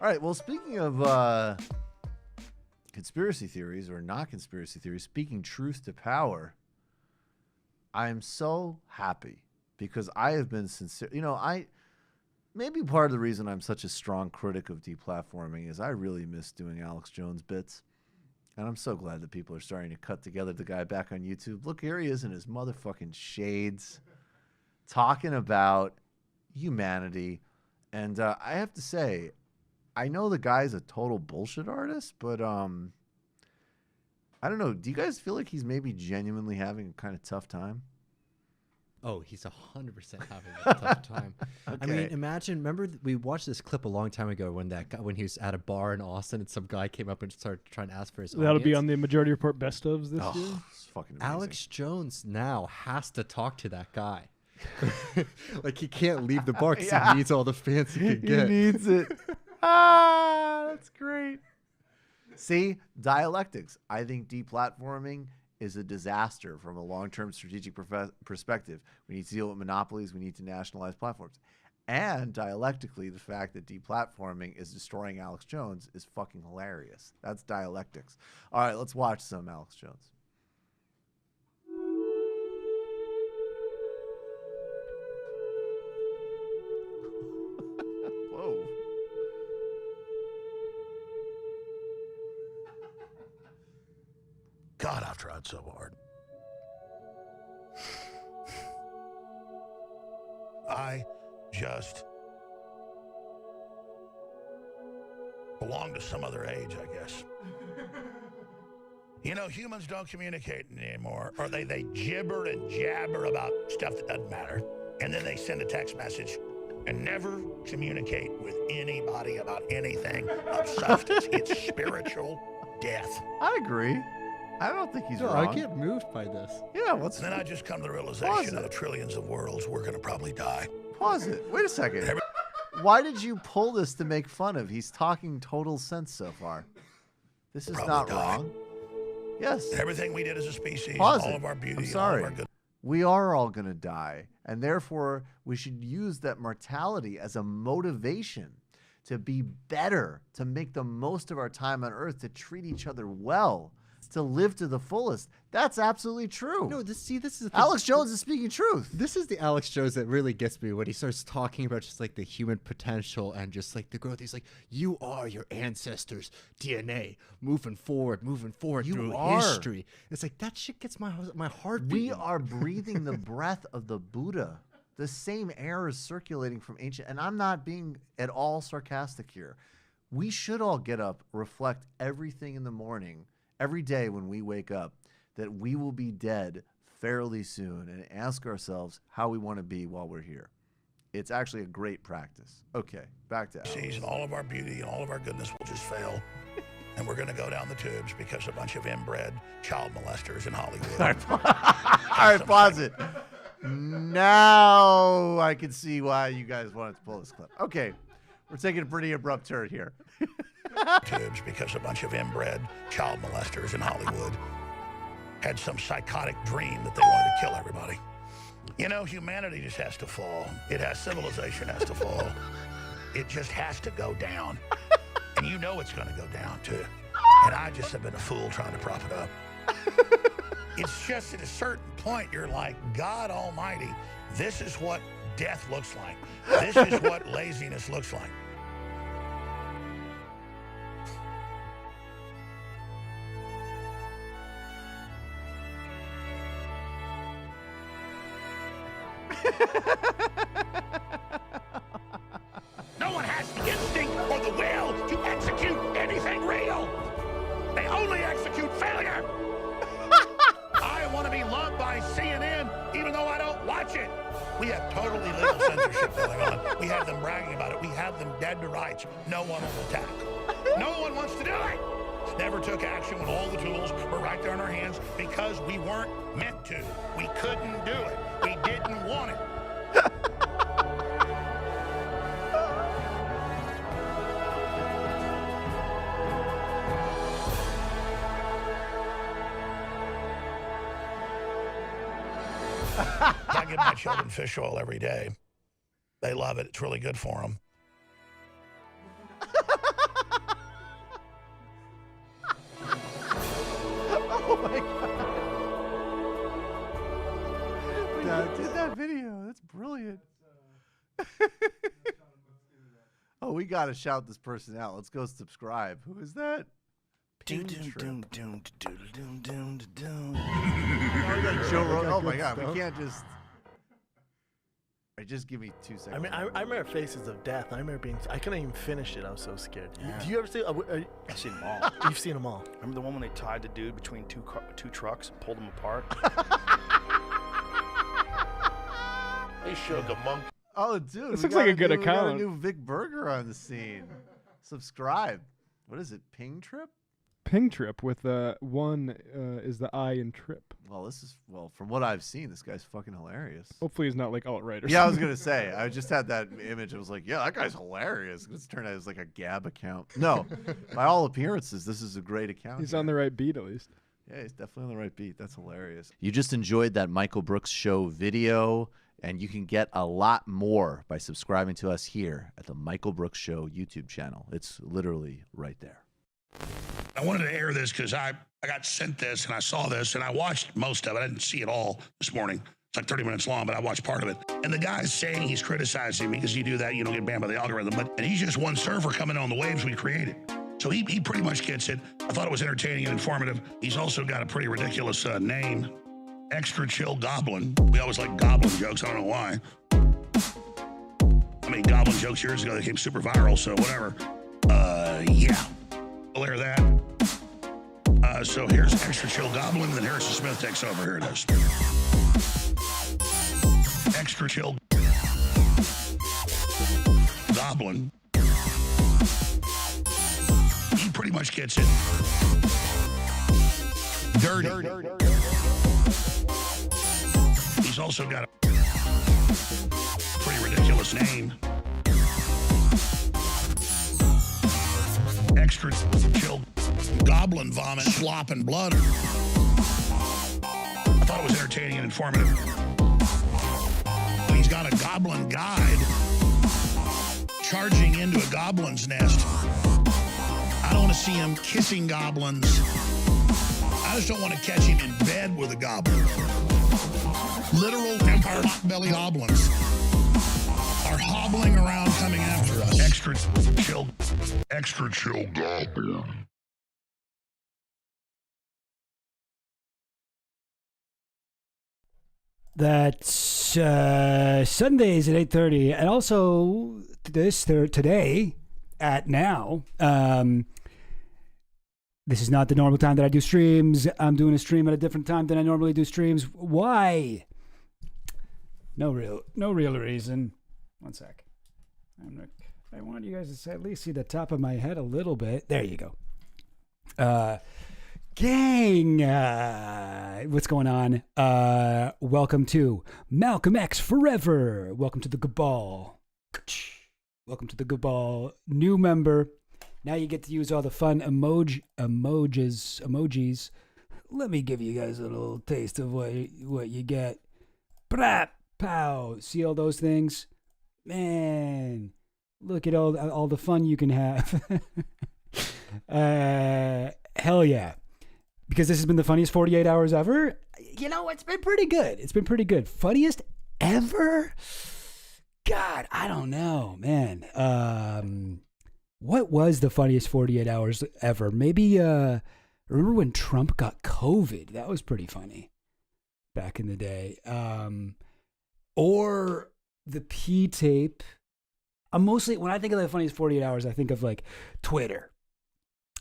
All right. Well, speaking of conspiracy theories or not conspiracy theories, speaking truth to power, I am so happy because I have been sincere. You know, maybe part of the reason I'm such a strong critic of deplatforming is I really miss doing Alex Jones bits. And I'm so glad that people are starting to cut together the guy back on YouTube. Look, here he is in his motherfucking shades talking about humanity. And I have to say, I know the guy's a total bullshit artist, but I don't know. Do you guys feel like he's maybe genuinely having a kind of tough time? Oh, he's 100% having a tough time. Okay. I mean, imagine. Remember, we watched this clip a long time ago when that guy, when he was at a bar in Austin, and some guy came up and started trying to ask for his. That'll be on the Majority Report best ofs this year. It's fucking amazing. Alex Jones now has to talk to that guy. Like, he can't leave the bar because he needs all the fans he can get. He needs it. That's great. See, dialectics. I think deplatforming is a disaster from a long-term strategic perspective. We need to deal with monopolies. We need to nationalize platforms. And dialectically, the fact that deplatforming is destroying Alex Jones is fucking hilarious. That's dialectics. All right, let's watch some Alex Jones. Whoa. God, I've tried so hard. I just belong to some other age, I guess. You know, humans don't communicate anymore, or they gibber and jabber about stuff that doesn't matter, and then they send a text message and never communicate with anybody about anything of substance. It's spiritual death. I agree. I don't think he's wrong. I get moved by this. Yeah, And then I just come to the realization of the trillions of worlds we're going to probably die. Pause it. Wait a second. Why did you pull this to make fun of? He's talking total sense so far. This is not wrong. Yes. Everything we did as a species, Pause all it. of our beauty, I'm sorry. all of our good. We are all going to die. And therefore, we should use that mortality as a motivation to be better, to make the most of our time on Earth, to treat each other well, to live to the fullest. That's absolutely true. No, this is the Alex Jones is speaking truth. This is the Alex Jones that really gets me when he starts talking about just like the human potential and just like the growth. He's like, you are your ancestors' DNA moving forward You through are. history. It's like that shit gets my heart We beating. are breathing the breath of the Buddha. The same air is circulating from ancient, and I'm not being at all sarcastic here. We should all get up, reflect everything in the morning, every day when we wake up, that we will be dead fairly soon, and ask ourselves how we want to be while we're here. It's actually a great practice. Okay, back to Alex. And all of our beauty and all of our goodness will just fail. And we're going to go down the tubes because a bunch of inbred child molesters in Hollywood. All right, pause it. Now I can see why you guys wanted to pull this clip. Okay, we're taking a pretty abrupt turn here. Tubes because a bunch of inbred child molesters in Hollywood had some psychotic dream that they wanted to kill everybody. You know, humanity just has to fall. Civilization has to fall. It just has to go down. And you know it's going to go down, too. And I just have been a fool trying to prop it up. It's just at a certain point, you're like, God Almighty, this is what death looks like. This is what laziness looks like. No one has the instinct or the will to execute anything real. They only execute failure. I want to be loved by CNN, even though I don't watch it. We have totally legal censorship going on. We have them bragging about it. We have them dead to rights. No one will attack. No one wants to do it. Never took action when all the tools were right there in our hands because we weren't meant to. We couldn't do it. We didn't want it. I give my children fish oil every day. They love it. It's really good for them. Oh, we gotta shout this person out. Let's go subscribe. Who is that? Doom, Ping doom, Trip. doom, doom, doom, doom, doom, doom. Oh, we got Joe Rogan. Oh my good God, we stuff. can't just. Just give me 2 seconds. I mean, I remember Faces of Death. I remember I couldn't even finish it. I was so scared. Yeah. Do you ever see? I've seen them all. You've seen them all. Remember the one when they tied the dude between two trucks and pulled them apart? They shook a monkey. Oh, dude, This we looks like got a good we got a account. new Vic Berger on the scene. Subscribe. What is it? Ping Trip? Ping Trip with one is the I in Trip. Well, from what I've seen, this guy's fucking hilarious. Hopefully he's not like alt-right or Yeah, I was something. gonna say. I just had that image. I was like, yeah, that guy's hilarious. It's turned out it was like a Gab account. No, by all appearances, this is a great account. He's on the right beat at least. Yeah, he's definitely on the right beat. That's hilarious. You just enjoyed that Michael Brooks Show video, and you can get a lot more by subscribing to us here at the Michael Brooks Show YouTube channel. It's literally right there. I wanted to air this because I got sent this and I saw this and I watched most of it. I didn't see it all this morning. It's like 30 minutes long, but I watched part of it. And the guy's saying he's criticizing me because you do that, you don't get banned by the algorithm. And he's just one server coming on the waves we created. So he pretty much gets it. I thought it was entertaining and informative. He's also got a pretty ridiculous name, Extra Chill Goblin. We always like goblin jokes. I don't know why. I mean, goblin jokes years ago, they came super viral, so whatever. Yeah. We'll air that. So here's Extra Chill Goblin, then Harrison Smith takes over. Here it is. Extra Chill Goblin. He pretty much gets it. Dirty. He's also got a pretty ridiculous name. Extra Chill Goblin Vomit, Slop, and Blood. I thought it was entertaining and informative. He's got a goblin guide charging into a goblin's nest. I don't want to see him kissing goblins. I just don't want to catch him in bed with a goblin. Literal vampire belly goblins are hobbling around coming after us. Extra chill goblin. That's Sundays at 8:30, and also today at now. This is not the normal time that I do streams. I'm doing a stream at a different time than I normally do streams. Why? No real reason. One sec. I want you guys to at least see the top of my head a little bit. There you go. Gang, what's going on? Welcome to Malcolm X Forever. Welcome to the Cabal. Welcome to the Cabal. New member. Now you get to use all the fun emojis. Let me give you guys a little taste of what you get. Brap, pow. See all those things? Man, look at all the fun you can have. Hell yeah. Because this has been the funniest 48 hours ever. You know, it's been pretty good. Funniest ever? God, I don't know, man. What was the funniest 48 hours ever? Maybe, remember when Trump got COVID? That was pretty funny back in the day. Or the P-tape. Mostly, when I think of the funniest 48 hours, I think of like Twitter.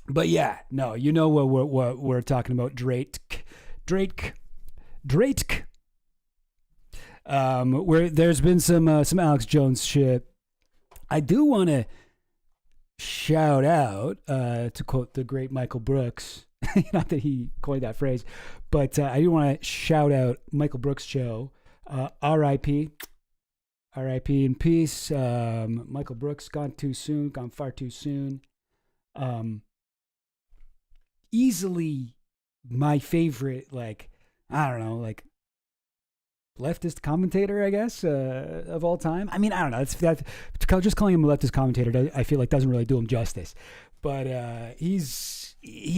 But yeah, no, you know what we're talking about. Drake. Where there's been some Alex Jones shit. I do want to shout out, to quote the great Michael Brooks, not that he coined that phrase, but I do want to shout out Michael Brooks' show, R.I.P. R.I.P. in peace. Michael Brooks gone far too soon. Easily my favorite, like, I don't know, like leftist commentator, I guess, of all time. I mean, I don't know. Just calling him a leftist commentator, I feel like doesn't really do him justice. But he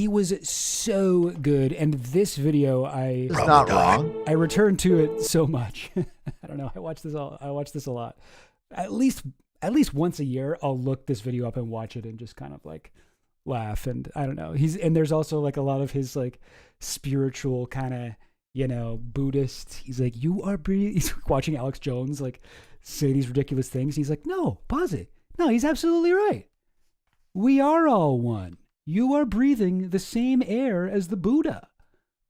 was so good, and this video, It's not wrong. I returned to it so much. I don't know. I watched this a lot. At least at least once a year, I'll look this video up and watch it and just kind of like laugh. And I don't know. And there's also like a lot of his like spiritual kind of, you know, Buddhist. He's like, he's watching Alex Jones like say these ridiculous things. He's like, no, pause it. No, he's absolutely right. We are all one. You are breathing the same air as the Buddha.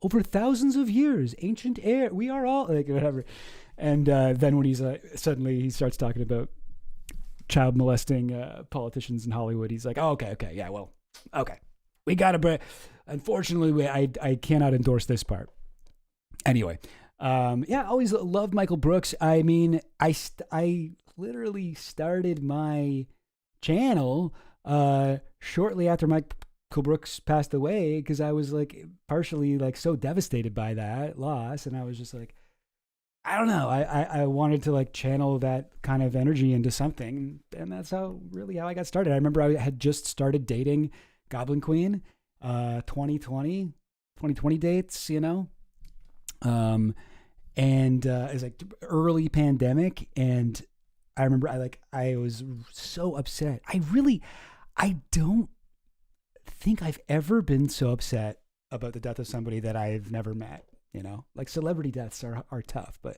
Over thousands of years, ancient air. We are all like whatever. And then when he's suddenly he starts talking about child molesting politicians in Hollywood, he's like, oh, okay, yeah, well, okay, we gotta. Unfortunately, I cannot endorse this part. Anyway, yeah, I always loved Michael Brooks. I mean, I literally started my channel shortly after Michael Brooks passed away because I was like partially like so devastated by that loss, and I was just like, I don't know, I wanted to like channel that kind of energy into something, and that's how I got started. I remember I had just started dating Goblin Queen, 2020 dates, you know, and it was like early pandemic, and I remember I was so upset. I don't think I've ever been so upset about the death of somebody that I've never met, you know, like celebrity deaths are tough, but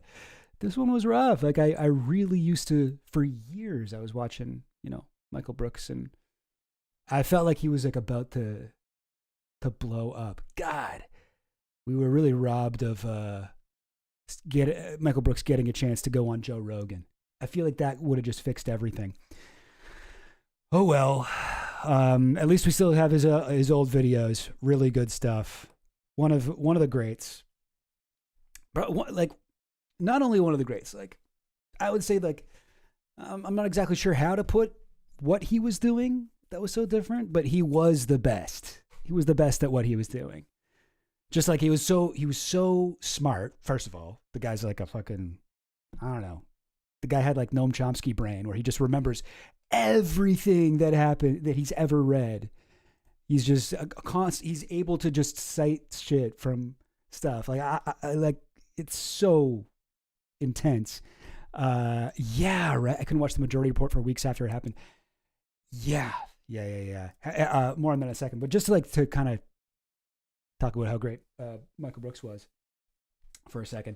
this one was rough. Like I really used to, for years, I was watching, you know, Michael Brooks, and I felt like he was like about to blow up. God, we were really robbed of Michael Brooks getting a chance to go on Joe Rogan. I feel like that would have just fixed everything. Oh well, at least we still have his old videos. Really good stuff. One of the greats. But like, not only one of the greats. Like, I would say like, I'm not exactly sure how to put what he was doing that was so different, but he was the best. He was the best at what he was doing. Just like he was so smart. First of all, the guy's like a fucking, I don't know. The guy had like Noam Chomsky brain where he just remembers everything that happened that he's ever read. He's just he's able to just cite shit from stuff. Like I like, it's so intense. Yeah, right. I couldn't watch the Majority Report for weeks after it happened. Yeah. More on that in a second, but just to kind of talk about how great Michael Brooks was for a second.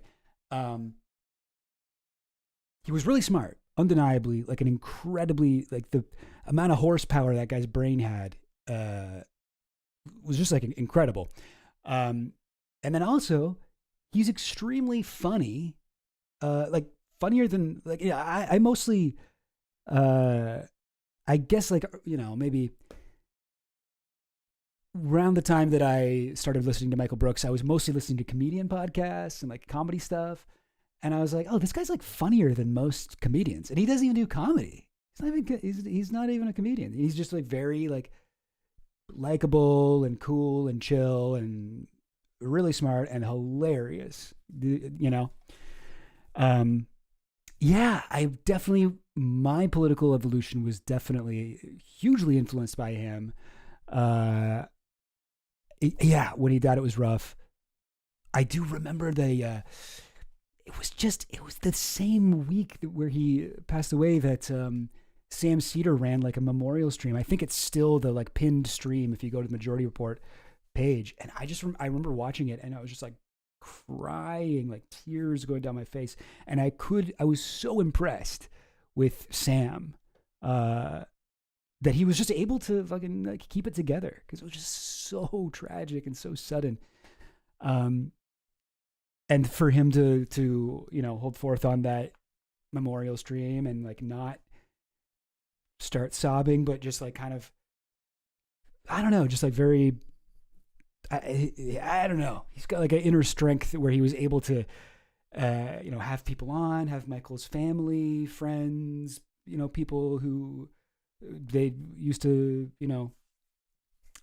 He was really smart, undeniably, like an incredibly, like the amount of horsepower that guy's brain had was just like incredible. And then also, he's extremely funny, like funnier than, like, yeah, I mostly, I guess, like, you know, maybe around the time that I started listening to Michael Brooks, I was mostly listening to comedian podcasts and like comedy stuff. And I was like, oh, this guy's like funnier than most comedians. And he doesn't even do comedy. He's not even a comedian. He's just like very like likable and cool and chill and really smart and hilarious, you know? Yeah, my political evolution was definitely hugely influenced by him. Yeah, when he died, it was rough. I do remember it was the same week where he passed away that Sam Cedar ran like a memorial stream. I think it's still the like pinned stream if you go to the Majority Report page. And I remember watching it and I was just like crying, like tears going down my face. And I was so impressed with Sam that he was just able to fucking like keep it together because it was just so tragic and so sudden. And for him to you know, hold forth on that memorial stream and like not start sobbing, but just like kind of, I don't know, just like very, I don't know. He's got like an inner strength where he was able to, you know, have people on, have Michael's family, friends, you know, people who they used to, you know,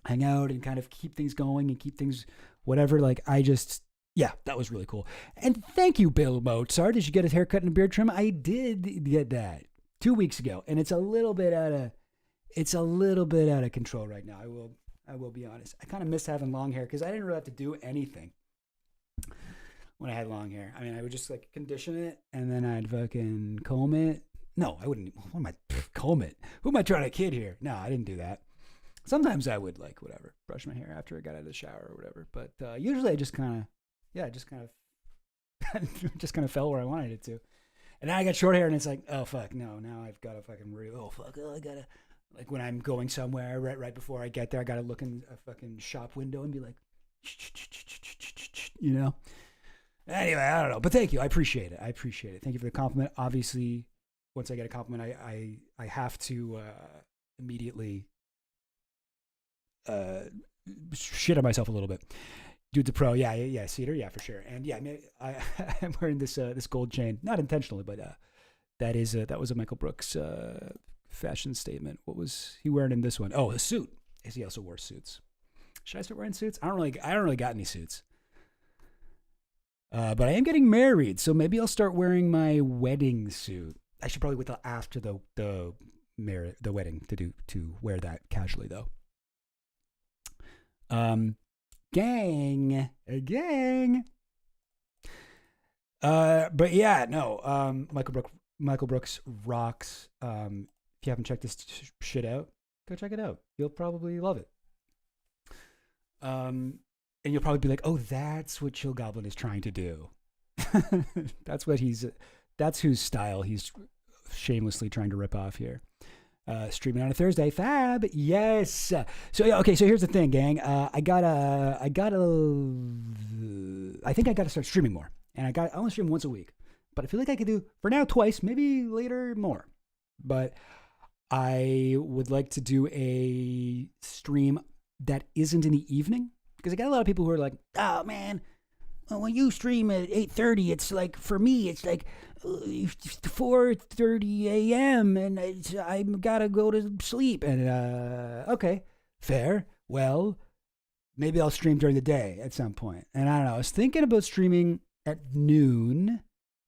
hang out and kind of keep things going and keep things whatever. Like yeah, that was really cool. And thank you, Bill Mozart. Did you get his haircut and a beard trim? I did get that 2 weeks ago, and it's a little bit out of control right now. I will be honest. I kind of miss having long hair because I didn't really have to do anything when I had long hair. I mean, I would just like condition it, and then I'd fucking comb it. No, I wouldn't. What am I? comb it. Who am I trying to kid here? No, I didn't do that. Sometimes I would like whatever, brush my hair after I got out of the shower or whatever. But usually I just kind of, just kind of fell where I wanted it to. And now I got short hair and it's like, oh fuck, no, now I've got to fucking I gotta, like when I'm going somewhere right before I get there, I gotta look in a fucking shop window and be like, you know. Anyway, I don't know, but thank you. I appreciate it. Thank you for the compliment. Obviously, once I get a compliment, I have to immediately shit on myself a little bit. Dude, the pro, yeah, cedar, yeah, for sure. And yeah, I'm wearing this gold chain, not intentionally, but that was a Michael Brooks fashion statement. What was he wearing in this one? Oh, a suit. He also wore suits. Should I start wearing suits? I don't really got any suits. But I am getting married, so maybe I'll start wearing my wedding suit. I should probably wait till after the wedding to wear that casually though. Gang. But yeah, no. Michael Brooks rocks. If you haven't checked this shit out, go check it out. You'll probably love it. And you'll probably be like, oh, that's what Chill Goblin is trying to do. That's whose style he's shamelessly trying to rip off here. Streaming on a Thursday, fab, yes. So yeah, okay. So here's the thing, gang. I think I gotta start streaming more, and I only stream once a week, but I feel like I could do for now twice, maybe later more. But I would like to do a stream that isn't in the evening because I got a lot of people who are like, oh man, when you stream at 8:30, it's like for me, it's like 4:30 a.m. and I gotta go to sleep. And okay, fair. Well, maybe I'll stream during the day at some point. And I don't know. I was thinking about streaming at noon.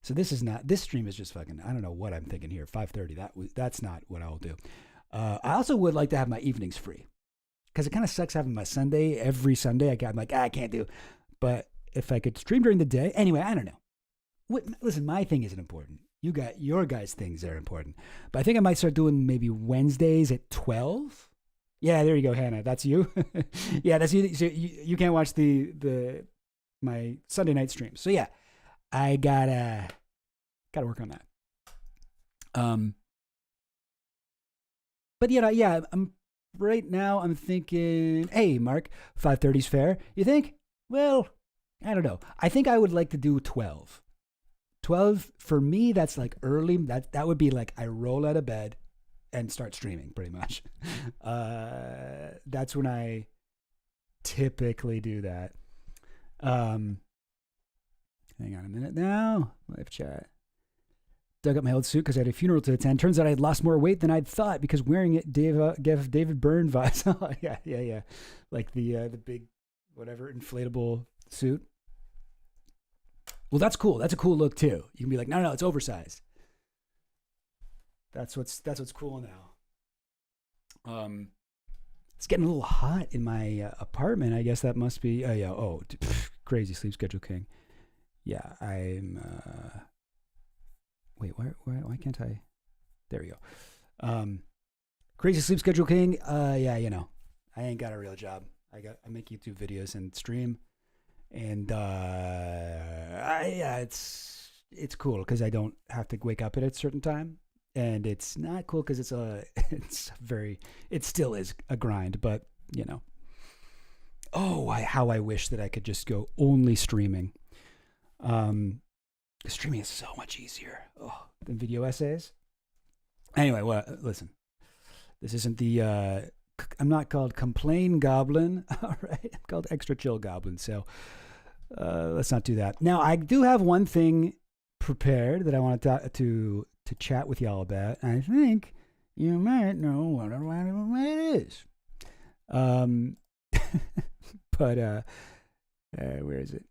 So this stream is just fucking. I don't know what I'm thinking here. 5:30. That's not what I'll do. I also would like to have my evenings free because it kind of sucks having my Sunday every Sunday. I'm like I can't do, but if I could stream during the day, anyway, I don't know. Listen, my thing isn't important. You got your guys' things that are important. But I think I might start doing maybe Wednesdays at 12. Yeah, there you go, Hannah. That's you. Yeah, that's you. So you can't watch my Sunday night streams. So yeah, I gotta work on that. But yeah, I'm right now. I'm thinking, hey, Mark, 5:30's fair. You think? Well, I don't know. I think I would like to do 12. 12 for me, that's like early. That would be like I roll out of bed and start streaming pretty much. That's when I typically do that. Hang on a minute now. Live chat. Dug up my old suit because I had a funeral to attend. Turns out I had lost more weight than I'd thought because wearing it gave David Byrne vibes. Oh, yeah. Like the big, whatever, inflatable suit. Well, that's cool. That's a cool look too. You can be like, no, it's oversized. That's what's cool now. It's getting a little hot in my apartment. I guess that must be. Crazy sleep schedule king. Yeah, I'm. Wait, why can't I? There we go. Crazy sleep schedule king. Yeah, I ain't got a real job. I make YouTube videos and stream. And it's cool because I don't have to wake up at a certain time, and it's not cool because it still is a grind. But how I wish that I could just go only streaming. Streaming is so much easier than video essays. Anyway, listen, this isn't the. I'm not called Complain Goblin, all right? I'm called Extra Chill Goblin, so let's not do that. Now, I do have one thing prepared that I want to chat with y'all about. I think you might know what it is. But where is it?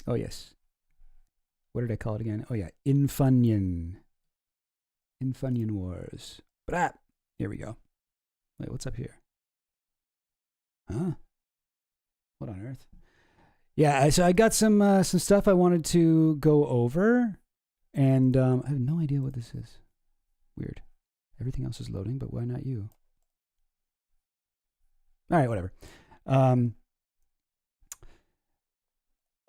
Oh, yes. What did I call it again? Oh, yeah, Infunion Wars. But here we go. Wait, what's up here? Huh? What on earth? Yeah, so I got some stuff I wanted to go over, and I have no idea what this is. Weird. Everything else is loading, but why not you? All right, whatever.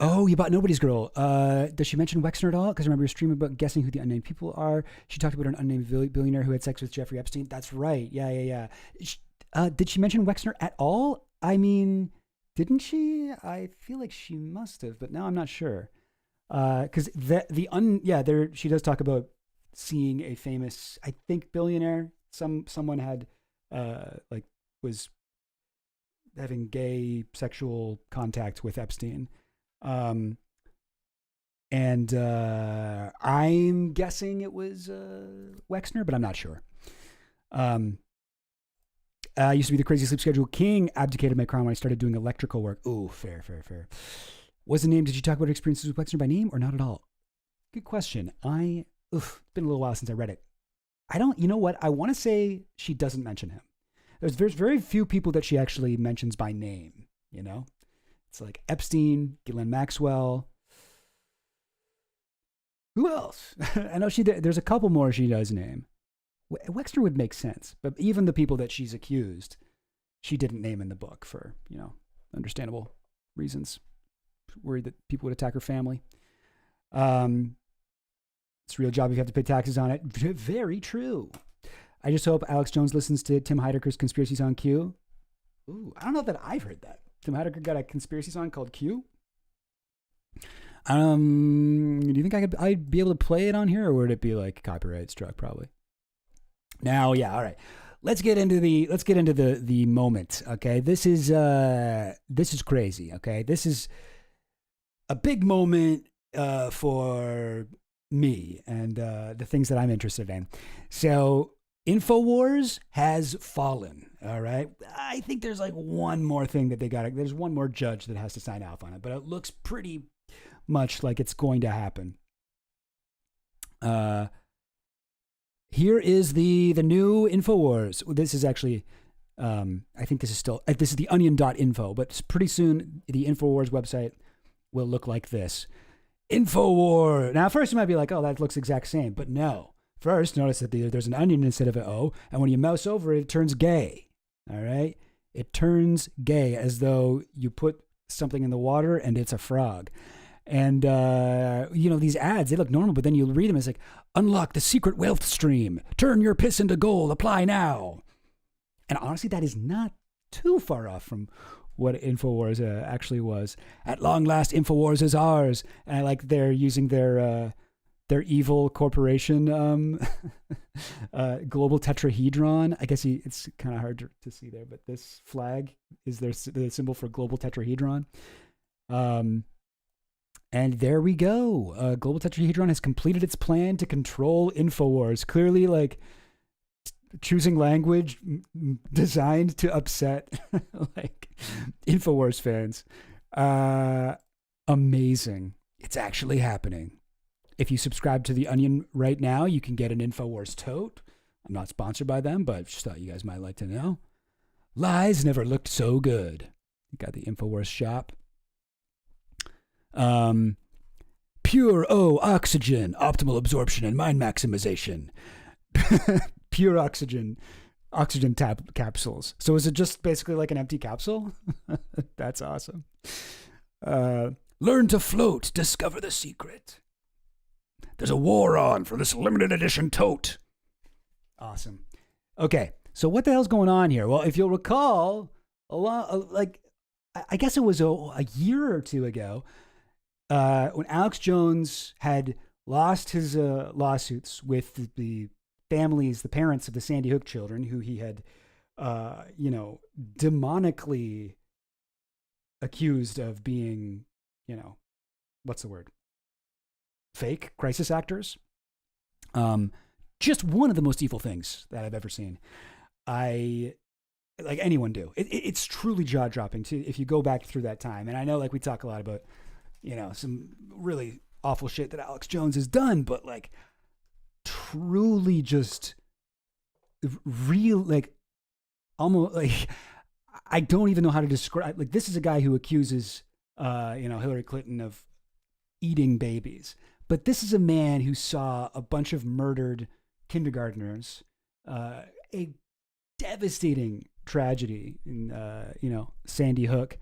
Oh, you bought Nobody's Girl. Does she mention Wexner at all? Because I remember your stream about guessing who the unnamed people are. She talked about an unnamed billionaire who had sex with Jeffrey Epstein. That's right. Yeah. Did she mention Wexner at all? I mean, didn't she? I feel like she must have, but now I'm not sure. Because she does talk about seeing a famous, I think, billionaire. Someone had was having gay sexual contact with Epstein. I'm guessing it was Wexner, but I'm not sure. I used to be the crazy sleep schedule king, abdicated my crown when I started doing electrical work. Ooh, fair. What's the name? Did you talk about her experiences with Wexner by name or not at all? Good question. It's been a little while since I read it. You know what? I want to say she doesn't mention him. There's very few people that she actually mentions by name, you know? It's like Epstein, Ghislaine Maxwell. Who else? I know there's a couple more she does name. Wexner would make sense, but even the people that she's accused, she didn't name in the book for, understandable reasons. Worried that people would attack her family. It's a real job if you have to pay taxes on it. Very true. I just hope Alex Jones listens to Tim Heidecker's Conspiracies on Q. Ooh, I don't know that I've heard that. Tim Heidecker got a conspiracy song called Q. Do you think I'd be able to play it on here, or would it be like copyright struck? Probably. Now, yeah, all right. Let's get into the moment. Okay, this is crazy. Okay, this is a big moment for me and the things that I'm interested in. So, Infowars has fallen. All right. I think there's like one more thing that there's one more judge that has to sign off on it, but it looks pretty much like it's going to happen. Here is the new Infowars. This is actually, I think this is the onion.info, but pretty soon the Infowars website will look like this. Infowar. Now, first you might be like, oh, that looks exact same, but no. First, notice that there's an onion instead of an O, and when you mouse over it, it turns gay. All right? It turns gay, as though you put something in the water and it's a frog. And, these ads, they look normal, but then you read them, it's like, unlock the secret wealth stream. Turn your piss into gold. Apply now. And honestly, that is not too far off from what Infowars actually was. At long last, Infowars is ours. And they're using their evil corporation, global tetrahedron. I guess it's kind of hard to see there, but this flag is the symbol for global tetrahedron. And there we go. Global tetrahedron has completed its plan to control Infowars. Clearly, choosing language designed to upset Infowars fans. Amazing. It's actually happening. If you subscribe to The Onion right now, you can get an Infowars tote. I'm not sponsored by them, but just thought you guys might like to know. Lies never looked so good. You got the Infowars shop. Pure oxygen, optimal absorption and mind maximization. Pure oxygen capsules. So is it just basically like an empty capsule? That's awesome. Learn to float, discover the secret. There's a war on for this limited edition tote. Awesome. Okay, so what the hell's going on here? Well, if you'll recall, I guess it was a year or two ago, when Alex Jones had lost his lawsuits with the families, the parents of the Sandy Hook children, who he had, demonically accused of being, what's the word? Fake crisis actors. Just one of the most evil things that I've ever seen. Anyone do. It's truly jaw-dropping too if you go back through that time. And I know we talk a lot about, some really awful shit that Alex Jones has done, but truly just real, almost I don't even know how to describe, this is a guy who accuses, Hillary Clinton of eating babies. But this is a man who saw a bunch of murdered kindergartners a devastating tragedy in, Sandy Hook,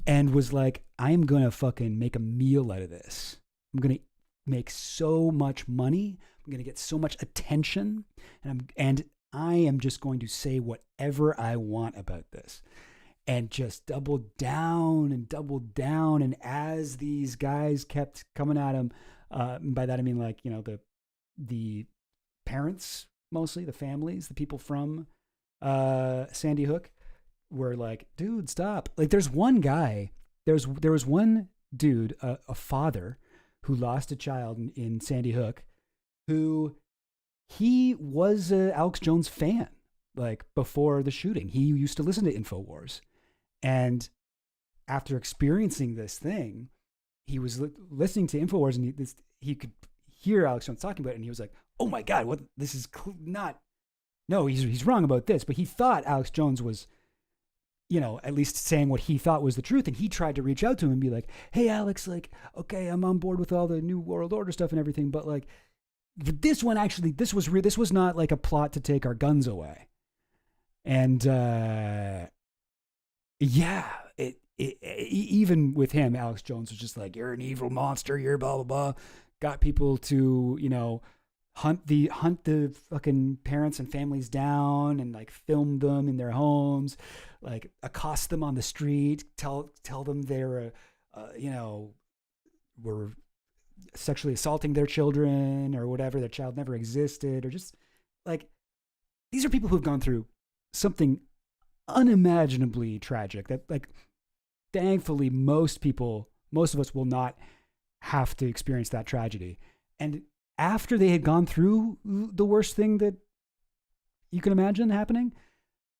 and was like, I'm going to fucking make a meal out of this. I'm going to make so much money. I'm going to get so much attention, and I am just going to say whatever I want about this, and just doubled down and doubled down. And as these guys kept coming at him, by that I mean, like, the parents, mostly the families, the people from Sandy Hook, were like, dude, stop. Like, there's one guy, there was one dude, a father who lost a child in Sandy Hook, who he was a Alex Jones fan, like, before the shooting. He used to listen to Infowars. And after experiencing this thing, he was listening to Infowars, and he could hear Alex Jones talking about it, and he was like, oh my God, what, this is not, no, he's wrong about this. But he thought Alex Jones was, at least saying what he thought was the truth. And he tried to reach out to him and be like, hey, Alex, like, okay, I'm on board with all the New World Order stuff and everything, but like, this one actually, this was not like a plot to take our guns away. And even with him, Alex Jones was just like, you're an evil monster, you're blah, blah, blah. Got people to, hunt the fucking parents and families down and like film them in their homes, like accost them on the street, tell them they're, were sexually assaulting their children or whatever, their child never existed, or just like, these are people who've gone through something unimaginably tragic that, like, thankfully most of us will not have to experience that tragedy. And after they had gone through the worst thing that you can imagine happening,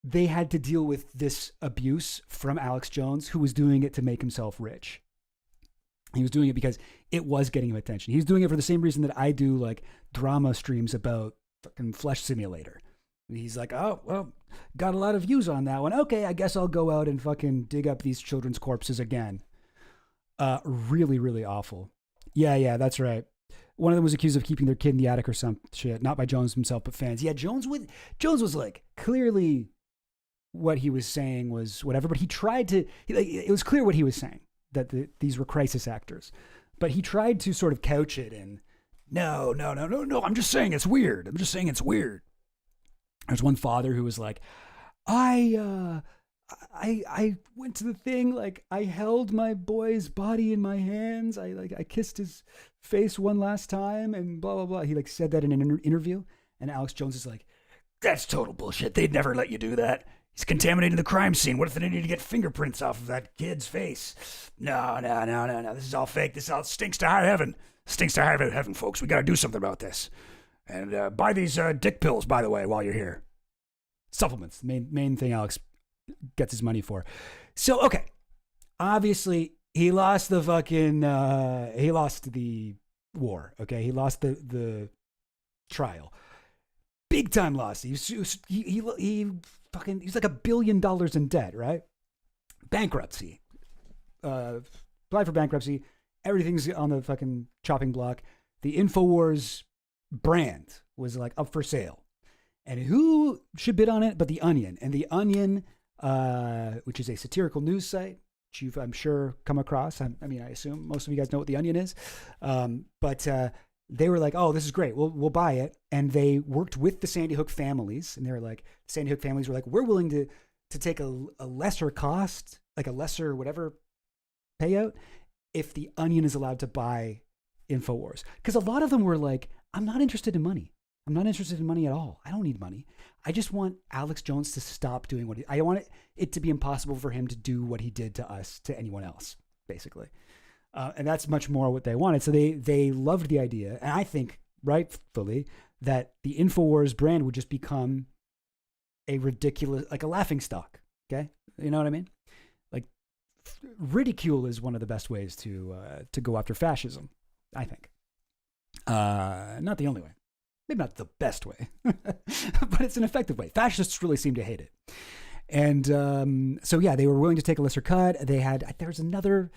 they had to deal with this abuse from Alex Jones, who was doing it to make himself rich. He was doing it because it was getting him attention. He's doing it for the same reason that I do, like, drama streams about fucking Flesh Simulator. He's like, oh, well, got a lot of views on that one. Okay, I guess I'll go out and fucking dig up these children's corpses again. Really, really awful. Yeah, that's right. One of them was accused of keeping their kid in the attic or some shit, not by Jones himself, but fans. Yeah, Jones was like, clearly what he was saying was whatever, but he tried to, it was clear what he was saying, that these were crisis actors. But he tried to sort of couch it in, no, I'm just saying it's weird. There's one father who was like, I went to the thing, like, I held my boy's body in my hands. I kissed his face one last time and blah, blah, blah. He like said that in an interview. And Alex Jones is like, that's total bullshit. They'd never let you do that. He's contaminating the crime scene. What if they need to get fingerprints off of that kid's face? No. This is all fake. This all stinks to high heaven. Stinks to high heaven, folks. We got to do something about this. And buy these dick pills, by the way, while you're here. Supplements, main thing Alex gets his money for. So, okay. Obviously, he lost the fucking, he lost the war, okay? He lost the trial. Big time loss. He was like $1 billion in debt, right? Bankruptcy. Applied for bankruptcy. Everything's on the fucking chopping block. The Infowars brand was like up for sale. And who should bid on it but The Onion? And The Onion, which is a satirical news site, which you've, I'm sure, come across. I assume most of you guys know what The Onion is. But they were like, oh, this is great. We'll buy it. And they worked with the Sandy Hook families. And they were like, the Sandy Hook families were like, we're willing to take a lesser cost, like a lesser whatever payout, if The Onion is allowed to buy Infowars. Because a lot of them were like, I'm not interested in money. I'm not interested in money at all. I don't need money. I just want Alex Jones to stop doing what I want it to be impossible for him to do what he did to us, to anyone else, basically. And that's much more what they wanted. So they loved the idea. And I think, rightfully, that the Infowars brand would just become a ridiculous, like a laughing stock. Okay. You know what I mean? Like, ridicule is one of the best ways to go after fascism, I think. Not the only way. Maybe not the best way, but it's an effective way. Fascists really seem to hate it. And so, yeah, they were willing to take a lesser cut. There was another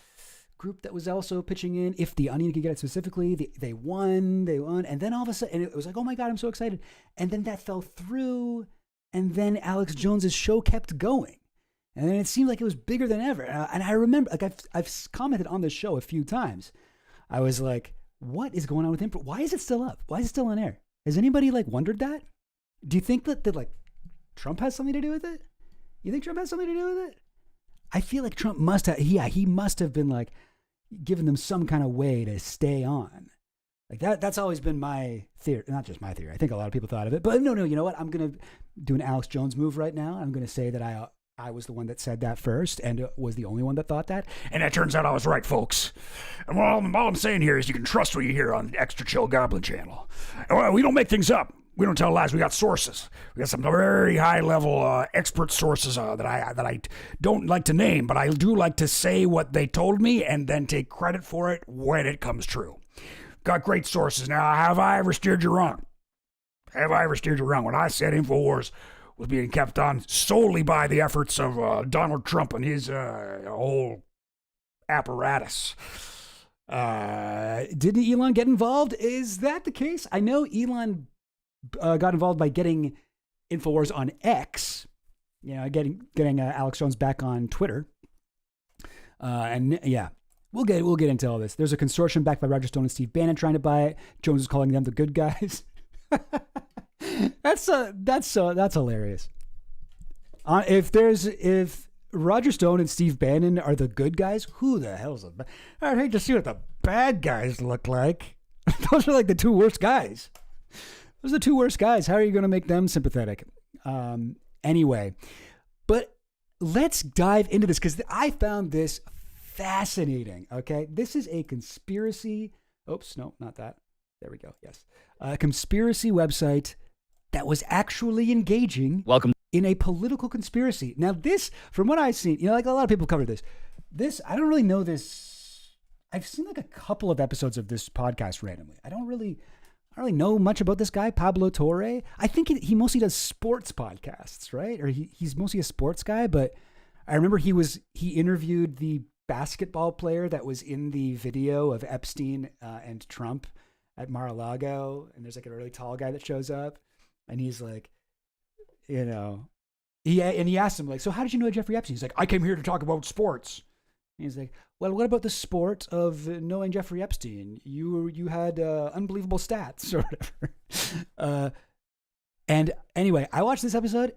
group that was also pitching in. If The Onion could get it specifically, they won. And then all of a sudden, and it was like, oh my God, I'm so excited. And then that fell through. And then Alex Jones's show kept going. And then it seemed like it was bigger than ever. And I remember, like I've commented on this show a few times. I was like, what is going on with him? Why is it still up? Why is it still on air? Has anybody like wondered that? Do you think that like Trump has something to do with it? You think Trump has something to do with it? I feel like Trump must have, he must have been like giving them some kind of way to stay on. Like that's always been my theory, not just my theory. I think a lot of people thought of it, but no, you know what? I'm going to do an Alex Jones move right now. I'm going to say that I was the one that said that first and was the only one that thought that. And it turns out I was right, folks. And all I'm saying here is you can trust what you hear on the Extra Chill Goblin channel. Well, we don't make things up. We don't tell lies. We got sources. We got some very high-level expert sources that I don't like to name, but I do like to say what they told me and then take credit for it when it comes true. Got great sources. Now, have I ever steered you wrong? Have I ever steered you wrong? When I said Infowars was being kept on solely by the efforts of Donald Trump and his whole apparatus. Didn't Elon get involved? Is that the case? I know Elon got involved by getting Infowars on X, you know, getting Alex Jones back on Twitter. And yeah, we'll get into all this. There's a consortium backed by Roger Stone and Steve Bannon trying to buy it. Jones is calling them the good guys. That's hilarious. If Roger Stone and Steve Bannon are the good guys, who the hell's the bad? I'd hate to see what the bad guys look like. Those are like the two worst guys. Those are the two worst guys. How are you going to make them sympathetic? Anyway, but let's dive into this because I found this fascinating. Okay, this is a conspiracy. Oops, no, not that. There we go. Yes, a conspiracy website that was actually engaging. Welcome. In a political conspiracy. Now this, from what I've seen, you know, like a lot of people cover this. This, I don't really know this. I've seen like a couple of episodes of this podcast randomly. I don't really know much about this guy, Pablo Torre. I think he mostly does sports podcasts, right? Or he's mostly a sports guy, but I remember he interviewed the basketball player that was in the video of Epstein and Trump at Mar-a-Lago. And there's like a really tall guy that shows up and he's like, you know, he asked him like, so how did you know Jeffrey Epstein? He's like, I came here to talk about sports. And he's like, well, what about the sport of knowing Jeffrey Epstein? You had unbelievable stats or whatever. And anyway, I watched this episode,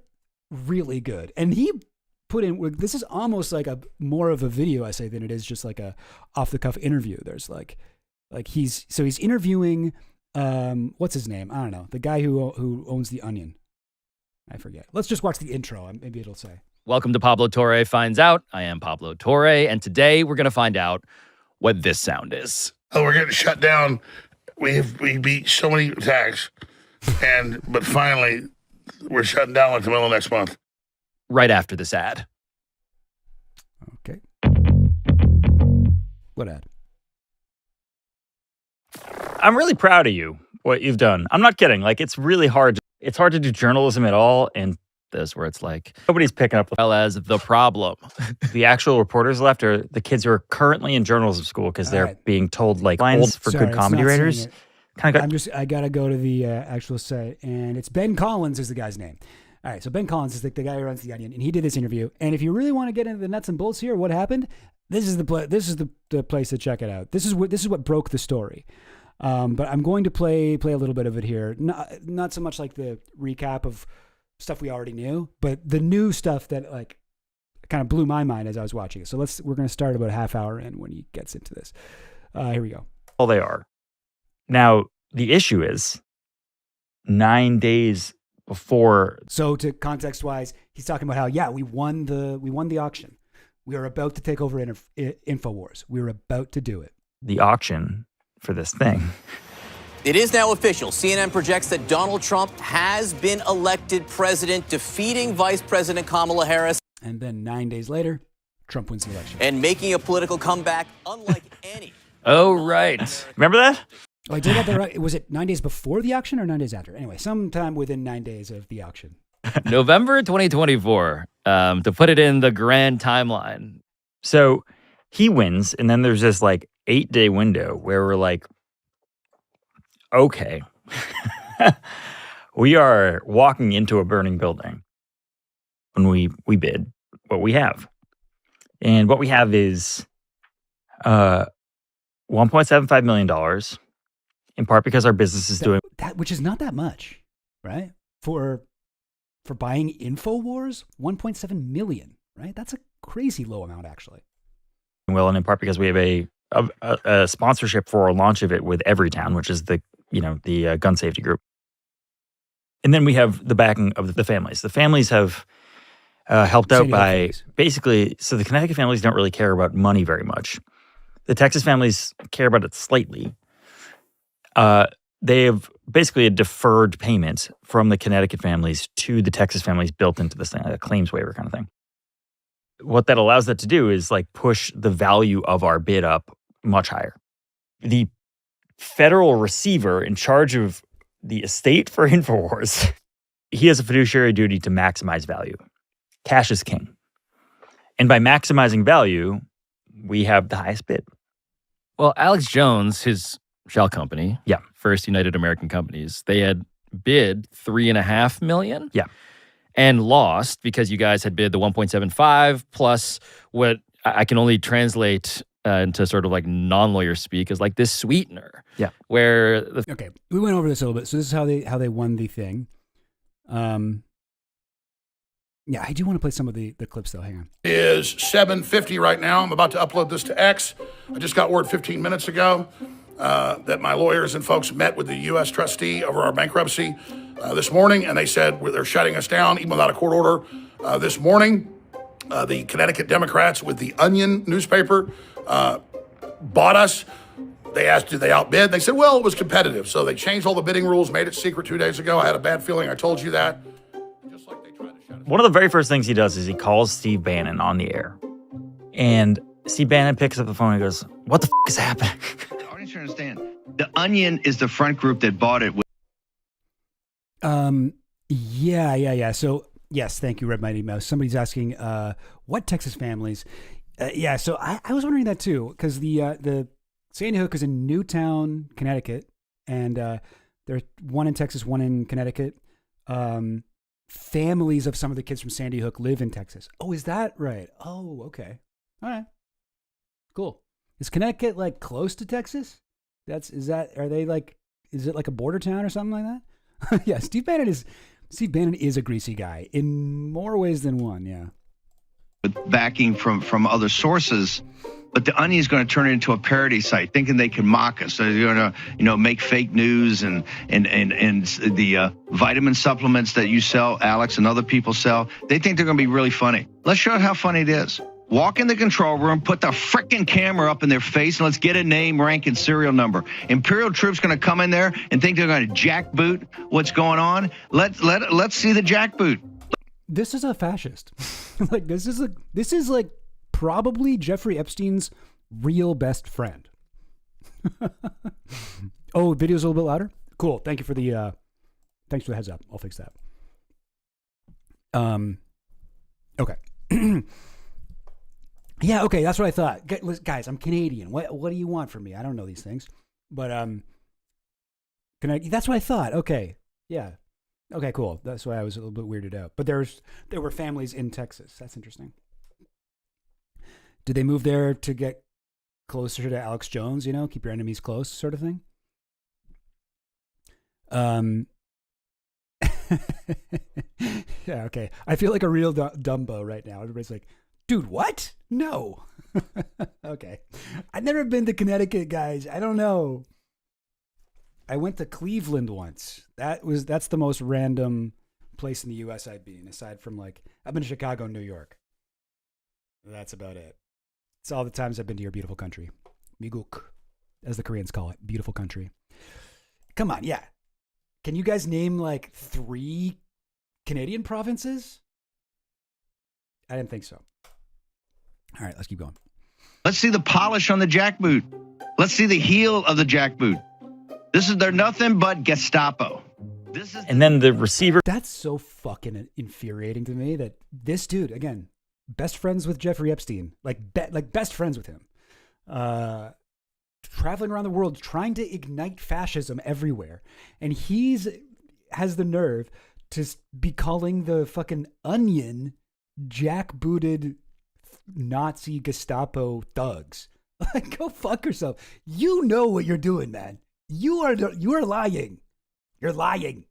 really good. And he put in, this is almost like a more of a video essay than it is just like a off the cuff interview. There's like he's interviewing, what's his name? I don't know. The guy who owns The Onion. I forget. Let's just watch the intro. Maybe it'll say. Welcome to Pablo Torre Finds Out. I am Pablo Torre, and today we're going to find out what this sound is. Oh, we're getting shut down. We beat so many attacks, but finally we're shutting down like the middle of next month. Right after this ad. Okay. What ad? I'm really proud of you, what you've done. I'm not kidding. Like, it's really hard. It's hard to do journalism at all in this, where it's like, nobody's picking up. Well as the problem. The actual reporters left are the kids who are currently in journalism school because they're being told like lines for good comedy writers. I got to go to the actual site, and it's Ben Collins is the guy's name. All right, so Ben Collins is the guy who runs The Onion, and he did this interview. And if you really want to get into the nuts and bolts here, what happened? This is the place to check it out. This is what broke the story. But I'm going to play a little bit of it here. Not so much like the recap of stuff we already knew, but the new stuff that like kind of blew my mind as I was watching it. So we're going to start about a half hour in when he gets into this. Here we go. Well, they are. Now, the issue is 9 days before. So to context wise, he's talking about how, we won the auction. We are about to take over Infowars. We were about to do it. The auction for this thing. It is now official. CNN projects that Donald Trump has been elected president, defeating Vice President Kamala Harris. And then 9 days later, Trump wins the election. And making a political comeback unlike any. Oh, right. Remember that? Oh, I did get that right. Was it 9 days before the auction or 9 days after? Anyway, sometime within 9 days of the auction. November 2024, to put it in the grand timeline. So He wins, and then there's this like 8-day window where we're like, okay, we are walking into a burning building when we bid what we have. And what we have is $1.75 million, in part because our business is doing that, which is not that much, right? For buying Infowars, 1.7 million, right? That's a crazy low amount, actually. well, and in part because we have a sponsorship for our launch of it with Everytown, which is the gun safety group. And then we have the backing of the families. The families have helped out by basically, so the Connecticut families don't really care about money very much. The Texas families care about it slightly. They have basically a deferred payment from the Connecticut families to the Texas families built into this thing, like a claims waiver kind of thing. What that allows that to do is like push the value of our bid up much higher. The federal receiver in charge of the estate for Infowars, he has a fiduciary duty to maximize value. Cash is king. And by maximizing value, we have the highest bid. Well, Alex Jones, his shell company, First United American Companies, they had bid $3.5 million. Yeah. And lost because you guys had bid the 1.75 plus what I can only translate into sort of like non-lawyer speak as like this sweetener. Yeah. Where okay, we went over this a little bit. So this is how they won the thing. Yeah, I do want to play some of the clips though. Hang on. Is 7:50 right now. I'm about to upload this to X. I just got word 15 minutes ago that my lawyers and folks met with the U.S. trustee over our bankruptcy this morning, and they said they're shutting us down even without a court order. This morning, the Connecticut Democrats with the Onion newspaper bought us. They asked, did they outbid? They said, well, it was competitive. So they changed all the bidding rules, made it secret 2 days ago. I had a bad feeling I told you that. Just like they tried to shut us down. One of the very first things he does is he calls Steve Bannon on the air. And Steve Bannon picks up the phone and goes, what the f*** is happening? I want you to understand, the Onion is the front group that bought it. Yeah. So, yes, thank you, Red Mighty Mouse. Somebody's asking, what Texas families? So I was wondering that too, because the Sandy Hook is in Newtown, Connecticut, and there's one in Texas, one in Connecticut. Families of some of the kids from Sandy Hook live in Texas. Oh, is that right? Oh, okay. All right. Cool. Is Connecticut like close to Texas? Is it like a border town or something like that? Yeah, Steve Bannon is a greasy guy in more ways than one, yeah. With backing from other sources, but the Onion is going to turn it into a parody site, thinking they can mock us. So they're going to, make fake news and the vitamin supplements that you sell, Alex, and other people sell. They think they're going to be really funny. Let's show how funny it is. Walk in the control room, put the frickin' camera up in their face, and let's get a name, rank, and serial number. Imperial troops going to come in there and think they're going to jackboot what's going on. Let's see the jackboot. This is a fascist. Like this is like probably Jeffrey Epstein's real best friend. Oh, video's a little bit louder. Cool. Thank you for the thanks for the heads up. I'll fix that. Okay. Yeah, okay, that's what I thought. Guys, I'm Canadian. What do you want from me? I don't know these things. But that's what I thought. Okay. Yeah. Okay, cool. That's why I was a little bit weirded out. But there were families in Texas. That's interesting. Did they move there to get closer to Alex Jones, keep your enemies close sort of thing? Yeah, okay. I feel like a real Dumbo right now. Everybody's like, dude, what? No. Okay. I've never been to Connecticut, guys. I don't know. I went to Cleveland once. That's the most random place in the U.S. I've been, aside from I've been to Chicago and New York. That's about it. It's all the times I've been to your beautiful country. Miguk, as the Koreans call it. Beautiful country. Come on, yeah. Can you guys name 3 Canadian provinces? I didn't think so. All right, let's keep going. Let's see the polish on the jackboot. Let's see the heel of the jackboot. They're nothing but Gestapo. And then the receiver. That's so fucking infuriating to me that this dude, again, best friends with Jeffrey Epstein, like best friends with him, traveling around the world trying to ignite fascism everywhere, and has the nerve to be calling the fucking Onion jackbooted Nazi Gestapo thugs. Like, go fuck yourself. You know what you're doing, man. You are lying. You're lying.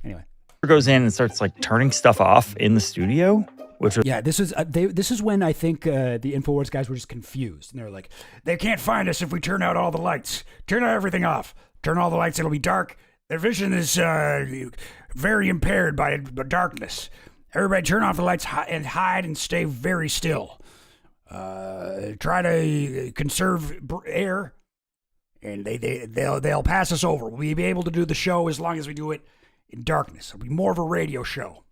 Anyway, goes in and starts like turning stuff off in the studio, which was this is when I think the Infowars guys were just confused, and they were like, they can't find us if we turn out all the lights. Turn everything off. Turn all the lights. It'll be dark. Their vision is very impaired by the darkness. Everybody turn off the lights and hide and stay very still. Try to conserve air, and they'll pass us over. We'll be able to do the show as long as we do it in darkness. It'll be more of a radio show.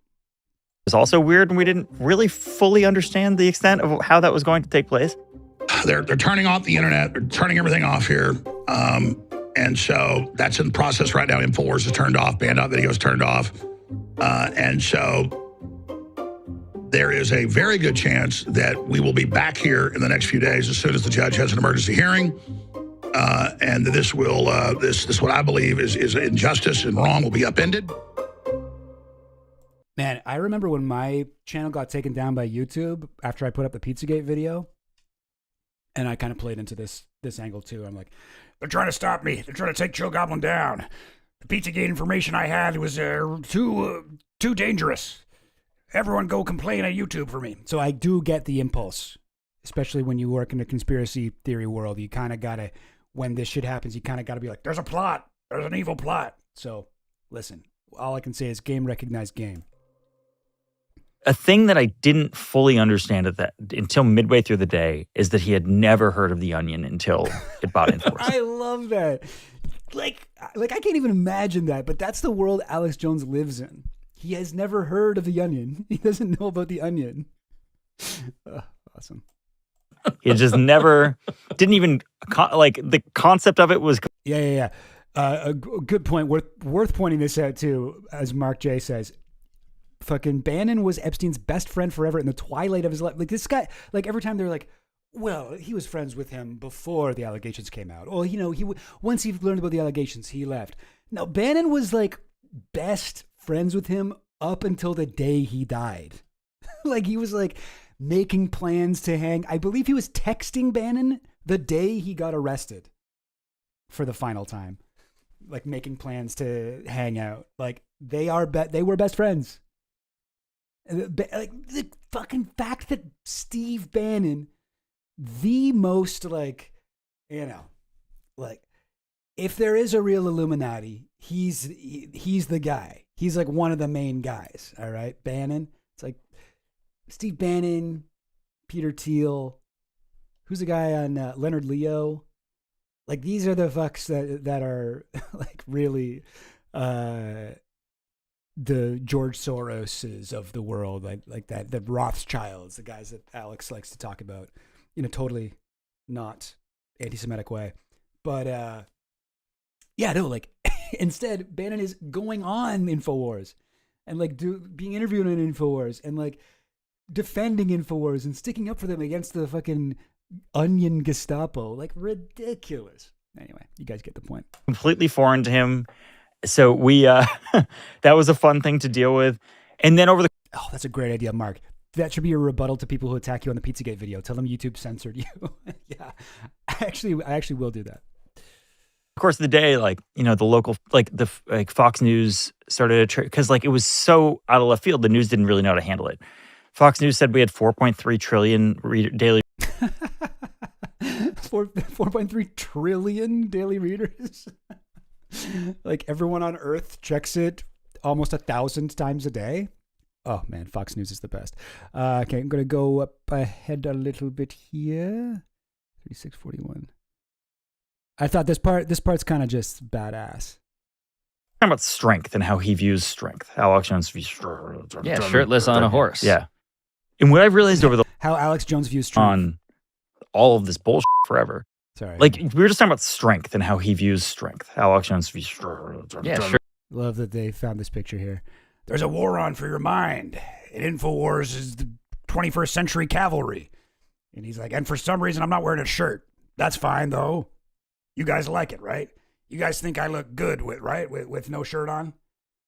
It's also weird, and we didn't really fully understand the extent of how that was going to take place. They're turning off the internet. They're turning everything off here. And so that's in process right now. Infowars is turned off. Band Video is turned off. And so there is a very good chance that we will be back here in the next few days as soon as the judge has an emergency hearing. And this will, this what I believe is injustice and wrong will be upended. man, I remember when my channel got taken down by YouTube after I put up the Pizzagate video, and I kind of played into this angle too. I'm like, they're trying to stop me. They're trying to take Chill Goblin down. The Pizzagate information I had was too dangerous. Everyone go complain on YouTube for me. So I do get the impulse, especially when you work in the conspiracy theory world. You kind of got to, when this shit happens, you kind of got to be like, there's a plot. There's an evil plot. So listen, all I can say is game recognized game. A thing that I didn't fully understand until midway through the day is that he had never heard of The Onion until it bought Infowars. I love that. Like I can't even imagine that, but that's the world Alex Jones lives in. He has never heard of The Onion. He doesn't know about The Onion. Awesome. He just never, didn't even, the concept of it was. Yeah. A good point. Worth pointing this out too, as Mark J says. Fucking Bannon was Epstein's best friend forever in the twilight of his life. Like this guy, like every time they're like, well, he was friends with him before the allegations came out. Or, once he learned about the allegations, he left. No, Bannon was like best friends with him up until the day he died. Like he was like making plans to hang. I believe he was texting Bannon the day he got arrested for the final time. Like making plans to hang out. Like they were best friends. Like the fucking fact that Steve Bannon, the most if there is a real Illuminati, he's the guy. He's like one of the main guys. All right, Bannon. It's like Steve Bannon, Peter Thiel. Who's the guy on Leonard Leo? Like these are the fucks that are like really. The George Soroses of the world, like that, the Rothschilds, the guys that Alex likes to talk about in a totally not anti-Semitic way. But instead Bannon is going on Infowars and like being interviewed on Infowars and like defending Infowars and sticking up for them against the fucking Onion Gestapo. Like ridiculous. Anyway, you guys get the point. Completely foreign to him. So we, that was a fun thing to deal with. And then oh, that's a great idea, Mark. That should be a rebuttal to people who attack you on the Pizzagate video. Tell them YouTube censored you. Yeah, I actually will do that. Of course, the day, the local, Fox News started because it was so out of left field, the news didn't really know how to handle it. Fox News said we had 4.3 trillion daily. 4.3 trillion daily readers. Like everyone on Earth checks it almost 1,000 times a day. Oh man, Fox News is the best. Okay, I'm gonna go up ahead a little bit here. 3641. I thought this part's kind of just badass. Talking about strength and how he views strength. How Alex Jones views strength. Yeah, shirtless on a horse. Yeah. And what I've realized how Alex Jones views strength on all of this bullshit forever. Sorry. We were just talking about strength and how he views strength. How Alex Jones views strength. Yeah, sure. Love that they found this picture here. There's a war on for your mind. And Infowars is the 21st century cavalry. And he's like, and for some reason, I'm not wearing a shirt. That's fine, though. You guys like it, right? You guys think I look good with no shirt on?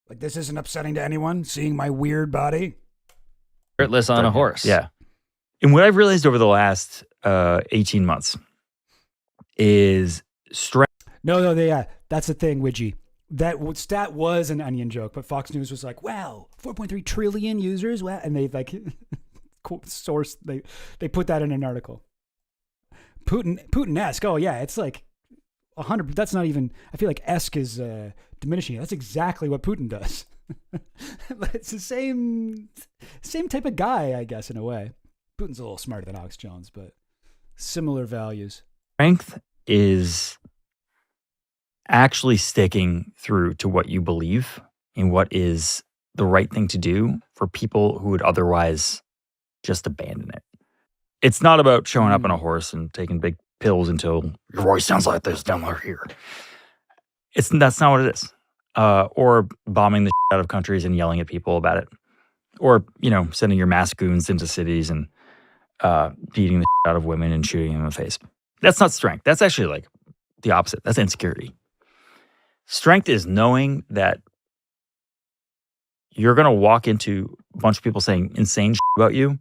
Like, this isn't upsetting to anyone, seeing my weird body? Shirtless on a horse. Yeah. And what I've realized over the last 18 months is strength. No, that's the thing, Widgie. That stat was an Onion joke, but Fox News was like, wow, 4.3 trillion users. Wow. And they like source, they put that in an article. Putin-esque. Oh yeah, it's like 100. That's not even, I feel like esque is diminishing. That's exactly what Putin does. But it's the same type of guy, I guess, in a way. Putin's a little smarter than Alex Jones, but similar values. Strength is actually sticking through to what you believe and what is the right thing to do for people who would otherwise just abandon it. It's not about showing up on a horse and taking big pills until your voice sounds like this down here. That's not what it is. Or bombing the shit out of countries and yelling at people about it. Or, sending your mass goons into cities and beating the shit out of women and shooting them in the face. That's not strength. That's actually like the opposite. That's insecurity. Strength is knowing that you're going to walk into a bunch of people saying insane shit about you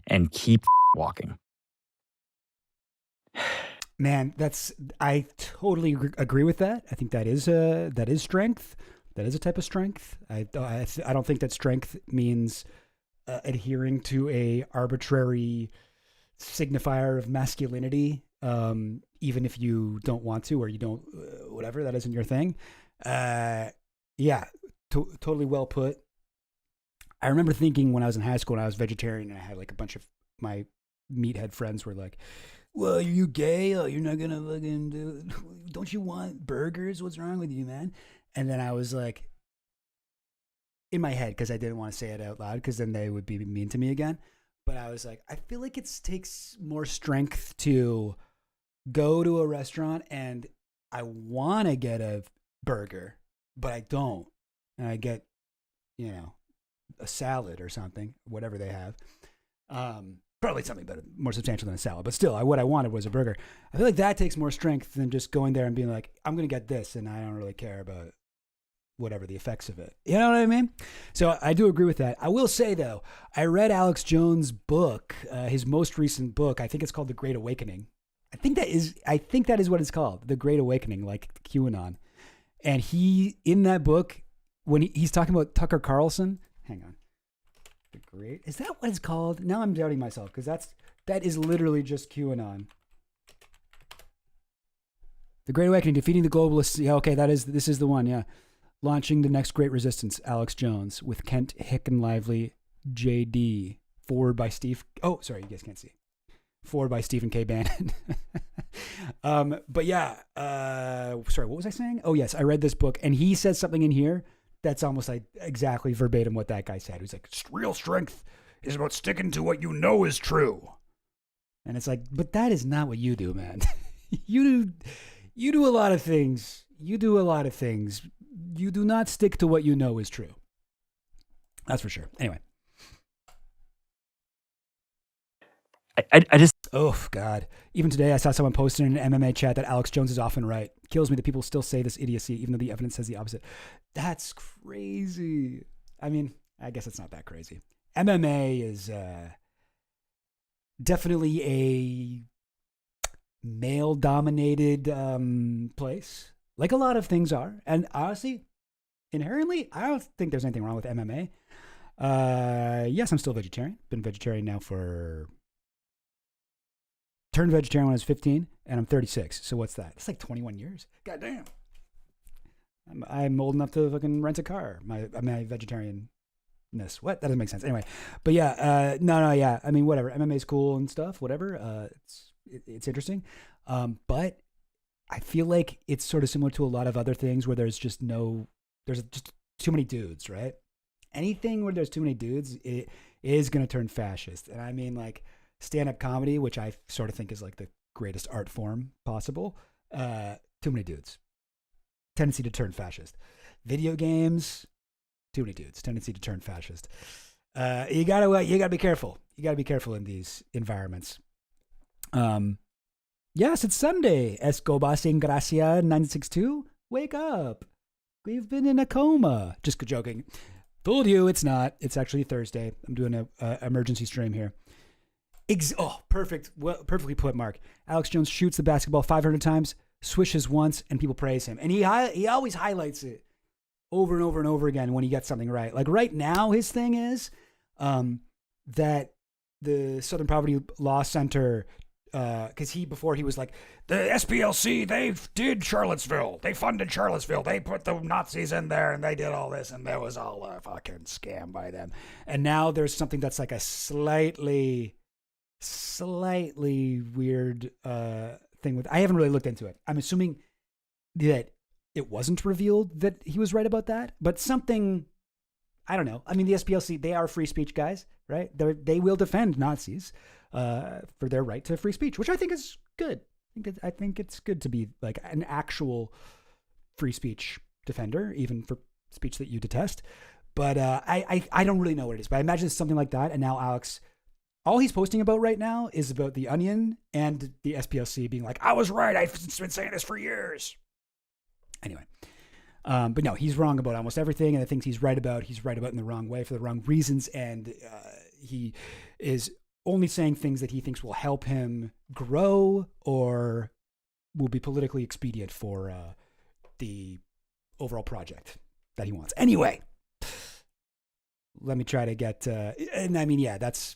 and keep walking. Man, I totally agree with that. I think that is strength. That is a type of strength. I don't think that strength means adhering to a arbitrary signifier of masculinity, even if you don't want to or you don't, whatever, that isn't your thing. Totally well put. I remember thinking when I was in high school and I was vegetarian and I had like a bunch of my meathead friends were like, well, are you gay? Oh, you're not gonna fucking do it. Don't you want burgers? What's wrong with you, man? And then I was like, in my head, because I didn't want to say it out loud, because then they would be mean to me again. But I was like, I feel like it takes more strength to go to a restaurant and I want to get a burger, but I don't. And I get, a salad or something, whatever they have. Probably something better, more substantial than a salad, but still, what I wanted was a burger. I feel like that takes more strength than just going there and being like, I'm going to get this, and I don't really care about whatever the effects of it. You know what I mean? So I do agree with that. I will say, though, I read Alex Jones' book, his most recent book. I think it's called The Great Awakening. I think that is what it's called, The Great Awakening, like QAnon. And he, in that book, when he's talking about Tucker Carlson, hang on. Is that what it's called? Now I'm doubting myself because that is literally just QAnon. The Great Awakening, defeating the globalists. Yeah, okay, this is the one. Yeah, launching the next great resistance. Alex Jones with Kent Hickenlively, J.D. Forward by Steve. Oh, sorry, you guys can't see. Forward by Stephen K. Bannon. But yeah, sorry, what was I saying? Oh yes, I read this book and he said something in here that's almost like exactly verbatim what that guy said. He's like, real strength is about sticking to what you know is true. And it's like, but that is not what you do, man. You do a lot of things. You do not stick to what you know is true. That's for sure. Anyway. I just... Oh, God. Even today, I saw someone posting in an MMA chat that Alex Jones is often right. Kills me that people still say this idiocy, even though the evidence says the opposite. That's crazy. I mean, I guess it's not that crazy. MMA is definitely a male-dominated place, like a lot of things are. And honestly, inherently, I don't think there's anything wrong with MMA. Yes, I'm still vegetarian. Been vegetarian now for... Turned vegetarian when I was 15, and I'm 36. So what's that? It's like 21 years. God damn. I'm old enough to fucking rent a car. My vegetarianness. What? That doesn't make sense. Anyway, but yeah, yeah. I mean, whatever. MMA is cool and stuff. Whatever. It's interesting. But I feel like it's sort of similar to a lot of other things where there's just too many dudes, right? Anything where there's too many dudes, it is going to turn fascist. And I mean, like, stand-up comedy, which I sort of think is like the greatest art form possible. Too many dudes. Tendency to turn fascist. Video games, too many dudes. Tendency to turn fascist. You gotta be careful. You gotta be careful in these environments. Yes, it's Sunday. Escobar sin gracia 962. Wake up. We've been in a coma. Just joking. Told you it's not. It's actually Thursday. I'm doing a emergency stream here. Perfect. Well, perfectly put, Mark. Alex Jones shoots the basketball 500 times, swishes once, and people praise him. And he always highlights it over and over and over again when he gets something right. Like right now, his thing is that the Southern Poverty Law Center, because before he was like, the SPLC, they did Charlottesville. They funded Charlottesville. They put the Nazis in there and they did all this, and that was all a fucking scam by them. And now there's something that's like a slightly weird thing with. I haven't really looked into it. I'm assuming that it wasn't revealed that he was right about that, but something, I don't know. I mean, the SPLC, they are free speech guys, right? They will defend Nazis for their right to free speech, which I think is good. I think it's good to be like an actual free speech defender, even for speech that you detest. But I don't really know what it is, but I imagine it's something like that. And now Alex, all he's posting about right now is about the Onion and the SPLC being like, I was right. I've been saying this for years. Anyway. But no, he's wrong about almost everything. And the things he's right about in the wrong way for the wrong reasons. And he is only saying things that he thinks will help him grow or will be politically expedient for the overall project that he wants. Anyway, let me try to get, and I mean, yeah, that's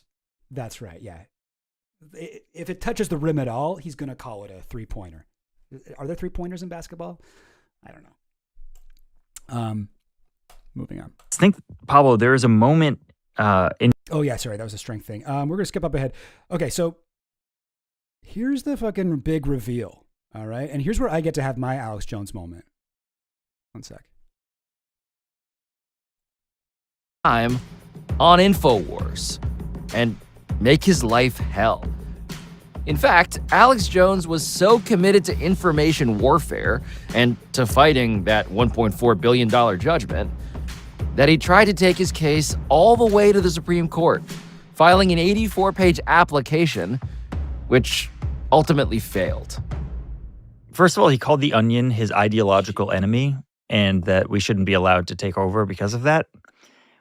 right. Yeah. If it touches the rim at all, he's going to call it a 3-pointer. Are there 3-pointers in basketball? I don't know. Moving on. I think, Pablo, there is a moment in. Oh, yeah, sorry. That was a strength thing. We're going to skip up ahead. Okay, so here's the fucking big reveal. All right. And here's where I get to have my Alex Jones moment. One sec. Time on Infowars and make his life hell. In fact, Alex Jones was so committed to information warfare and to fighting that $1.4 billion judgment that he tried to take his case all the way to the Supreme Court, filing an 84-page application, which ultimately failed. First of all, he called the Onion his ideological enemy and that we shouldn't be allowed to take over because of that,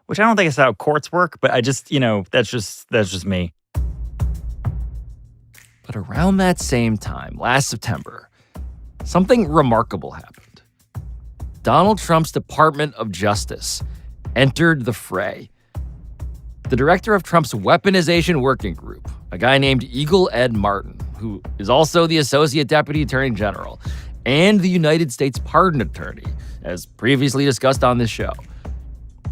which I don't think is how courts work, but I just, that's just me. But around that same time, last September, something remarkable happened. Donald Trump's Department of Justice entered the fray. The director of Trump's weaponization working group, a guy named Eagle Ed Martin, who is also the Associate Deputy Attorney General and the United States Pardon Attorney, as previously discussed on this show,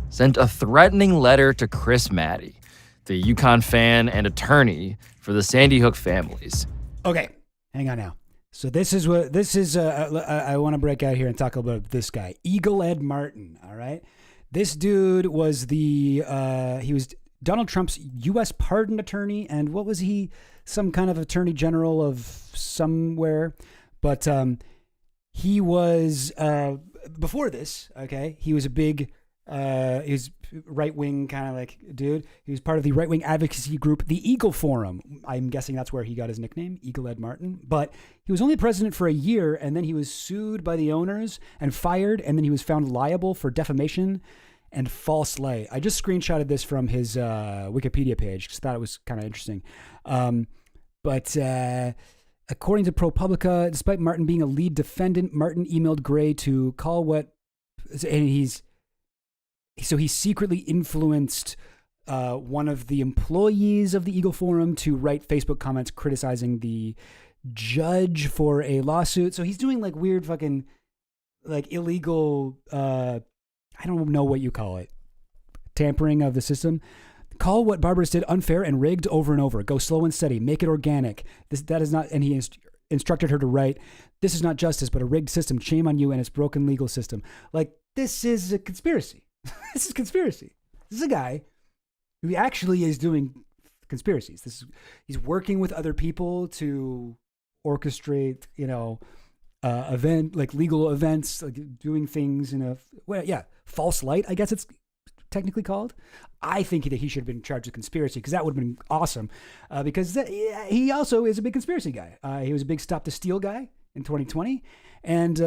sent a threatening letter to Chris Maddy, the UConn fan and attorney for the Sandy Hook families. Okay, hang on now. So I want to break out here and talk about this guy, Eagle Ed Martin, all right? This dude was he was Donald Trump's U.S. pardon attorney, and what was he? Some kind of attorney general of somewhere. But he was, before this, okay, he was a big, he was right-wing kind of like dude. He was part of the right-wing advocacy group, the Eagle Forum. I'm guessing that's where he got his nickname, Eagle Ed Martin. But he was only president for a year, and then he was sued by the owners and fired, and then he was found liable for defamation and false light. I just screenshotted this from his Wikipedia page because I thought it was kind of interesting. But according to ProPublica, despite Martin being a lead defendant, Martin emailed Gray to call what, and he secretly influenced one of the employees of the Eagle Forum to write Facebook comments criticizing the judge for a lawsuit. So he's doing like weird fucking like illegal, I don't know what you call it, tampering of the system. Call what Barbaros did unfair and rigged over and over. Go slow and steady. Make it organic. That is not, and he instructed her to write, this is not justice, but a rigged system. Shame on you and its broken legal system. Like, this is a conspiracy. This is conspiracy. This is a guy who actually is doing conspiracies. He's working with other people to orchestrate, legal events, like doing things in false light. I guess it's technically called. I think that he should have been charged with conspiracy because that would have been awesome. Because he also is a big conspiracy guy. He was a big Stop the Steal guy in 2020. And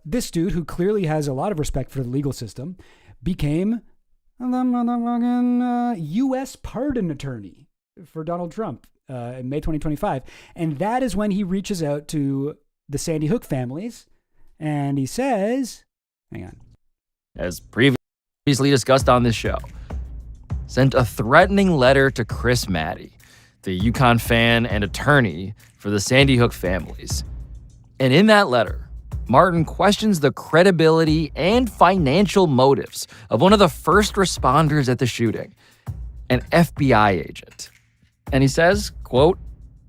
this dude, who clearly has a lot of respect for the legal system, became the U.S. pardon attorney for Donald Trump in May 2025. And that is when he reaches out to the Sandy Hook families and he says, hang on. As previously discussed on this show, sent a threatening letter to Chris Maddy, the Yukon fan and attorney for the Sandy Hook families. And in that letter, Martin questions the credibility and financial motives of one of the first responders at the shooting, an FBI agent. And he says, quote,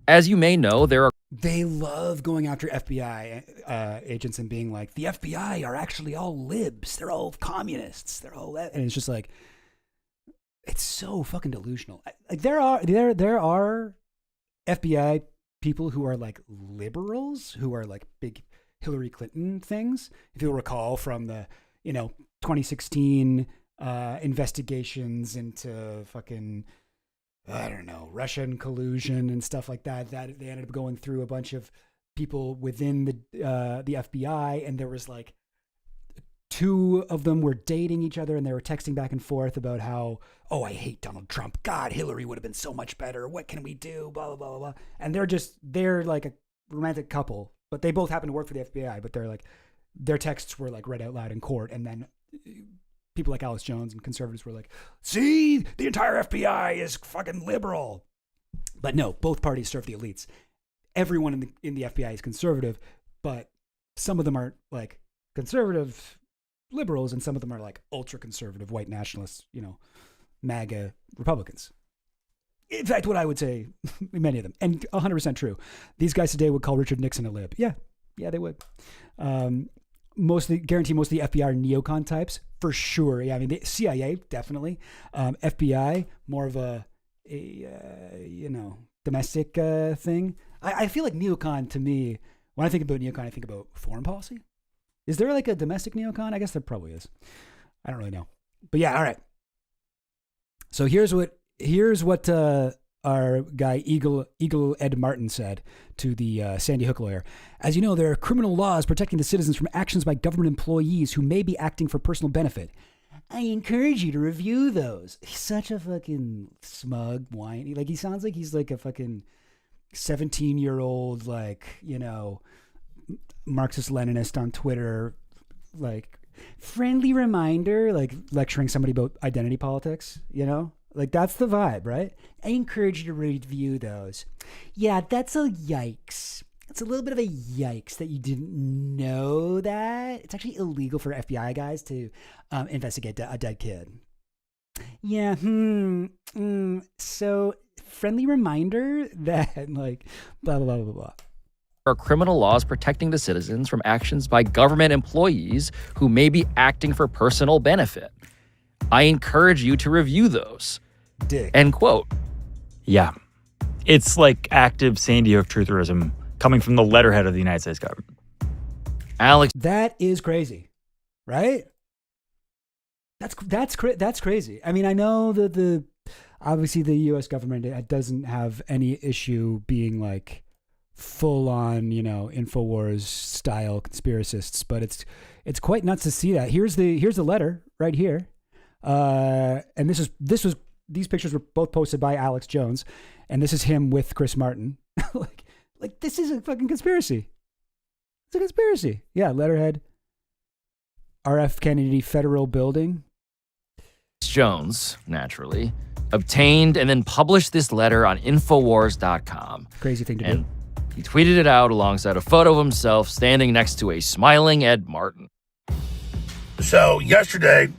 "As you may know, They love going after FBI agents and being like, the FBI are actually all libs. They're all communists. They're all that. And it's just like, it's so fucking delusional. Like there are FBI people who are like liberals, who are like big Hillary Clinton things. If you'll recall from the, 2016 investigations into fucking, I don't know, Russian collusion and stuff like that, that they ended up going through a bunch of people within the FBI, and there was like 2 of them were dating each other and they were texting back and forth about how, oh, I hate Donald Trump. God, Hillary would have been so much better. What can we do? Blah, blah, blah, blah. And they're like a romantic couple, but they both happen to work for the FBI, but they're like, their texts were like read out loud in court. And then people like Alex Jones and conservatives were like, see, the entire FBI is fucking liberal. But no, both parties serve the elites. Everyone in the FBI is conservative, but some of them are like conservative liberals and some of them are like ultra conservative white nationalists, MAGA Republicans. In fact, what I would say, many of them, and 100% true. These guys today would call Richard Nixon a lib. Yeah, they would. Guarantee most of the FBI are neocon types for sure. Yeah, I mean the CIA definitely. FBI more of a domestic thing. I feel like neocon to me. When I think about neocon, I think about foreign policy. Is there like a domestic neocon? I guess there probably is. I don't really know. But yeah, all right. So here's what our guy Eagle Ed Martin said to the Sandy Hook lawyer. As you know, there are criminal laws protecting the citizens from actions by government employees who may be acting for personal benefit. I encourage you to review those. He's such a fucking smug whiny. Like he sounds like he's like a fucking 17-year-old, like, Marxist-Leninist on Twitter, like friendly reminder, like lecturing somebody about identity politics, Like that's the vibe, right? I encourage you to review those. Yeah, that's a yikes. It's a little bit of a yikes that you didn't know that. It's actually illegal for FBI guys to investigate a dead kid. Yeah, so friendly reminder that like blah, blah, blah, blah, blah. are criminal laws protecting the citizens from actions by government employees who may be acting for personal benefit. I encourage you to review those. Dick. End quote. Yeah. It's like active Sandy Hook trutherism coming from the letterhead of the United States government. Alex. That is crazy, right? That's crazy. I mean, I know that obviously the U.S. government doesn't have any issue being like full on, Infowars style conspiracists, but it's quite nuts to see that. Here's the letter right here. And these pictures were both posted by Alex Jones, and this is him with Chris Martin. like this is a fucking conspiracy. It's a conspiracy. Yeah, letterhead. RF Kennedy Federal Building. Jones, naturally, obtained and then published this letter on Infowars.com. Crazy thing to do. He tweeted it out alongside a photo of himself standing next to a smiling Ed Martin. So yesterday,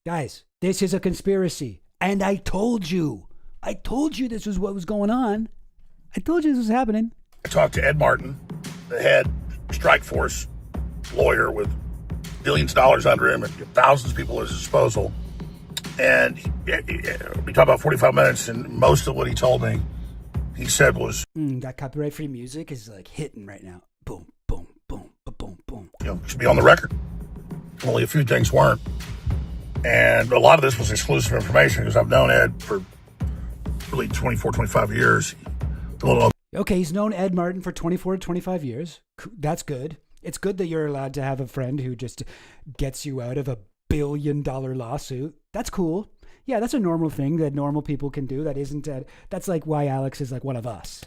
guys, this is a conspiracy, and I told you this was what was going on. I told you this was happening. I talked to Ed Martin, the head strike force lawyer with billions of dollars under him and thousands of people at his disposal. And we talked about 45 minutes, and most of what he told me, he said was, that copyright-free music is like hitting right now. Boom, boom, boom, boom, boom. Should be on the record. Only a few things weren't. And a lot of this was exclusive information because I've known Ed for really 24, 25 years. Okay, he's known Ed Martin for 24 to 25 years. That's good. It's good that you're allowed to have a friend who just gets you out of a $1 billion lawsuit. That's cool. Yeah, that's a normal thing that normal people can do. That isn't. That's like why Alex is like one of us.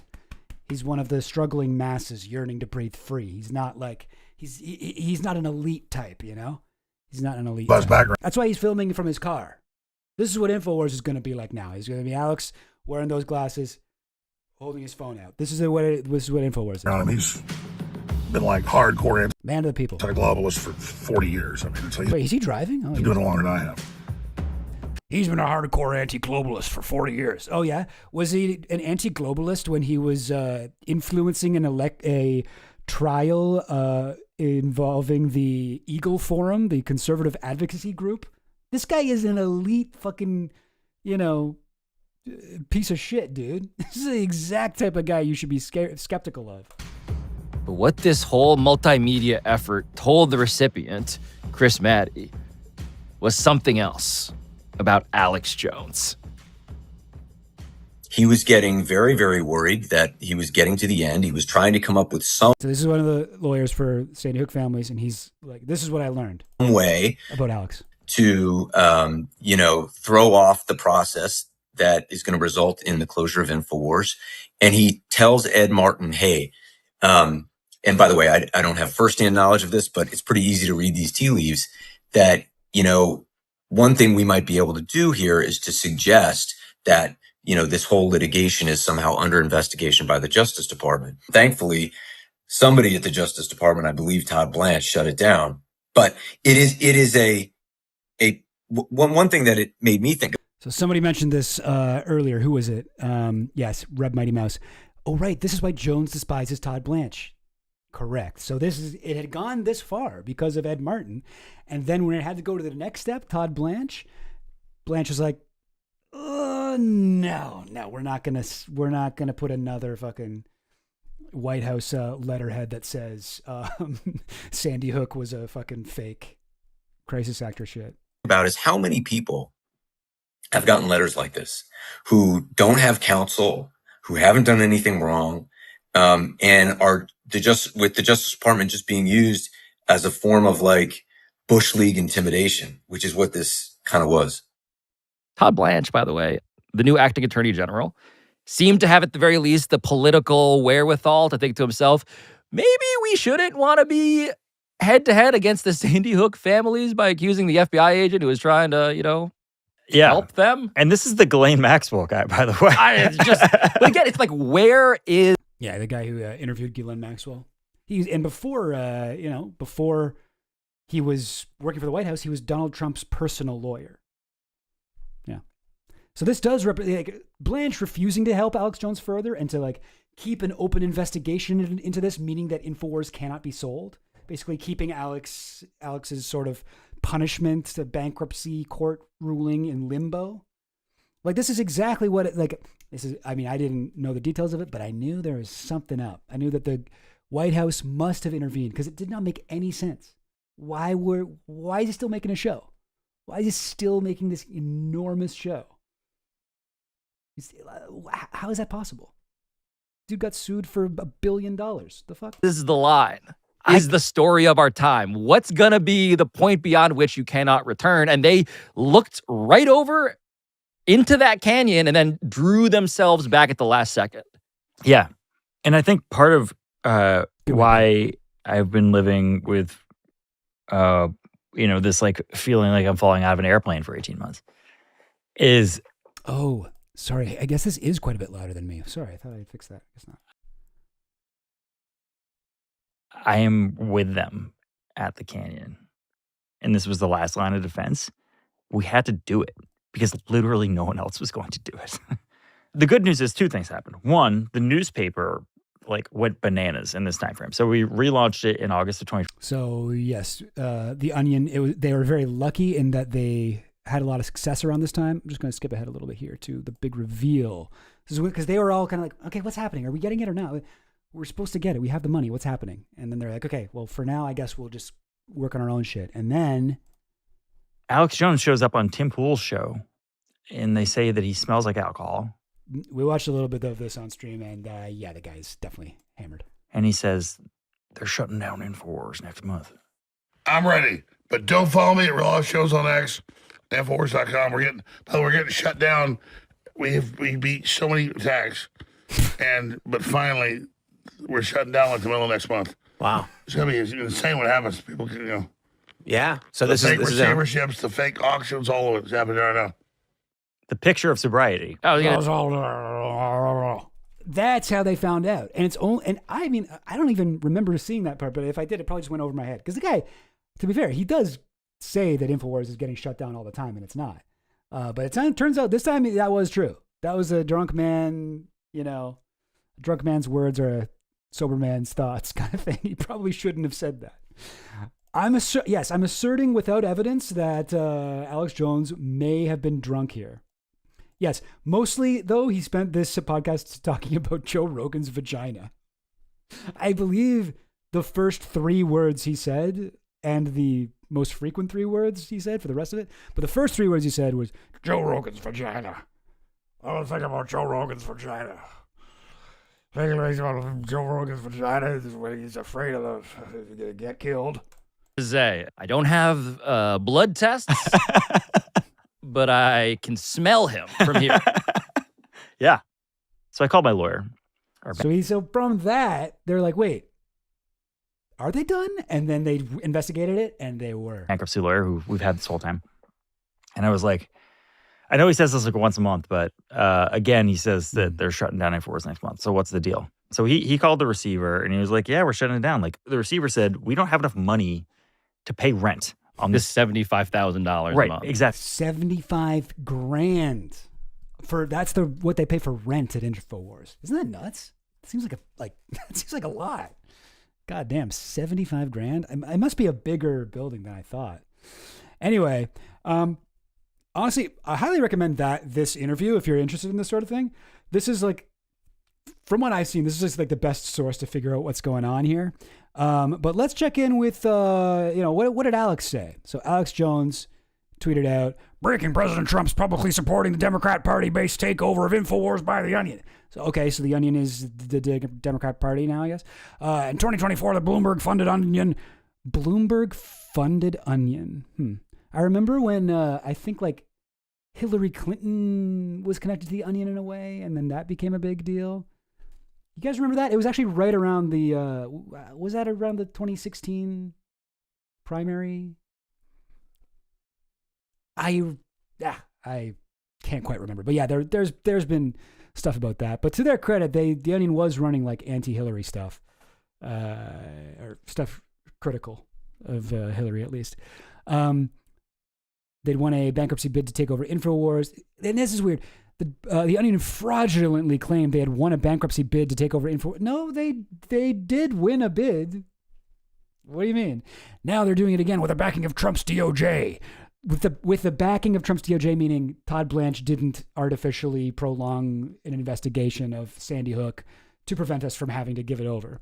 He's one of the struggling masses yearning to breathe free. He's not like he's not an elite type, you know. He's not an elite type. Background. That's why he's filming from his car. This is what Infowars is going to be like now. He's going to be Alex wearing those glasses, holding his phone out. This is what Infowars is. He's been like hardcore man of the people, anti-globalist for 40 years. I mean, so wait, is he driving? He's doing it longer than I have. He's been a hardcore anti-globalist for 40 years. Oh yeah, was he an anti-globalist when he was influencing a trial involving the Eagle Forum, the conservative advocacy group? This guy is an elite fucking, piece of shit, dude. This is the exact type of guy you should be skeptical of. But what this whole multimedia effort told the recipient, Chris Maddy, was something else about Alex Jones. He was getting very, very worried that he was getting to the end. He was trying to come up with some So this is one of the lawyers for Sandy Hook families, and he's like, this is what I learned way about Alex to, throw off the process that is going to result in the closure of Infowars. And he tells Ed Martin, hey, and by the way, I don't have firsthand knowledge of this, but it's pretty easy to read these tea leaves that, one thing we might be able to do here is to suggest that, this whole litigation is somehow under investigation by the Justice Department. Thankfully, somebody at the Justice Department, I believe Todd Blanche, shut it down. But it is one thing that it made me think of. So somebody mentioned this earlier. Who was it? Yes, Reb Mighty Mouse. Oh, right. This is why Jones despises Todd Blanche. Correct. So it had gone this far because of Ed Martin. And then when it had to go to the next step, Todd Blanche was like, no, we're not gonna put another fucking White House letterhead that says Sandy Hook was a fucking fake crisis actor shit. About is how many people have gotten letters like this who don't have counsel, who haven't done anything wrong, and are with the Justice Department just being used as a form of like Bush League intimidation, which is what this kind of was. Todd Blanche, by the way, the new acting attorney general, seemed to have at the very least the political wherewithal to think to himself, maybe we shouldn't want to be head-to-head against the Sandy Hook families by accusing the FBI agent who was trying to, help them. And this is the Ghislaine Maxwell guy, by the way. But again, it's like, where is... Yeah, the guy who interviewed Ghislaine Maxwell. Before he was working for the White House, he was Donald Trump's personal lawyer. Yeah. So this does represent Blanche refusing to help Alex Jones further and to keep an open investigation into this, meaning that Infowars cannot be sold. Basically keeping Alex's sort of punishment, the bankruptcy court ruling in limbo. This is exactly what I didn't know the details of it, but I knew there was something up. I knew that the White House must have intervened because it did not make any sense. Why is he still making a show? Why is he still making this enormous show? How is that possible? Dude got sued for $1 billion. The fuck? This is the line. Is the story of our time. What's going to be the point beyond which you cannot return? And they looked right over into that canyon and then drew themselves back at the last second. Yeah. And I think part of why I've been living with, this feeling like I'm falling out of an airplane for 18 months is... Oh, sorry. I guess this is quite a bit louder than me. Sorry. I thought I'd fix that. I guess not. I am with them at the canyon. And this was the last line of defense. We had to do it because literally no one else was going to do it. The good news is two things happened. One, the newspaper went bananas in this time frame. So we relaunched it in August of 2020. So yes, The Onion, they were very lucky in that they had a lot of success around this time. I'm just going to skip ahead a little bit here to the big reveal. This is because they were all kind of like, okay, what's happening? Are we getting it or not? We're supposed to get it. We have the money. What's happening? And then they're like, okay, well, for now, I guess we'll just work on our own shit. And then Alex Jones shows up on Tim Pool's show, and they say that he smells like alcohol. We watched a little bit of this on stream, and the guy's definitely hammered. And he says they're shutting down Infowars next month. I'm ready, but don't follow me at Real Life Shows on X, Infowars.com. We're getting shut down. We beat so many attacks, but finally we're shutting down like the middle of next month. Wow, it's gonna be insane what happens. People can Yeah. So the this fake is receiverships, the fake auctions, all of it's happening right now. The picture of sobriety. Oh yeah. That's how they found out, and it's only. And I mean, I don't even remember seeing that part, but if I did, it probably just went over my head. Because the guy, to be fair, he does say that Infowars is getting shut down all the time, and it's not. But it turns out this time that was true. That was a drunk man. A drunk man's words are a sober man's thoughts kind of thing. He probably shouldn't have said that. I'm asserting without evidence that Alex Jones may have been drunk here. Yes, mostly, though, he spent this podcast talking about Joe Rogan's vagina. I believe the first 3 words he said, and the most frequent 3 words he said for the rest of it, but the first 3 words he said was, Joe Rogan's vagina. I don't think about Joe Rogan's vagina. Thinking about Joe Rogan's vagina is when he's afraid of he's going to get killed. Say, I don't have blood tests, but I can smell him from here. Yeah. So I called my lawyer. So from that, they're like, wait, are they done? And then they investigated it, and they were. Bankruptcy lawyer who we've had this whole time. And I was like, I know he says this like once a month, but again, he says that they're shutting down Infowars next month. So what's the deal? So he called the receiver, and he was like, yeah, we're shutting it down. Like, the receiver said, we don't have enough money to pay rent on this $75,000 right, a month. Exactly. $75,000 that's what they pay for rent at Infowars. Isn't that nuts? It seems like it seems like a lot. God damn, $75,000. It must be a bigger building than I thought. Anyway, honestly, I highly recommend this interview if you're interested in this sort of thing. This is like, from what I've seen, this is just like the best source to figure out what's going on here. But let's check in with, what did Alex say? So Alex Jones tweeted out, breaking: President Trump's publicly supporting the Democrat Party-based takeover of Infowars by The Onion. So The Onion is the Democrat Party now, I guess. In 2024, the Bloomberg-funded Onion. Bloomberg-funded Onion. I remember when I think like Hillary Clinton was connected to The Onion in a way, and then that became a big deal. You guys remember that? It was actually right around was that around the 2016 primary? I can't quite remember. But yeah, there's been stuff about that. But to their credit, The Onion was running like anti-Hillary stuff, or stuff critical of Hillary at least. They'd won a bankruptcy bid to take over Infowars. And this is weird. The Onion fraudulently claimed they had won a bankruptcy bid to take over Infowars. No, they did win a bid. What do you mean? Now they're doing it again with the backing of Trump's DOJ. With the backing of Trump's DOJ, meaning Todd Blanche didn't artificially prolong an investigation of Sandy Hook to prevent us from having to give it over.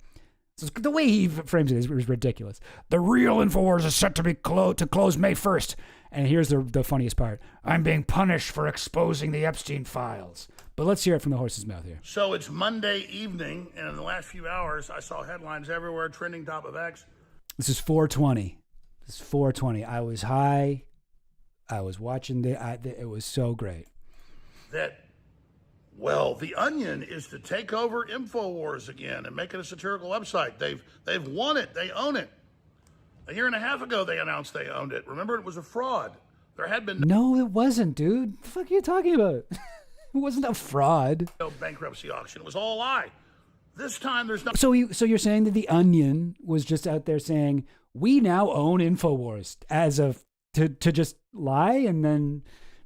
So the way he frames it is ridiculous. The real Infowars is set to be to close May 1st. And here's the funniest part. I'm being punished for exposing the Epstein files. But let's hear it from the horse's mouth here. So it's Monday evening, and in the last few hours, I saw headlines everywhere, trending top of X. This is 420. I was high. I was watching it was so great. The Onion is to take over Infowars again and make it a satirical website. They've won it. They own it. A year and a half ago, they announced they owned it. Remember, it was a fraud. There had been no, it wasn't, dude. What the fuck are you talking about? It wasn't a fraud. No bankruptcy auction. It was all a lie. This time, there's no. So you're saying that The Onion was just out there saying we now own Infowars to just lie, and then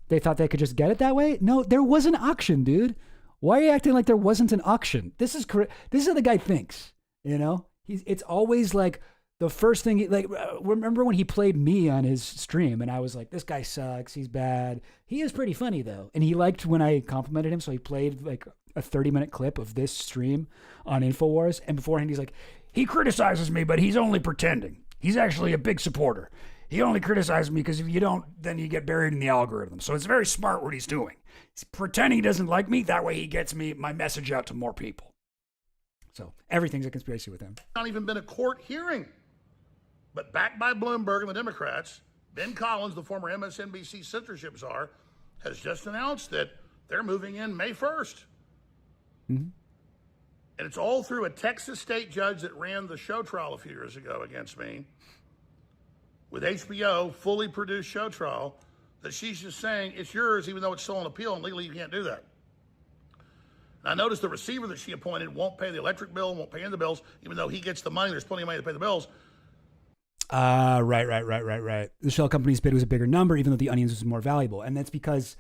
they thought they could just get it that way? No, there was an auction, dude. Why are you acting like there wasn't an auction? This is correct. This is how the guy thinks. It's always like. The first thing, remember when he played me on his stream, and I was like, this guy sucks, he's bad. He is pretty funny, though. And he liked when I complimented him, so he played like a 30-minute clip of this stream on Infowars. And beforehand, he's like, he criticizes me, but he's only pretending. He's actually a big supporter. he only criticizes me because if you don't, then you get buried in the algorithm. So it's very smart what he's doing. He's pretending he doesn't like me. That way he gets my message out to more people. So everything's a conspiracy with him. Not even been a court hearing. But backed by Bloomberg and the Democrats, Ben Collins, the former MSNBC censorship czar, has just announced that they're moving in May 1st. Mm-hmm. And it's all through a Texas state judge that ran the show trial a few years ago against me. With HBO, fully produced show trial, that she's just saying it's yours even though it's still on appeal and legally you can't do that. And I noticed the receiver that she appointed won't pay the electric bill, won't pay in the bills, even though he gets the money. There's plenty of money to pay the bills. Right. The shell company's bid was a bigger number, even though the Onions was more valuable. And that's because,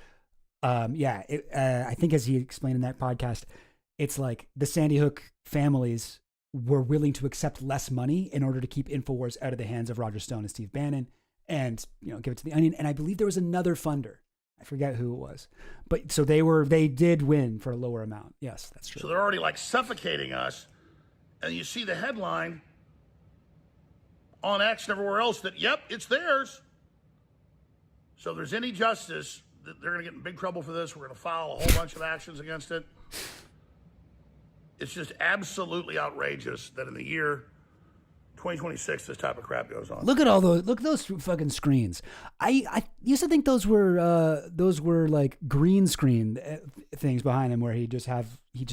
I think as he explained in that podcast, it's like the Sandy Hook families were willing to accept less money in order to keep Infowars out of the hands of Roger Stone and Steve Bannon and, give it to the Onion. And I believe there was another funder. I forget who it was. But so they did win for a lower amount. Yes, that's true. So they're already like suffocating us. And you see the headline on X and everywhere else that, yep, it's theirs. So if there's any justice, they're going to get in big trouble for this. We're going to file a whole bunch of actions against it. It's just absolutely outrageous that in the year 2026, this type of crap goes on. Look at those fucking screens. I used to think those were like green screen things behind him where he just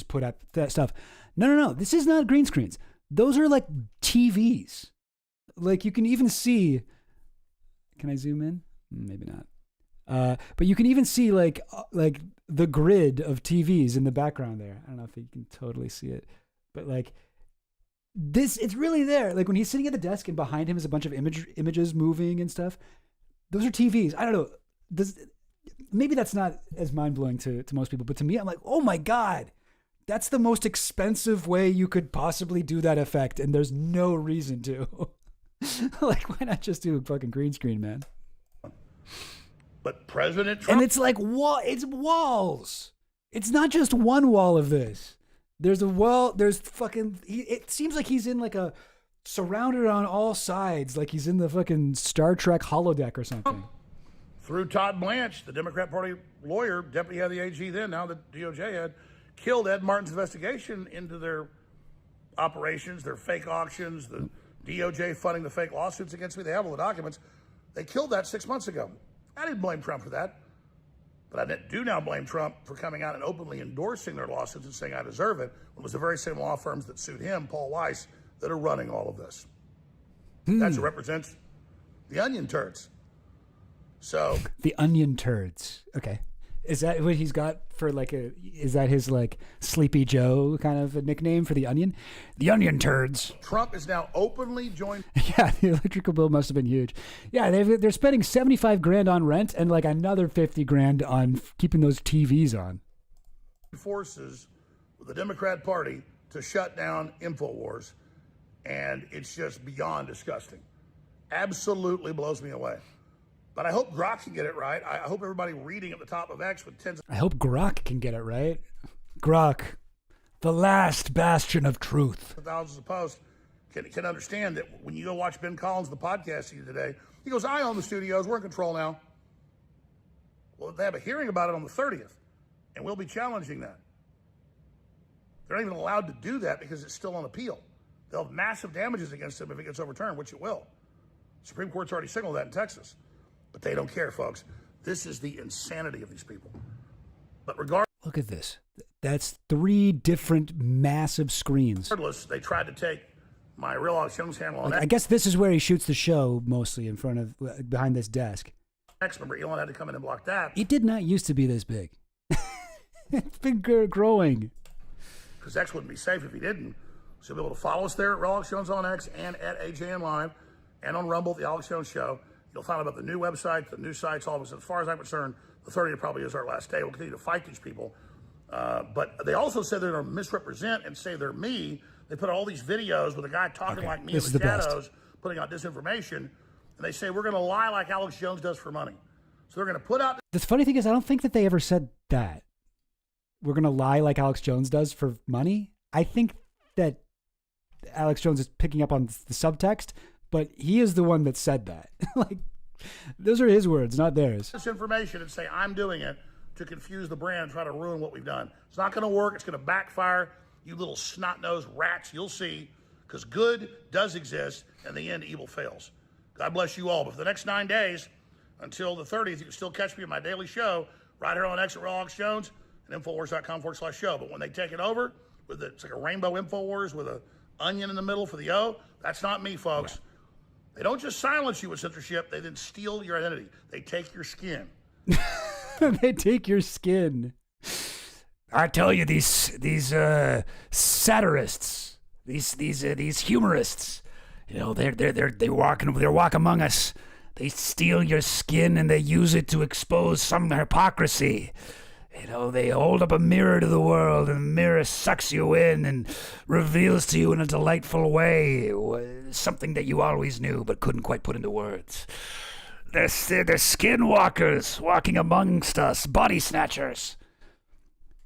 put up that stuff. No. This is not green screens. Those are like TVs. Like you can even see. Can I zoom in? Maybe not. But you can even see like the grid of TVs in the background there. I don't know if you can totally see it, but like this, it's really there. Like when he's sitting at the desk and behind him is a bunch of images moving and stuff. Those are TVs. I don't know. Maybe that's not as mind blowing to most people, but to me, I'm like, oh my God, that's the most expensive way you could possibly do that effect. And there's no reason to. Like, why not just do a fucking green screen, man? But President Trump... And it's like, it's walls. It's not just one wall of this. There's a wall, there's fucking... It seems like he's in like a... surrounded on all sides, like he's in the fucking Star Trek holodeck or something. Through Todd Blanche, the Democrat Party lawyer, deputy head of the AG then, now the DOJ head, killed Ed Martin's investigation into their operations, their fake auctions, the DOJ funding the fake lawsuits against me. They have all the documents. They killed that 6 months ago. I didn't blame Trump for that. But I do now blame Trump for coming out and openly endorsing their lawsuits and saying I deserve it. It was the very same law firms that sued him, Paul Weiss, that are running all of this. That represents the onion turds. So the onion turds. Okay. Is that what he's got for is that his like Sleepy Joe kind of a nickname for the onion? The onion turds. Trump is now openly joined. Yeah, the electrical bill must have been huge. Yeah, they're spending $75,000 on rent and like another $50,000 on keeping those TVs on. Forces with the Democrat Party to shut down Infowars, and it's just beyond disgusting. Absolutely blows me away. But I hope Grok can get it right. I hope everybody reading at the top of X with tens of... I hope Grok can get it right. Grok, the last bastion of truth. Thousands of posts can understand that when you go watch Ben Collins, the podcast he did today, he goes, I own the studios. We're in control now. Well, they have a hearing about it on the 30th, and we'll be challenging that. They're not even allowed to do that because it's still on appeal. They'll have massive damages against them if it gets overturned, which it will. The Supreme Court's already signaled that in Texas. But they don't care, folks. This is the insanity of these people. But regardless... Look at this. That's 3 different massive screens. Regardless, they tried to take my real Alex Jones handle on like, I guess this is where he shoots the show, mostly in front of, behind this desk. X. Remember, Elon had to come in and block that. It did not used to be this big. It's been growing. Because X wouldn't be safe if he didn't. So you'll be able to follow us there at Alex Jones on X and at AJN Live and on Rumble, the Alex Jones Show. You'll find out about the new website, the new sites, all of us. As far as I'm concerned, the 30th probably is our last day. We'll continue to fight these people. But they also said they're going to misrepresent and say they're me. They put all these videos with a guy talking like me in the shadows, putting out disinformation. And they say we're going to lie like Alex Jones does for money. So they're going to put out... The funny thing is, I don't think that they ever said that. We're going to lie like Alex Jones does for money. I think that Alex Jones is picking up on the subtext, but he is the one that said that. Like, those are his words, not theirs. This information and say, I'm doing it to confuse the brand and try to ruin what we've done. It's not going to work. It's going to backfire. You little snot-nosed rats, you'll see, because good does exist, and in the end, evil fails. God bless you all. But for the next 9 days, until the 30th, you can still catch me in my daily show right here on X at Alex Jones and Infowars.com/show. But when they take it over, it's like a rainbow Infowars with an onion in the middle for the O, that's not me, folks. Yeah. They don't just silence you with censorship, they then steal your identity. They take your skin. They take your skin. I tell you, these satirists, these humorists, you know, they walk among us. They steal your skin and they use it to expose some hypocrisy. You know, they hold up a mirror to the world, and the mirror sucks you in and reveals to you in a delightful way something that you always knew but couldn't quite put into words. They're skinwalkers walking amongst us, body snatchers,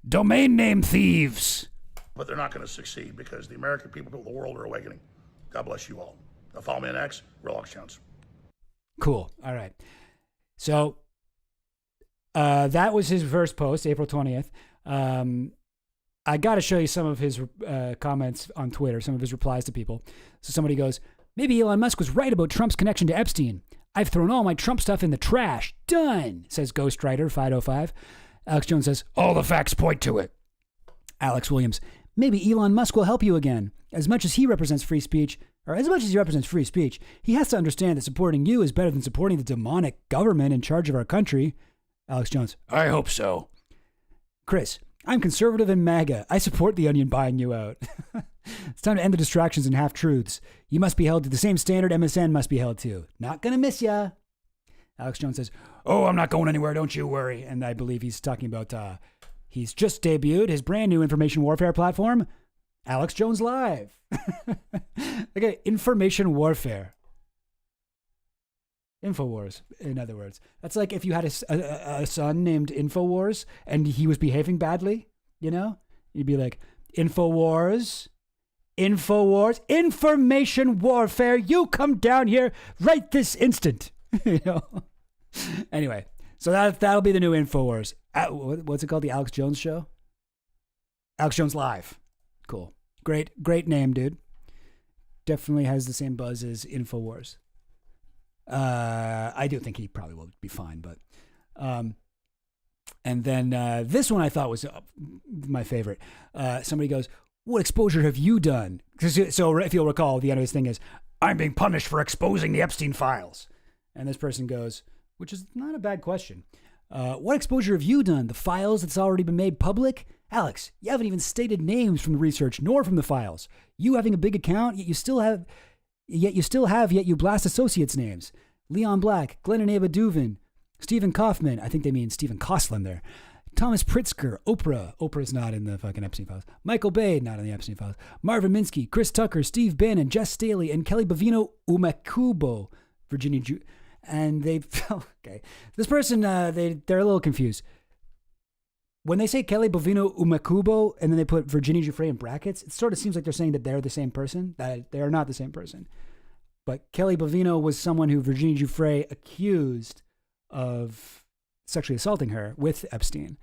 domain name thieves. But they're not going to succeed because the American people of the world are awakening. God bless you all. Now follow me on X, Alex Jones. Cool. All right. So that was his first post, April 20th. I got to show you some of his comments on Twitter, some of his replies to people. So somebody goes, maybe Elon Musk was right about Trump's connection to Epstein. I've thrown all my Trump stuff in the trash. Done, says Ghostwriter 505. Alex Jones says, all the facts point to it. Alex Williams, maybe Elon Musk will help you again. As much as he represents free speech, he has to understand that supporting you is better than supporting the demonic government in charge of our country. Alex Jones, I hope so. Chris, I'm conservative and MAGA. I support the Onion buying you out. It's time to end the distractions and half-truths. You must be held to the same standard MSN must be held to. Not gonna miss ya. Alex Jones says, oh, I'm not going anywhere, don't you worry. And I believe he's talking about, he's just debuted his brand new information warfare platform, Alex Jones Live. Okay, information warfare. Infowars, in other words. That's like if you had a son named Infowars and he was behaving badly, you know? You'd be like, Infowars, information warfare, you come down here right this instant. You know? Anyway, so that'll be the new Infowars. What's it called? The Alex Jones Show? Alex Jones Live. Cool. Great name, dude. Definitely has the same buzz as Infowars. I do think he probably will be fine, but and then this one I thought was my favorite. Somebody goes, what exposure have you done? So if you'll recall, the end of his thing is, I'm being punished for exposing the Epstein files. And this person goes, which is not a bad question. What exposure have you done? The files that's already been made public? Alex, you haven't even stated names from the research nor from the files. You having a big account, yet you blast associates' names. Leon Black, Glenn Duvin, Stephen Kaufman, I think they mean Stephen Kosslin there. Thomas Pritzker, Oprah's not in the fucking Epstein files. Michael Bay, not in the Epstein files. Marvin Minsky, Chris Tucker, Steve Bannon, Jess Staley, and Kelly Bovino Umakubo, Virginia and they, okay. This person, they're a little confused. When they say Kelly Bovino Umakubo and then they put Virginia Giuffre in brackets, it sort of seems like they're saying that they're the same person, that they are not the same person. But Kelly Bovino was someone who Virginia Giuffre accused of sexually assaulting her with Epstein.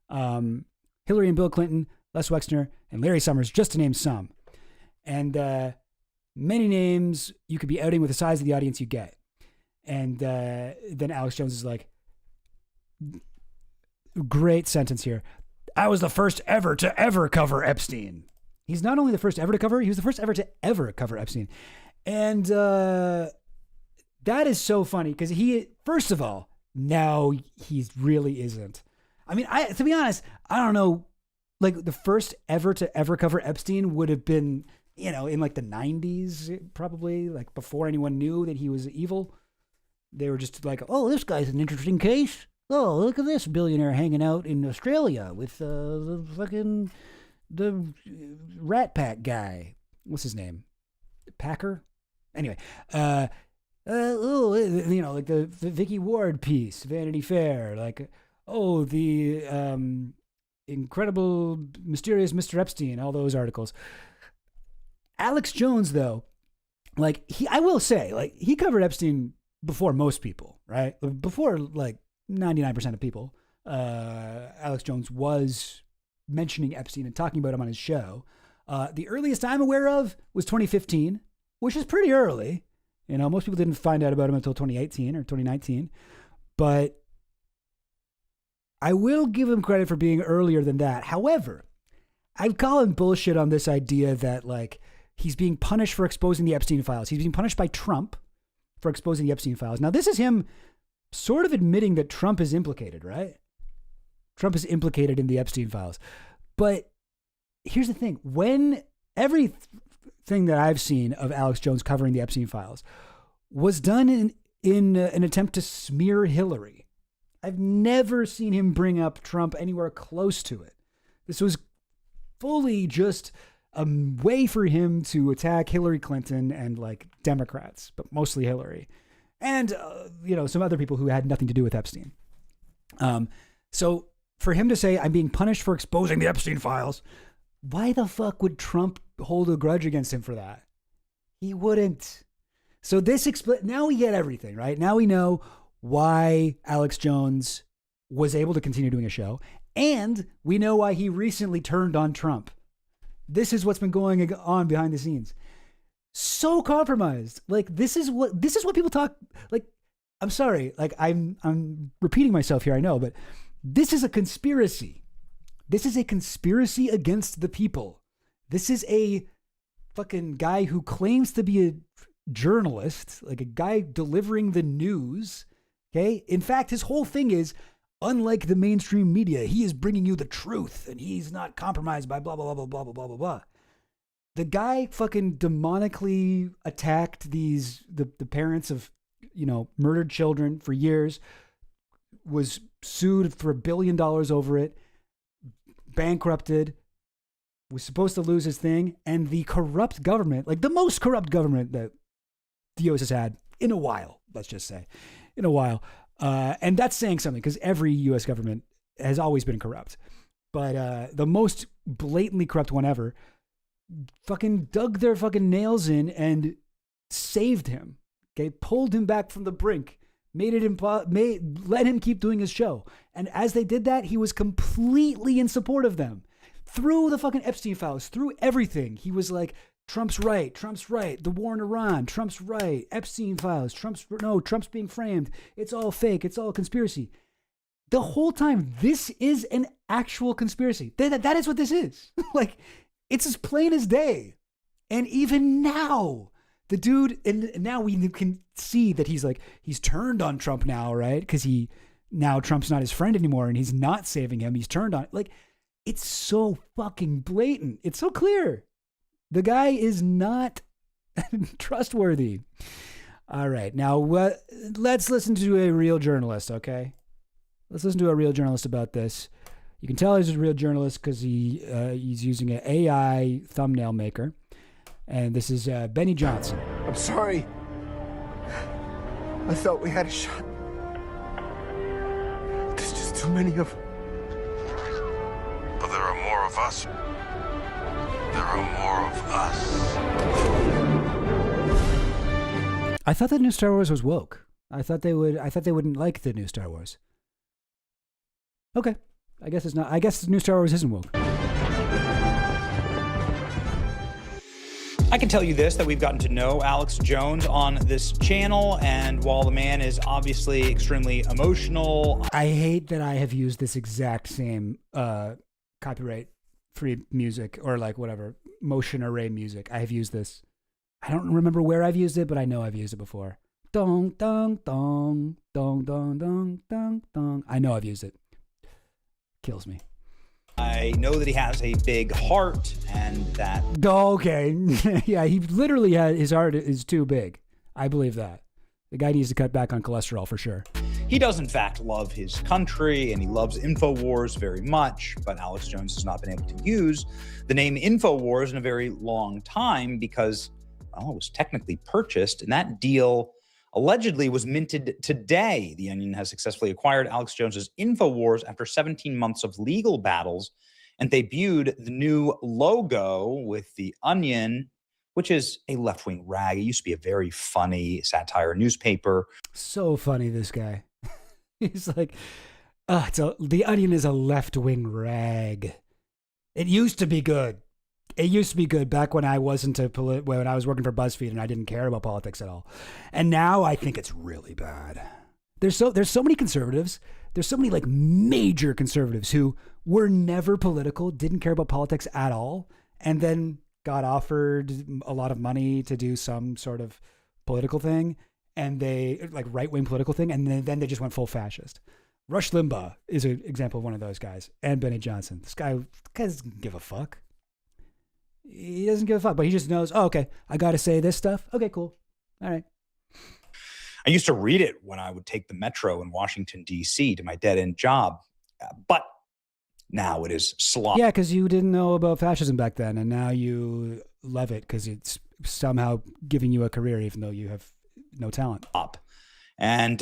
Hillary and Bill Clinton, Les Wexner, and Larry Summers, just to name some. And many names you could be outing with the size of the audience you get. And then Alex Jones is like, great sentence here. I was the first ever to ever cover Epstein. He's not only the first ever to cover, he was the first ever to ever cover Epstein. And that is so funny because he, first of all, now he really isn't. I mean, to be honest, I don't know, like the first ever to ever cover Epstein would have been, you know, in like the 90s, probably, like before anyone knew that he was evil. They were just like, oh, this guy's an interesting case. Oh, look at this billionaire hanging out in Australia with the Rat Pack guy. What's his name? Packer? Anyway, you know, like the Vicky Ward piece, Vanity Fair, like, oh, the incredible, mysterious Mr. Epstein, all those articles. Alex Jones, though, like I will say, like he covered Epstein before most people, right? Before like 99% of people. Alex Jones was mentioning Epstein and talking about him on his show. The earliest I'm aware of was 2015, which is pretty early. You know, most people didn't find out about him until 2018 or 2019. But I will give him credit for being earlier than that. However, I call him bullshit on this idea that like he's being punished for exposing the Epstein files. He's being punished by Trump for exposing the Epstein files. Now, this is him sort of admitting that Trump is implicated, right? Trump is implicated in the Epstein files. But here's the thing. When everything that I've seen of Alex Jones covering the Epstein files was done in an attempt to smear Hillary. I've never seen him bring up Trump anywhere close to it. This was fully just a way for him to attack Hillary Clinton and like Democrats, but mostly Hillary. And, some other people who had nothing to do with Epstein. So for him to say, I'm being punished for exposing the Epstein files, why the fuck would Trump hold a grudge against him for that? He wouldn't. So this now we get everything, right? Now we know why Alex Jones was able to continue doing a show. And we know why he recently turned on Trump. This is what's been going on behind the scenes. So compromised. Like this is what people talk like. I'm sorry. Like I'm repeating myself here. I know, but this is a conspiracy. This is a conspiracy against the people. This is a fucking guy who claims to be a journalist, like a guy delivering the news. Okay. In fact, his whole thing is, unlike the mainstream media, he is bringing you the truth and he's not compromised by blah, blah, blah, blah, blah, blah, blah, blah. The guy fucking demonically attacked the parents of, murdered children for years, was sued for $1 billion over it, bankrupted, was supposed to lose his thing. And the corrupt government, like the most corrupt government that the U.S. has had in a while, let's just say, in a while. And that's saying something because every U.S. government has always been corrupt. But the most blatantly corrupt one ever fucking dug their fucking nails in and saved him. Okay, pulled him back from the brink, let him keep doing his show. And as they did that, he was completely in support of them. Through the fucking Epstein files, through everything. He was like, Trump's right, the war in Iran, Trump's right, Epstein files, Trump's being framed, it's all fake, it's all conspiracy. The whole time, this is an actual conspiracy. That is what this is. Like, it's as plain as day. And even now, the dude, and now we can see that he's turned on Trump now, right? Because now Trump's not his friend anymore and he's not saving him. He's turned on, like, it's so fucking blatant. It's so clear. The guy is not trustworthy. All right. Now, let's listen to a real journalist, okay? Let's listen to a real journalist about this. You can tell he's a real journalist because he's using an AI thumbnail maker. And this is Benny Johnson. I'm sorry. I thought we had a shot. There's just too many of them. But there are more of us. There are more of us. I thought the new Star Wars was woke. I thought they wouldn't like the new Star Wars. Okay. I guess it's not. I guess the new Star Wars isn't woke. I can tell you this, that we've gotten to know Alex Jones on this channel, and while the man is obviously extremely emotional... I hate that I have used this exact same copyright-free music, or like whatever, motion array music. I have used this. I don't remember where I've used it, but I know I've used it before. Dong, dong, dong, dong, dong, dong, dong, dong. I know I've used it. Kills me. I know that he has a big heart and that... Okay. Yeah, he literally his heart is too big. I believe that. The guy needs to cut back on cholesterol for sure. He does, in fact, love his country and he loves Infowars very much, but Alex Jones has not been able to use the name Infowars in a very long time because, well, it was technically purchased, and that deal allegedly was minted today. The Onion has successfully acquired Alex Jones's Infowars after 17 months of legal battles and debuted the new logo with the Onion which is a left-wing rag. It used to be a very funny satire newspaper. So funny, this guy. He's like, The Onion is a left-wing rag. It used to be good. It used to be good back when I wasn't when I was working for BuzzFeed and I didn't care about politics at all. And now I think it's really bad. There's so many conservatives. There's so many like major conservatives who were never political, didn't care about politics at all, and then got offered a lot of money to do some sort of political thing, and they like right-wing political thing, and then they just went full fascist. Rush Limbaugh is an example of one of those guys, and Benny Johnson. This guy doesn't give a fuck. He doesn't give a fuck, but he just knows, oh, okay, I got to say this stuff. Okay, cool. All right. I used to read it when I would take the metro in Washington, D.C. to my dead-end job. But now it is slop. Yeah, because you didn't know about fascism back then, and now you love it because it's somehow giving you a career even though you have no talent. And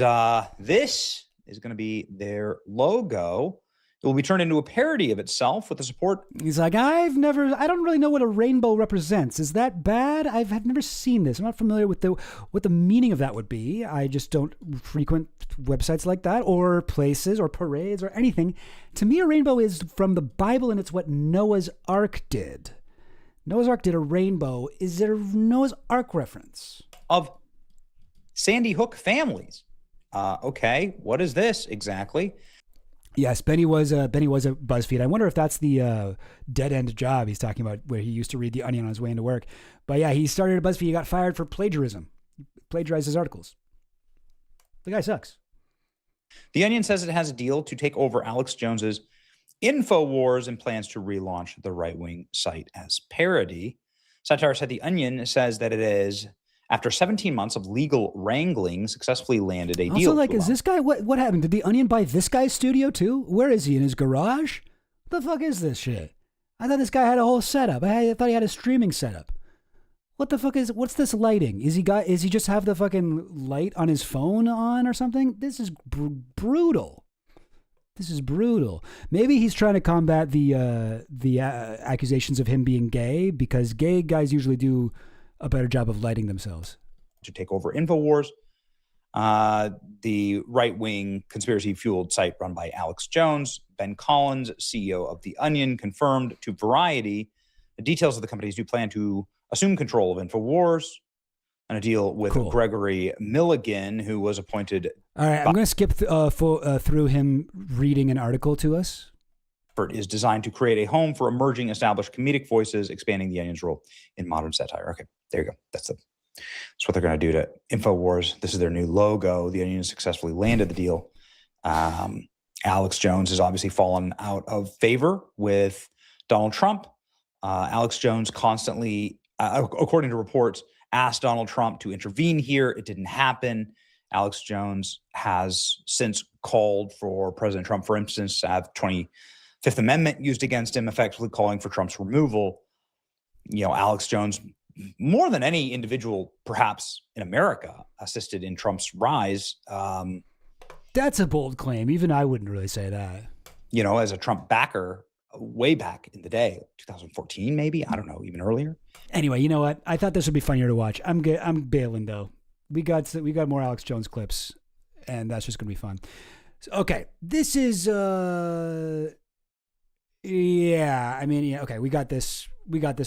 this is going to be their logo. It will be turned into a parody of itself with the support. He's like, I don't really know what a rainbow represents. Is that bad? I've never seen this. I'm not familiar with what the meaning of that would be. I just don't frequent websites like that or places or parades or anything. To me, a rainbow is from the Bible, and it's what Noah's Ark did. Noah's Ark did a rainbow. Is there a Noah's Ark reference? Of Sandy Hook families. Okay, what is this exactly? Yes, Benny was a BuzzFeed. I wonder if that's the dead end job he's talking about, where he used to read The Onion on his way into work. But yeah, he started at BuzzFeed. He got fired for plagiarism. He plagiarized his articles. The guy sucks. The Onion says it has a deal to take over Alex Jones's Infowars and plans to relaunch the right-wing site as Parody. Satire said The Onion says that it is, after 17 months of legal wrangling, successfully landed a deal. Also, like, is this guy, what happened? Did The Onion buy this guy's studio too? Where is he? In his garage? What the fuck is this shit? I thought this guy had a whole setup. I thought he had a streaming setup. What the fuck what's this lighting? Is he just have the fucking light on his phone on or something? This is brutal. This is brutal. Maybe he's trying to combat the accusations of him being gay, because gay guys usually do a better job of lighting themselves. To take over Infowars, the right-wing conspiracy-fueled site run by Alex Jones. Ben Collins, CEO of The Onion, confirmed to Variety the details of the companies do plan to assume control of Infowars and a deal with Gregory Milligan, who was appointed. All right, I'm going to skip through him reading an article to us. Is designed to create a home for emerging established comedic voices, expanding the Onion's role in modern satire. Okay, there you go. That's what they're going to do to Infowars. This is their new logo. The Onion successfully landed the deal. Alex Jones has obviously fallen out of favor with Donald Trump. Alex Jones constantly, according to reports, asked Donald Trump to intervene here. It didn't happen. Alex Jones has since called for President Trump, for instance, to have 25th Amendment used against him, effectively calling for Trump's removal. You know, Alex Jones, more than any individual perhaps in America, assisted in Trump's rise. That's a bold claim. Even I wouldn't really say that. You know, as a Trump backer way back in the day, 2014 maybe, I don't know, even earlier. Anyway, you know what? I thought this would be funnier to watch. I'm bailing though. We got more Alex Jones clips, and that's just going to be fun. So, okay, this is yeah, I mean, yeah, okay, we got this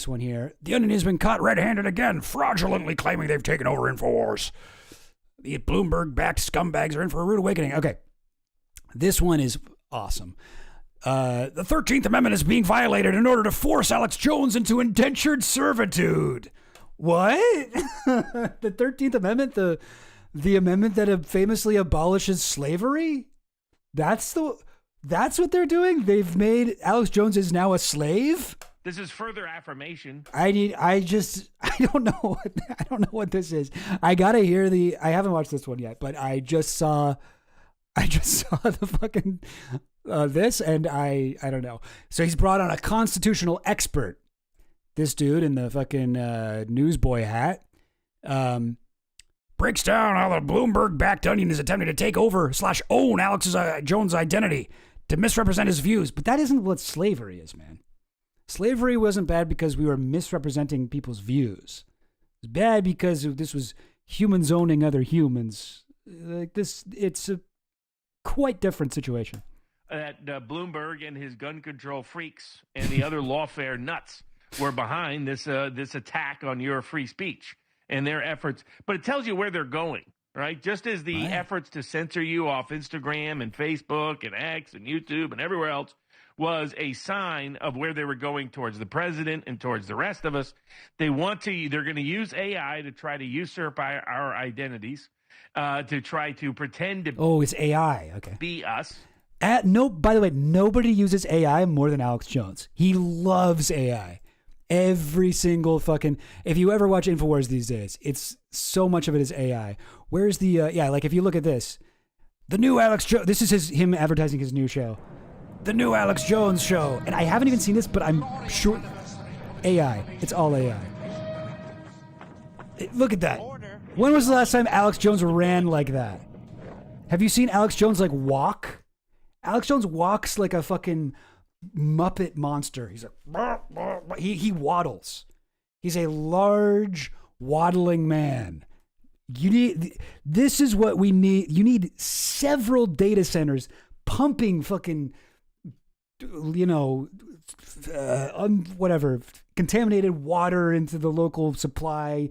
one here. The Onion has been caught red-handed again, fraudulently claiming they've taken over Infowars. The Bloomberg-backed scumbags are in for a rude awakening. Okay, this one is awesome. The 13th Amendment is being violated in order to force Alex Jones into indentured servitude. What? The 13th Amendment, the amendment that famously abolishes slavery? That's what they're doing? They've made Alex Jones is now a slave? This is further affirmation. I don't know what this is. I gotta hear I haven't watched this one yet, but I just saw the fucking this, and I don't know. So he's brought on a constitutional expert. This dude in the fucking newsboy hat breaks down how the Bloomberg-backed Onion is attempting to take over / own Alex Jones' identity to misrepresent his views. But that isn't what slavery is, man. Slavery wasn't bad because we were misrepresenting people's views. It's bad because this was humans owning other humans. Like this, it's a quite different situation. That Bloomberg and his gun control freaks and the other lawfare nuts were behind this attack on your free speech and their efforts. But it tells you where they're going, right? Just as the efforts to censor you off Instagram and Facebook and X and YouTube and everywhere else was a sign of where they were going towards the president and towards the rest of us. They're going to use AI to try to usurp our identities, to try to pretend to it's AI. Okay. be us. By the way, nobody uses AI more than Alex Jones. He loves AI. Every single fucking, if you ever watch Infowars these days, it's so much of it is AI. Where's the, like if you look at this, the new Alex Jones, this is him advertising his new show, the new Alex Jones show. And I haven't even seen this, but I'm sure AI, it's all AI. Look at that. When was the last time Alex Jones ran like that? Have you seen Alex Jones like walk? Alex Jones walks like a fucking Muppet monster. He's like, he waddles. He's a large waddling man. This is what we need. You need several data centers pumping fucking, contaminated water into the local supply,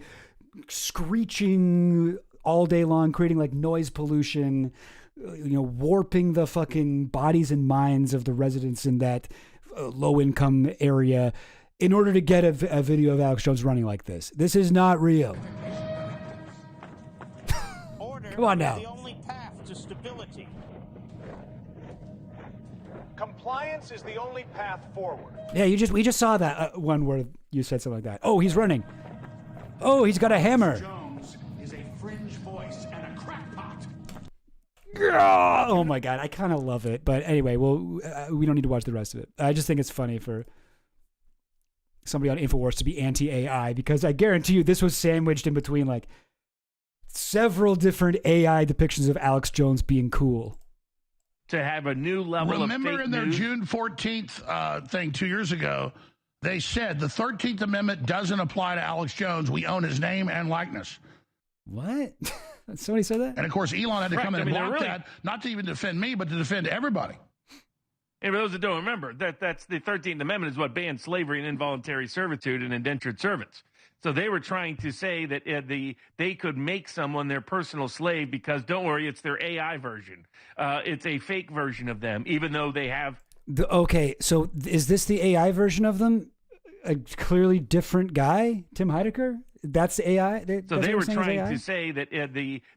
screeching all day long, creating like noise pollution, warping the fucking bodies and minds of the residents in that low-income area in order to get a video of Alex Jones running like this. This is not real. Come on now. The only path to stability. Compliance is the only path forward. Yeah, we just saw that one where you said something like that. Oh, he's running. Oh, he's got a hammer. Jones is a fringe voice and a crackpot. Oh my God, I kind of love it. But anyway, we don't need to watch the rest of it. I just think it's funny for somebody on Infowars to be anti-AI, because I guarantee you this was sandwiched in between like several different AI depictions of Alex Jones being cool. To have a new level of fake Remember in their news? June 14th thing 2 years ago, they said the 13th Amendment doesn't apply to Alex Jones. We own his name and likeness. What? Somebody said that? And of course, Elon had to come in and block really... that, not to even defend me, but to defend everybody. And for those that don't remember, that's the 13th Amendment is what bans slavery and involuntary servitude and indentured servants. So they were trying to say that they could make someone their personal slave because, don't worry, it's their AI version. It's a fake version of them, even though they have... Okay, so is this the AI version of them? A clearly different guy, Tim Heidecker? That's the AI? So they were trying to say that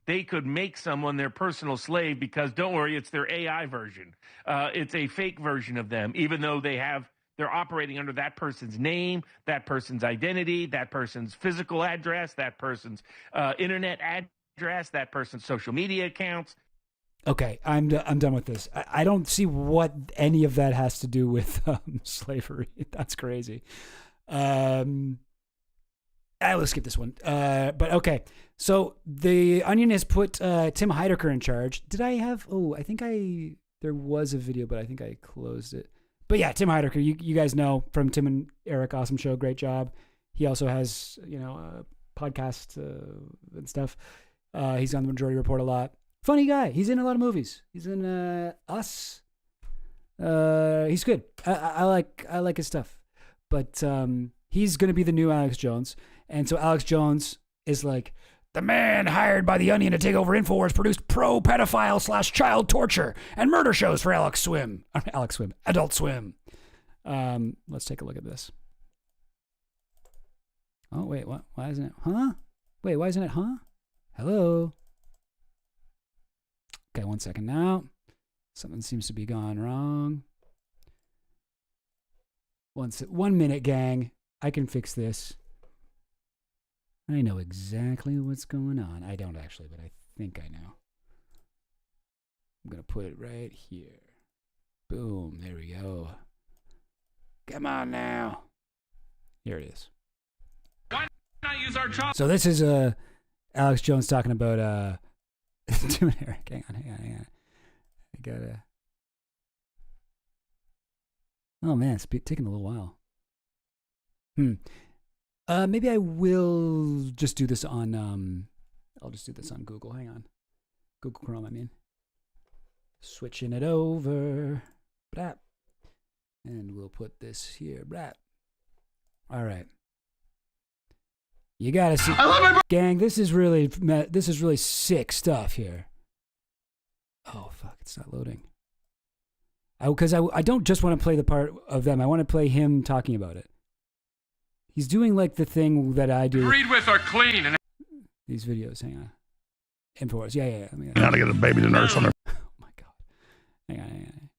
they could make someone their personal slave because, don't worry, it's their AI version. It's a fake version of them, even though they're operating under that person's name, that person's identity, that person's physical address, that person's internet address, that person's social media accounts. Okay, I'm done with this. I don't see what any of that has to do with slavery. That's crazy. Let's skip this one. But okay, so the Onion has put Tim Heidecker in charge. Did I have? Oh, I think there was a video, but I think I closed it. But yeah, Tim Heidecker, you guys know from Tim and Eric, awesome show, great job. He also has a podcast and stuff. He's on the Majority Report a lot. Funny guy. He's in a lot of movies. He's in Us. He's good. I like his stuff. But he's going to be the new Alex Jones. And so Alex Jones is like, the man hired by The Onion to take over Infowars produced pro-pedophile / child torture and murder shows for Adult Swim. Let's take a look at this. Oh, wait, what? Why isn't it? Huh? Wait, why isn't it? Huh? Hello? Okay, 1 second now. Something seems to be gone wrong. 1 minute, gang. I can fix this. I know exactly what's going on. I don't actually, but I think I know. I'm going to put it right here. Boom. There we go. Come on now. Here it is. Why not use our job? So this is Alex Jones talking about Tim and Eric. Hang on. I gotta. Oh man, it's taking a little while. Maybe I will just do this on. I'll just do this on Google. Hang on, Google Chrome. I mean, switching it over. Brap. And we'll put this here. Brap. All right. You gotta see, gang. This is really sick stuff here. Oh fuck! It's not loading. Because I don't just want to play the part of them. I want to play him talking about it. He's doing like the thing that I do. Read with or clean. And these videos. Hang on. Infowars. Yeah. Now to get a baby to nurse on their. Oh my god. Hang on.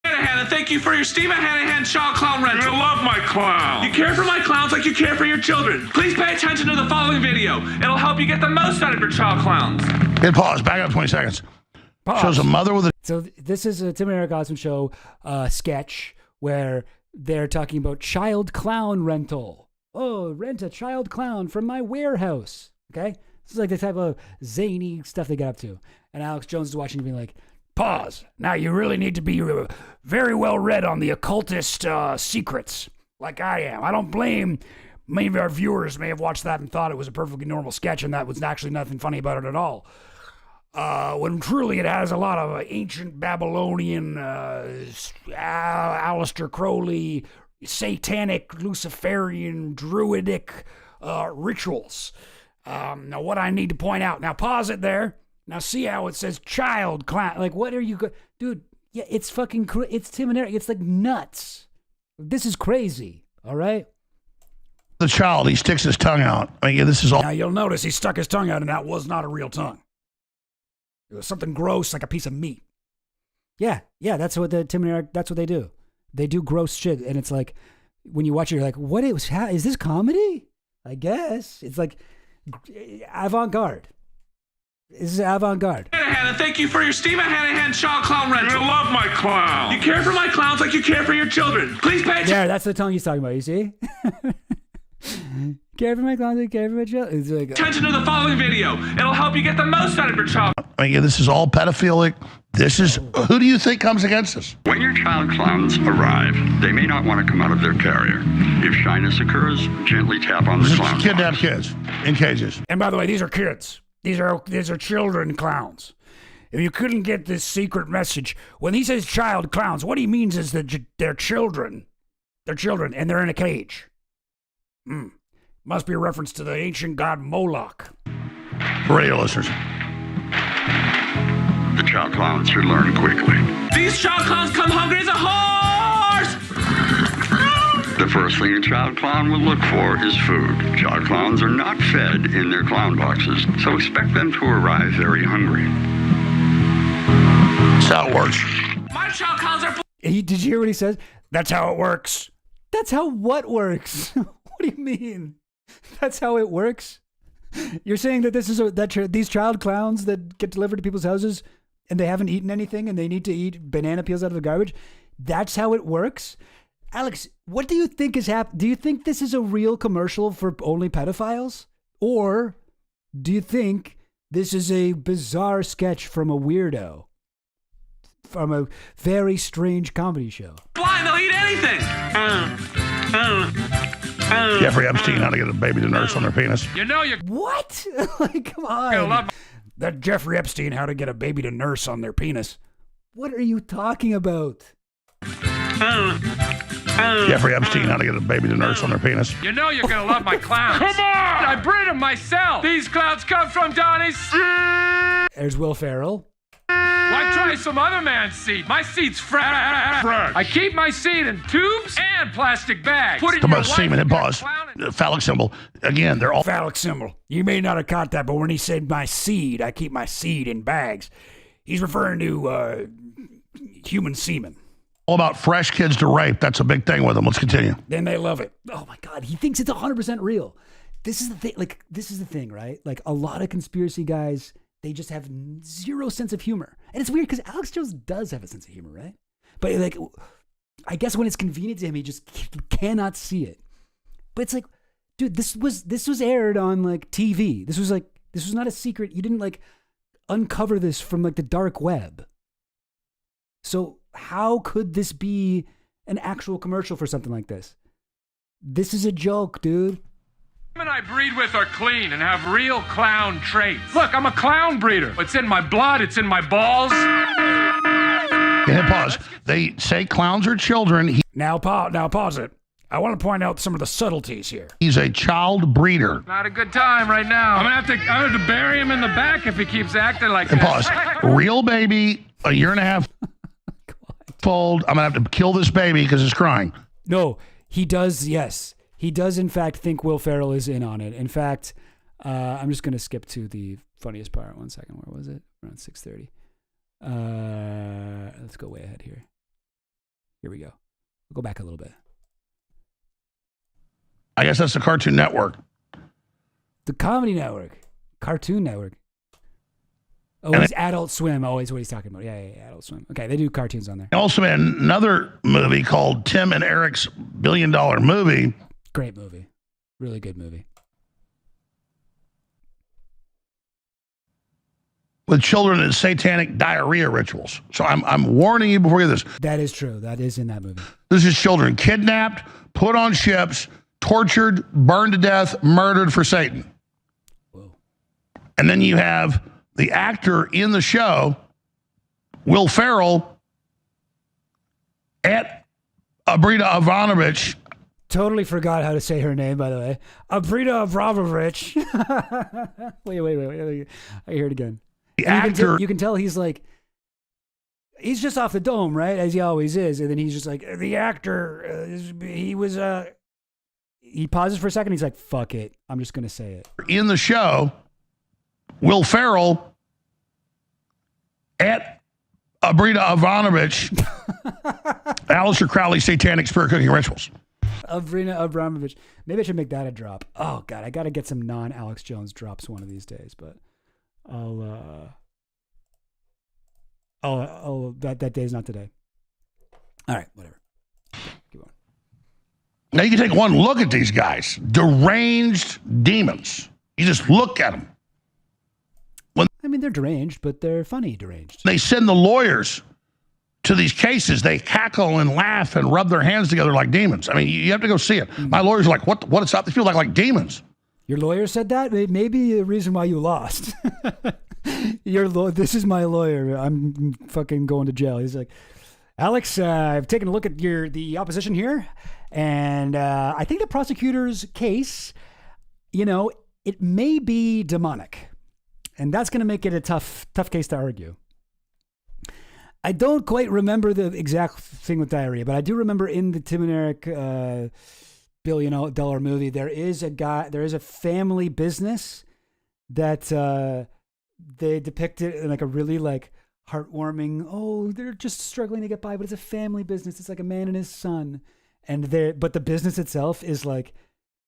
Hannah, thank you for your Stephen Hanahan child clown rental. I love my clown. You care for my clowns like you care for your children. Please pay attention to the following video. It'll help you get the most out of your child clowns. Hit pause. Back up 20 seconds. Pause. Shows a mother with a. So this is a Tim and Eric Awesome Show sketch where they're talking about child clown rental. Oh, rent a child clown from my warehouse. Okay? This is like the type of zany stuff they get up to. And Alex Jones is watching and being like, pause. Now you really need to be very well read on the occultist secrets, like I am. I don't blame. Many of our viewers may have watched that and thought it was a perfectly normal sketch, and that was actually nothing funny about it at all. When truly it has a lot of ancient Babylonian, Aleister Crowley, satanic, Luciferian, druidic rituals. Now, what I need to point out. Now, pause it there. Now, see how it says child clown. Like, what are you... Dude, yeah, it's fucking... It's Tim and Eric. It's like nuts. This is crazy. All right? The child, he sticks his tongue out. I mean, this is all... Now, you'll notice he stuck his tongue out, and that was not a real tongue. It was something gross, like a piece of meat. Yeah, that's what Tim and Eric... That's what they do. They do gross shit, and it's like... When you watch it, you're like, what is... Is this comedy? I guess. It's like avant-garde. This is avant-garde. Hannah, thank you for your Stephen Hanahan child clown rental. I love my clown. You care for my clowns like you care for your children. Please pay attention. There, that's the tongue he's talking about, you see? Care for my clowns like care for my children. It's like, Attention to the following video. It'll help you get the most out of your child. I mean, this is all pedophilic. This is... Who do you think comes against us? When your child clowns arrive, they may not want to come out of their carrier. If shyness occurs, gently tap on the clown. Kidnap kids in cages. And by the way, these are kids. These are children clowns. If you couldn't get this secret message, when he says child clowns, what he means is that they're children. They're children, and they're in a cage. Must be a reference to the ancient god Moloch. Radio listeners. The child clowns should learn quickly. These child clowns come hungry as a horse! The first thing a child clown will look for is food. Child clowns are not fed in their clown boxes, so expect them to arrive very hungry. That's how it works. My child clowns are... Did you hear what he says? That's how it works. That's how what works? What do you mean? That's how it works? You're saying that these child clowns that get delivered to people's houses and they haven't eaten anything and they need to eat banana peels out of the garbage? That's how it works? Alex, what do you think is happening? Do you think this is a real commercial for only pedophiles? Or do you think this is a bizarre sketch from a weirdo? From a very strange comedy show? Blind, they'll eat anything! Jeffrey Epstein, how to get a baby to nurse on their penis. You know you... What? Like, come on. That Jeffrey Epstein, how to get a baby to nurse on their penis. What are you talking about? Jeffrey Epstein, how to get a baby to nurse on their penis. You know you're gonna love my clowns. Come on! I breed them myself. These clowns come from Donnie's... There's Will Ferrell. Why try some other man's seed? My seed's fresh. I keep my seed in tubes and plastic bags. Put it Talk about semen and pause. Phallic symbol. Again, they're all... Phallic symbol. You may not have caught that, but when he said my seed, I keep my seed in bags, he's referring to human semen. All about fresh kids to rape. That's a big thing with them. Let's continue. Then they love it. Oh my God. He thinks it's 100% real. This is the thing. Like, this is the thing, right? Like, a lot of conspiracy guys, they just have zero sense of humor. And it's weird because Alex Jones does have a sense of humor, right? But like, I guess when it's convenient to him, he just cannot see it. But it's like, dude, this was aired on like TV. This was not a secret. You didn't like uncover this from like the dark web. So how could this be an actual commercial for something like this? This is a joke, dude. Women I breed with are clean and have real clown traits. Look, I'm a clown breeder. It's in my blood. It's in my balls. Hit pause. They say clowns are children. Now pause it. I want to point out some of the subtleties here. He's a child breeder. Not a good time right now. I'm gonna have to bury him in the back if he keeps acting like Hit this. pause. Real baby, a year and a half old. I'm going to have to kill this baby because it's crying. No, he does, yes. He does, in fact, think Will Ferrell is in on it. In fact, I'm just going to skip to the funniest part. 1 second. Where was it? Around 6:30. Let's go way ahead here. Here we go. We'll go back a little bit. I guess that's the Cartoon Network. The Comedy Network. Cartoon Network. Oh, And it's Adult Swim. Oh, is what he's talking about. Yeah, Adult Swim. Okay, they do cartoons on there. Also made another movie called Tim and Eric's $1 billion movie. Great movie. Really good movie. With children and satanic diarrhea rituals. So I'm warning you before you do this. That is true. That is in that movie. This is children kidnapped, put on ships, tortured, burned to death, murdered for Satan. Whoa. And then you have the actor in the show, Will Ferrell, at Abrita Ivanovich. Totally forgot how to say her name, by the way. Abrita Abramovich. Wait. I hear it again. The actor. You can tell he's like, he's just off the dome, right? As he always is. And then he's just like, the actor, he pauses for a second. He's like, fuck it. I'm just going to say it. In the show, Will Ferrell at Abrita Ivanovich, Aleister Crowley's Satanic Spirit Cooking Rituals. Abrita Abramovich. Maybe I should make that a drop. Oh, God. I got to get some non-Alex Jones drops one of these days, but that day's not today. All right, whatever. Keep on. Now you can take one look at these guys, deranged demons. You just look at them. I mean, they're deranged, but they're funny deranged. They send the lawyers to these cases. They cackle and laugh and rub their hands together like demons. I mean, you have to go see it. My lawyers are like, what is up? They feel like demons. Your lawyer said that? Maybe a reason why you lost. This is my lawyer. I'm fucking going to jail. He's like, Alex, I've taken a look at the opposition here, and I think the prosecutor's case, it may be demonic. And that's going to make it a tough case to argue. I don't quite remember the exact thing with diarrhea, but I do remember in the Tim and Eric $1 billion movie, there is a family business that they depicted in like a really like heartwarming, oh, they're just struggling to get by, but it's a family business. It's like a man and his son. But the business itself is like,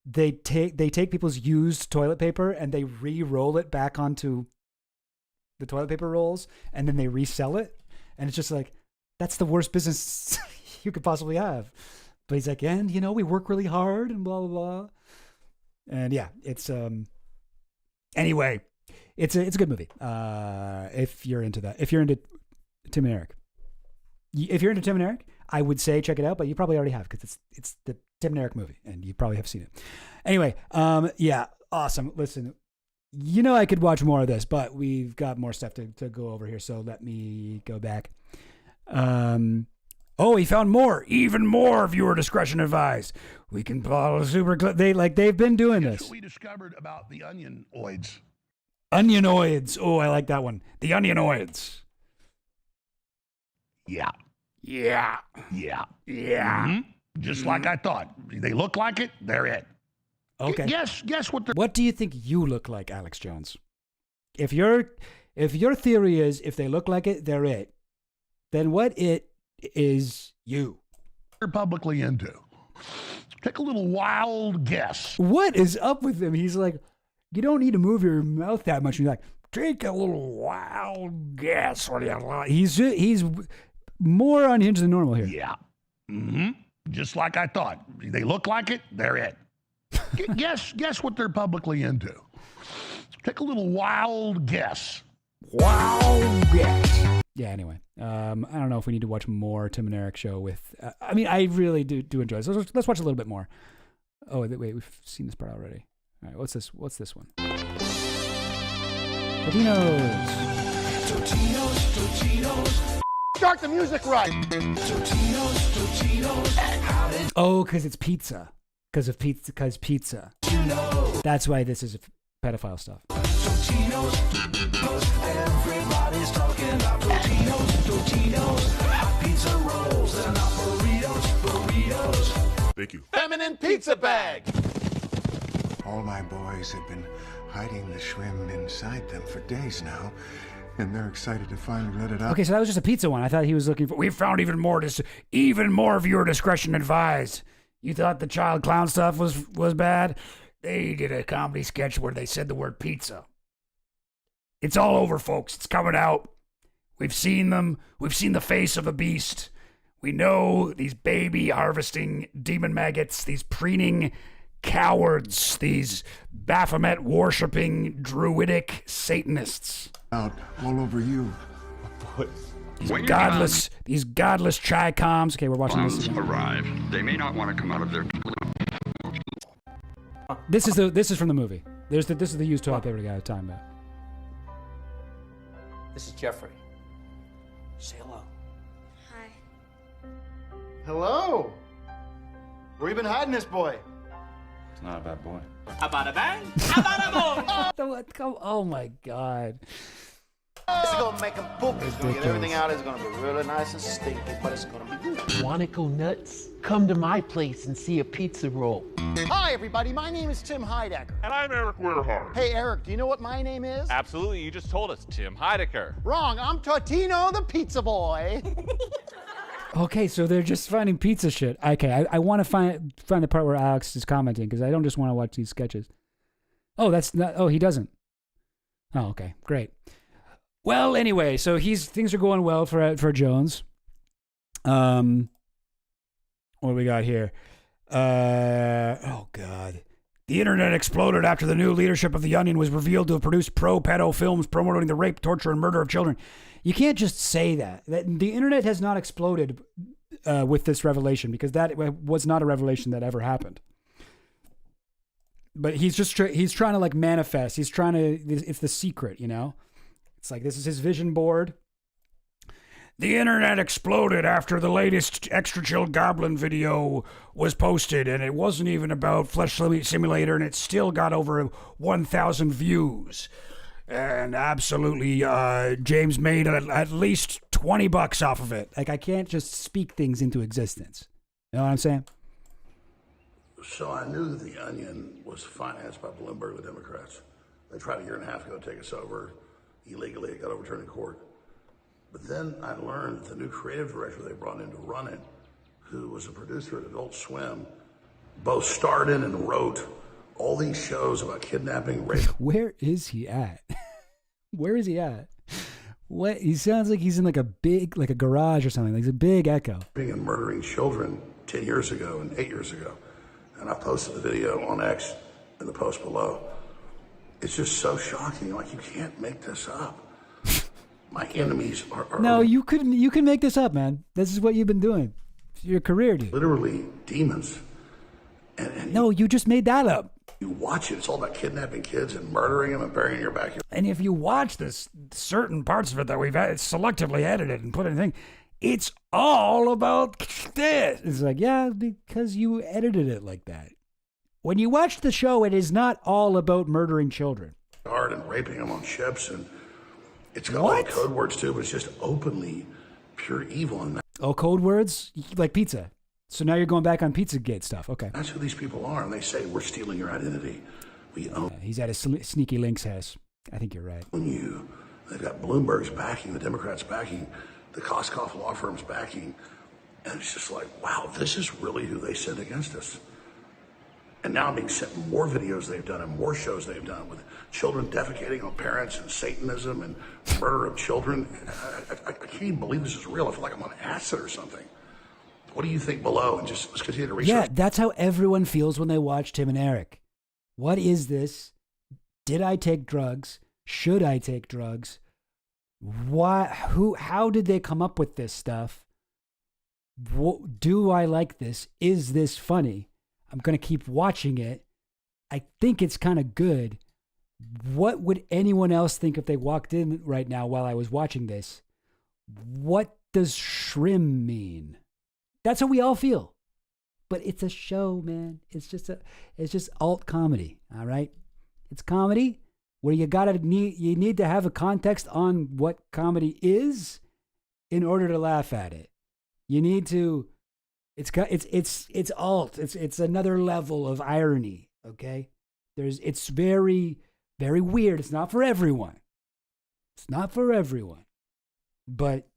they take people's used toilet paper and they re-roll it back onto the toilet paper rolls, and then they resell it. And it's just like, that's the worst business you could possibly have. But he's like, and we work really hard and blah, blah, blah. And yeah, it's, anyway, it's a good movie. If you're into that, if you're into Tim and Eric, I would say check it out, but you probably already have, because it's the Tim and Eric movie, and you probably have seen it. Anyway, yeah, awesome. Listen, I could watch more of this, but we've got more stuff to go over here, so let me go back. Oh, he found more, even more. Viewer discretion advised. We can follow super clip. They've been doing this. What we discovered about the onionoids. Onionoids. Oh, I like that one. The onionoids. Yeah. Yeah. Yeah. Yeah. Mm-hmm. Just like I thought. They look like it. They're it. Okay. Guess what? What do you think you look like, Alex Jones? If your theory is if they look like it, they're it, then what it is you? You're publicly into. Take a little wild guess. What is up with him? He's like, you don't need to move your mouth that much. You're like, take a little wild guess. What do you like? He's more unhinged than normal here. Yeah. Mm-hmm. Just like I thought. They look like it. They're it. Guess what they're publicly into. Take a little wild guess. Wild guess. Yeah, anyway. I don't know if we need to watch more Tim and Eric show with... I really do enjoy this. Let's watch a little bit more. Oh, wait, we've seen this part already. All right, what's this? What's this one? Totinos. Start the music right. Oh, because it's pizza. Because pizza. That's why this is pedophile stuff. Everybody's talking about Totinos, hot pizza rolls, and burritos. Thank you. Feminine pizza bag. All my boys have been hiding the shrimp inside them for days now, and they're excited to finally let it out. Okay, so that was just a pizza one. I thought he was looking for. We found even more viewer discretion advised. You thought the child clown stuff was bad? They did a comedy sketch where they said the word pizza. It's all over, folks. It's coming out. We've seen them. We've seen the face of a beast. We know these baby harvesting demon maggots, these preening cowards, these Baphomet worshipping druidic Satanists. Out all over you. These godless chi-coms. Okay, we're watching this again. Arrive. They may not want to come out of their. This is from the movie. This is the used toilet paper guy I was talking about. This is Jeffrey. Say hello. Hello. Where you been hiding this boy? It's not a bad boy. Abada bang, abada boom. Oh my God. This is gonna make him poop. It's gonna get everything out. It's gonna be really nice and stinky, but it's gonna be good. Wanna go nuts? Come to my place and see a pizza roll. Hi, everybody. My name is Tim Heidecker. And I'm Eric Weirhard. Hey, Eric, do you know what my name is? Absolutely, you just told us, Tim Heidecker. Wrong. I'm Totino the Pizza Boy. Okay, so they're just finding pizza shit. Okay, I want to find the part where Alex is commenting because I don't just want to watch these sketches. Oh, that's not. Oh, he doesn't. Oh, okay, great. Well, anyway, so things are going well for Jones. What do we got here? Oh God. The internet exploded after the new leadership of The Onion was revealed to have produced pro-pedo films promoting the rape, torture, and murder of children. You can't just say that. The internet has not exploded with this revelation because that was not a revelation that ever happened. But he's trying to like manifest. He's trying to. It's the secret, you know. It's like this is his vision board. The internet exploded after the latest Extra Chill Goblin video was posted, and it wasn't even about Flesh Simulator, and it still got over 1,000 views. And absolutely, James made at least $20 off of it. Like, I can't just speak things into existence. You know what I'm saying? So I knew that The Onion was financed by Bloomberg, the Democrats. They tried a year and a half ago to take us over. Illegally, it got overturned in court. But then I learned that the new creative director they brought in to run it, who was a producer at Adult Swim, both starred in and wrote all these shows about kidnapping, rape. Where is he at? Where is he at? What? He sounds like he's in like a garage or something. Like it's a big echo. And murdering children 10 years ago and 8 years ago. And I posted the video on X in the post below. It's just so shocking. Like, you can't make this up. My enemies are No, you can make this up, man. This is what you've been doing. It's your career, dude. Literally demons. And no, you just made that up. You watch it. It's all about kidnapping kids and murdering them and burying in your backyard. And if you watch this, certain parts of it that we've selectively edited and put in a thing, it's all about this. It's like, yeah, because you edited it like that. When you watch the show, it is not all about murdering children. And raping them on ships, and it's got all the code words too, but it's just openly pure evil. And Oh, code words? Like pizza. So now you're going back on Pizzagate stuff. Okay. That's who these people are, and they say, we're stealing your identity. We own he's at a sneaky links house. I think you're right. you. They've got Bloomberg's backing, the Democrats backing, the Koskoff law firm's backing. And it's just like, wow, this is really who they sent against us. And now I'm being sent more videos they've done and more shows they've done with children defecating on parents and Satanism and murder of children. I can't even believe this is real. I feel like I'm on acid or something. What do you think below? And just let's continue to research. Yeah, that's how everyone feels when they watch Tim and Eric. What is this? Did I take drugs? Should I take drugs? Why? How did they come up with this stuff? Do I like this? Is this funny? I'm going to keep watching it. I think it's kind of good. What would anyone else think if they walked in right now while I was watching this? What does shrim mean? That's how we all feel. But it's a show, man. It's just alt comedy, all right? It's comedy where you need to have a context on what comedy is in order to laugh at it. You need to it's alt. It's another level of irony, okay? It's very, very weird. It's not for everyone. It's not for everyone. But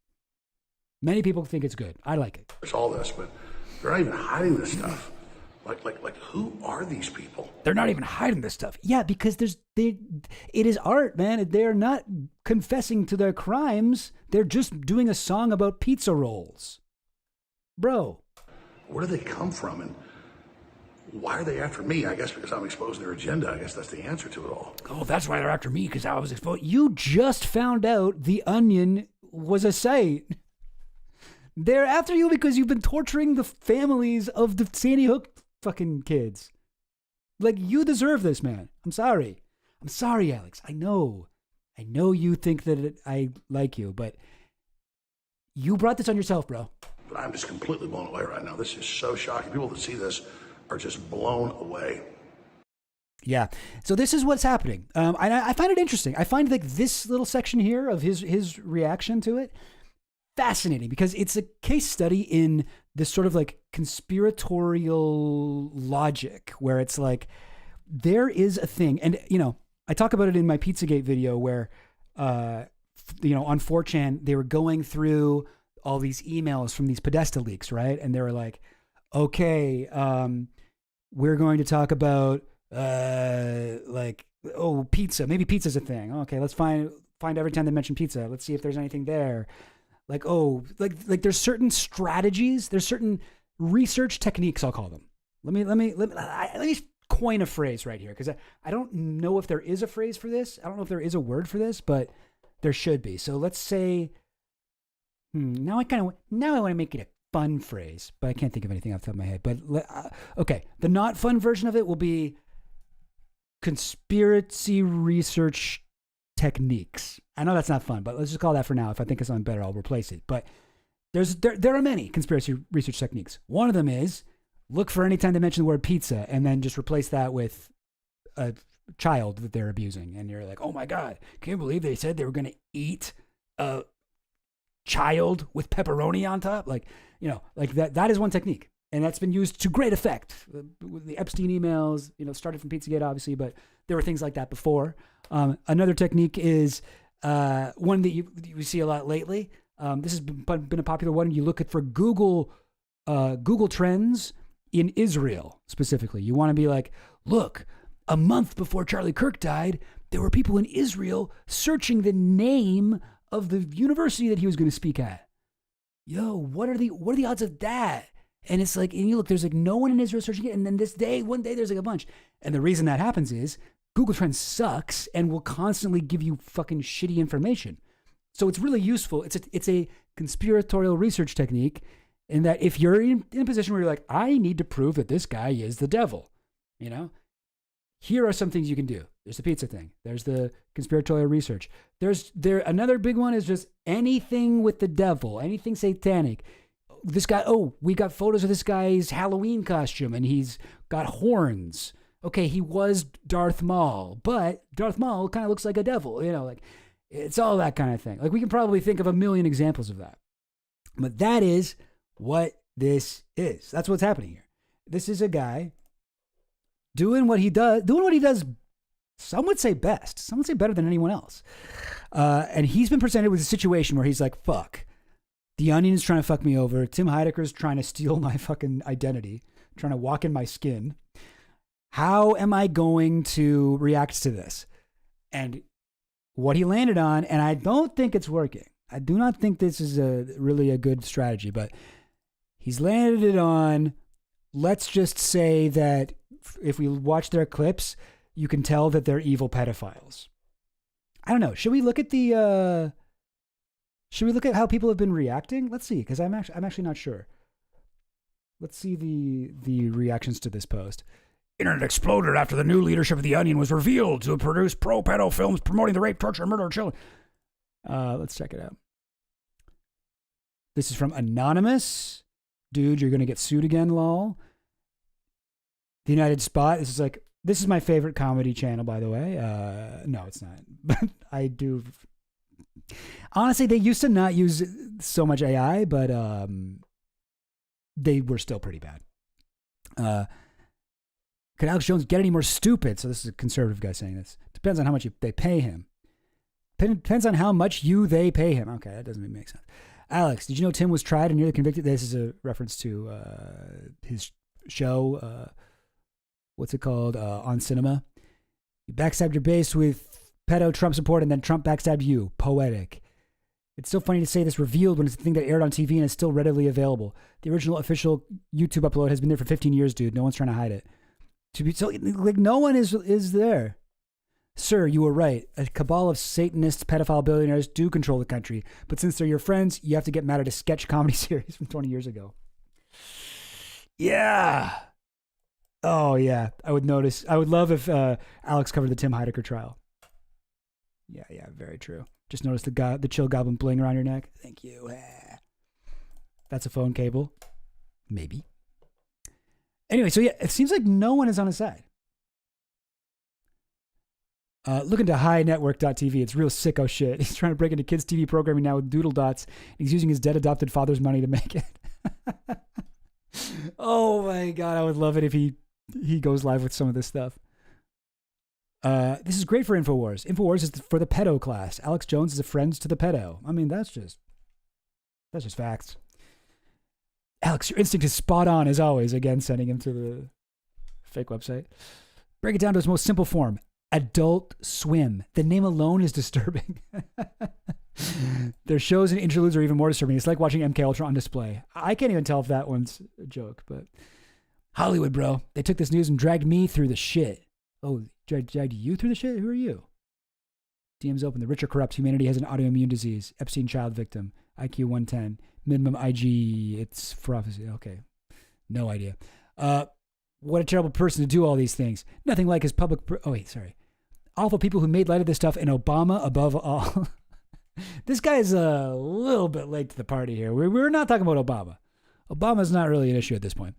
many people think it's good. I like it. There's all this, but they're not even hiding this stuff. Like who are these people? They're not even hiding this stuff. Yeah, because it is art, man. They're not confessing to their crimes. They're just doing a song about pizza rolls. Bro. Where do they come from, and why are they after me? I guess because I'm exposing their agenda. I guess that's the answer to it all. Oh, that's why they're after me, because I was exposed. You just found out The Onion was a site. They're after you because you've been torturing the families of the Sandy Hook fucking kids. Like, you deserve this, man. I'm sorry. I'm sorry, Alex. I know you think that I like you, but you brought this on yourself, bro. But I'm just completely blown away right now. This is so shocking. People that see this are just blown away. Yeah. So this is what's happening. I find it interesting. I find like this little section here of his reaction to it fascinating, because it's a case study in this sort of like conspiratorial logic where it's like there is a thing, and I talk about it in my Pizzagate video where on 4chan they were going through all these emails from these Podesta leaks, right? And they were like, okay, we're going to talk about pizza. Maybe pizza's a thing. Okay, let's find every time they mention pizza. Let's see if there's anything there. Like there's certain strategies, there's certain research techniques, I'll call them. Let me coin a phrase right here, because I don't know if there is a phrase for this. I don't know if there is a word for this, but there should be. So let's say, now I want to make it a fun phrase, but I can't think of anything off the top of my head. But okay, the not fun version of it will be conspiracy research techniques. I know that's not fun, but let's just call that for now. If I think of something better, I'll replace it. But there are many conspiracy research techniques. One of them is look for any time they mention the word pizza and then just replace that with a child that they're abusing. And you're like, oh my God, can you believe they said they were going to eat a child with pepperoni on top? Like that is one technique. And that's been used to great effect. The Epstein emails, started from Pizzagate, obviously, but there were things like that before. Another technique is one that you see a lot lately. This has been a popular one. You look for Google Trends in Israel specifically. You want to be like, look, a month before Charlie Kirk died, there were people in Israel searching the name of the university that he was going to speak at. Yo, what are the odds of that? And it's like, and you look, there's like no one in Israel searching it. And then one day there's like a bunch. And the reason that happens is Google Trends sucks and will constantly give you fucking shitty information. So it's really useful. It's a conspiratorial research technique in that if you're in a position where you're like, I need to prove that this guy is the devil, here are some things you can do. There's the pizza thing. There's the conspiratorial research. Another big one is just anything with the devil, anything satanic. This guy, we got photos of this guy's Halloween costume and he's got horns. Okay, he was Darth Maul, but Darth Maul kind of looks like a devil, it's all that kind of thing. Like, we can probably think of a million examples of that. But that is what this is. That's what's happening here. This is a guy doing what he does, some would say best. Some would say better than anyone else. And he's been presented with a situation where he's like, fuck. The Onion is trying to fuck me over. Tim Heidecker's trying to steal my fucking identity, trying to walk in my skin. How am I going to react to this? And what he landed on, and I don't think it's working. I do not think this is really a good strategy, but he's landed it on, let's just say that if we watch their clips, you can tell that they're evil pedophiles. I don't know. Should we look at how people have been reacting? Let's see, because I'm actually not sure. Let's see the reactions to this post. Internet exploded after the new leadership of The Onion was revealed to produce pro-pedo films promoting the rape, torture, and murder of children. Let's check it out. This is from Anonymous. Dude, you're going to get sued again, lol. The United Spot. This is my favorite comedy channel, by the way. No, it's not. But I do. Honestly, they used to not use so much AI, but they were still pretty bad. Could Alex Jones get any more stupid? So this is a conservative guy saying this. Depends on how much they pay him. Depends on how much they pay him. Okay, that doesn't even make sense. Alex, did you know Tim was tried and nearly convicted? This is a reference to his show. What's it called? On Cinema. You backstabbed your base with pedo Trump support and then Trump backstabbed you. Poetic. It's so funny to say this revealed when it's a thing that aired on TV and is still readily available. The original official YouTube upload has been there for 15 years, dude. No one's trying to hide it. No one is there. Sir, you were right. A cabal of Satanists, pedophile billionaires do control the country. But since they're your friends, you have to get mad at a sketch comedy series from 20 years ago. Yeah. Oh, yeah. I would love if Alex covered the Tim Heidecker trial. Yeah, very true. Just notice the chill goblin bling around your neck. Thank you. That's a phone cable. Maybe. Anyway, so yeah, it seems like no one is on his side. Look into highnetwork.tv. It's real sicko shit. He's trying to break into kids' TV programming now with doodle dots. He's using his dead adopted father's money to make it. Oh my God, I would love it if he goes live with some of this stuff. This is great for Infowars. Infowars is for the pedo class. Alex Jones is a friend to the pedo. I mean, that's just facts. Alex, your instinct is spot on as always. Again, sending him to the fake website. Break it down to its most simple form. Adult Swim. The name alone is disturbing. Their shows and interludes are even more disturbing. It's like watching MK Ultra on display. I can't even tell if that one's a joke, but Hollywood, bro. They took this news and dragged me through the shit. Oh, dragged you through the shit? Who are you? DM's open. The rich are corrupt. Humanity has an autoimmune disease. Epstein child victim. IQ 110. Minimum IG. It's prophecy. Okay. No idea. What a terrible person to do all these things. Nothing like his public... Awful people who made light of this stuff, and Obama above all. This guy is a little bit late to the party here. We're not talking about Obama. Obama's not really an issue at this point.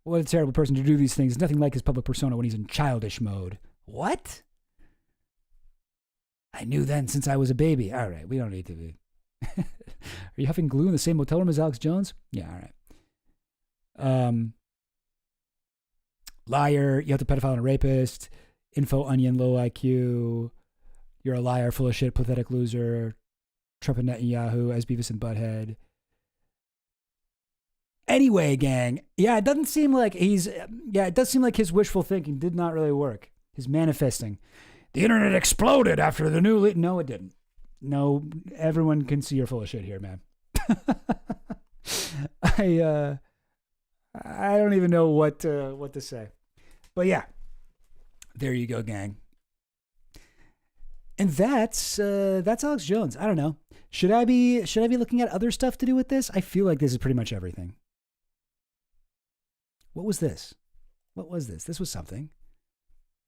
What a terrible person to do these things. Nothing like his public persona when he's in childish mode. What? I knew then since I was a baby. All right, we don't need to be... Are you huffing glue in the same motel room as Alex Jones? Yeah, all right. Liar, you have to pedophile and a rapist. Info onion, low IQ. You're a liar, full of shit, pathetic loser. Trump and Netanyahu as Beavis and Butthead. Anyway, gang, it does seem like his wishful thinking did not really work. His manifesting. The internet exploded after the new... No, it didn't. No, everyone can see you're full of shit here, man. I don't even know what to say. But yeah, there you go, gang. And that's Alex Jones. I don't know. Should I be looking at other stuff to do with this? I feel like this is pretty much everything. What was this? What was this? This was something.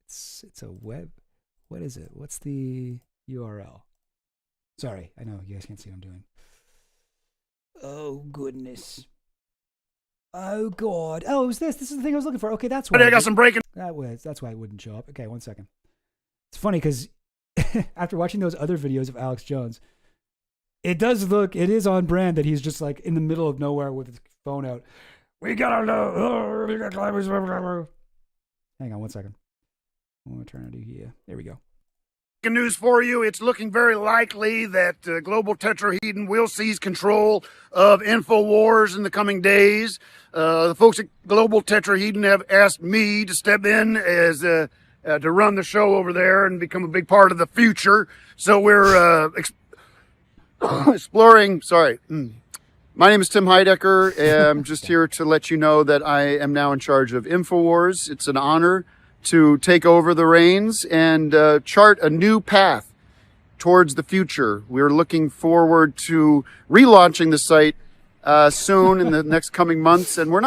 It's a web. What is it? What's the URL? Sorry, I know you guys can't see what I'm doing. Oh goodness. Oh God. Oh, it was this. This is the thing I was looking for. Okay, that's why. I got some breaking. That's why it wouldn't show up. Okay, 1 second. It's funny because after watching those other videos of Alex Jones, it is on brand that he's just like in the middle of nowhere with his phone out. We gotta know. Hang on 1 second. What am I trying to do here? There we go. News for you. It's looking very likely that global tetrahedron will seize control of Infowars in the coming days. The folks at Global Tetrahedron have asked me to step in as to run the show over there and become a big part of the future. So we're exploring. Sorry. My name is Tim Heidecker. I'm just here to let you know that I am now in charge of Infowars. It's an honor to take over the reins and chart a new path towards the future. We're looking forward to relaunching the site soon in the next coming months, and we're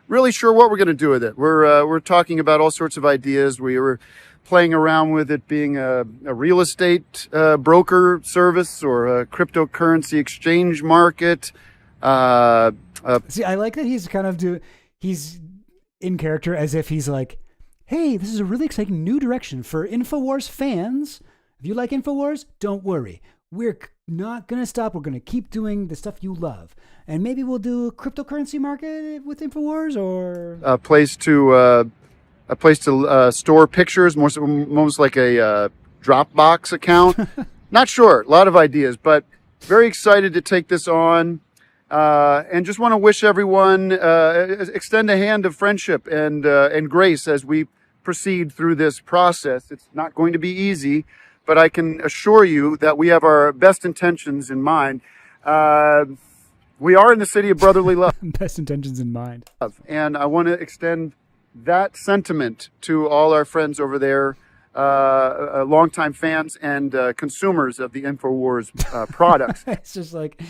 really sure what we're going to do with it. We're talking about all sorts of ideas. We were playing around with it being a real estate broker service or a cryptocurrency exchange market. See, I like that he's in character as if he's like, hey, this is a really exciting new direction for Infowars fans. If you like Infowars, don't worry. We're not going to stop. We're going to keep doing the stuff you love. And maybe we'll do a cryptocurrency market with Infowars, or a place to store pictures, most like a Dropbox account. Not sure. A lot of ideas, but very excited to take this on. And just want to wish everyone, extend a hand of friendship and grace as we proceed through this process. It's not going to be easy, but I can assure you that we have our best intentions in mind. We are in the city of brotherly love. Best intentions in mind. And I want to extend that sentiment to all our friends over there, longtime fans and consumers of the Infowars products. It's just like,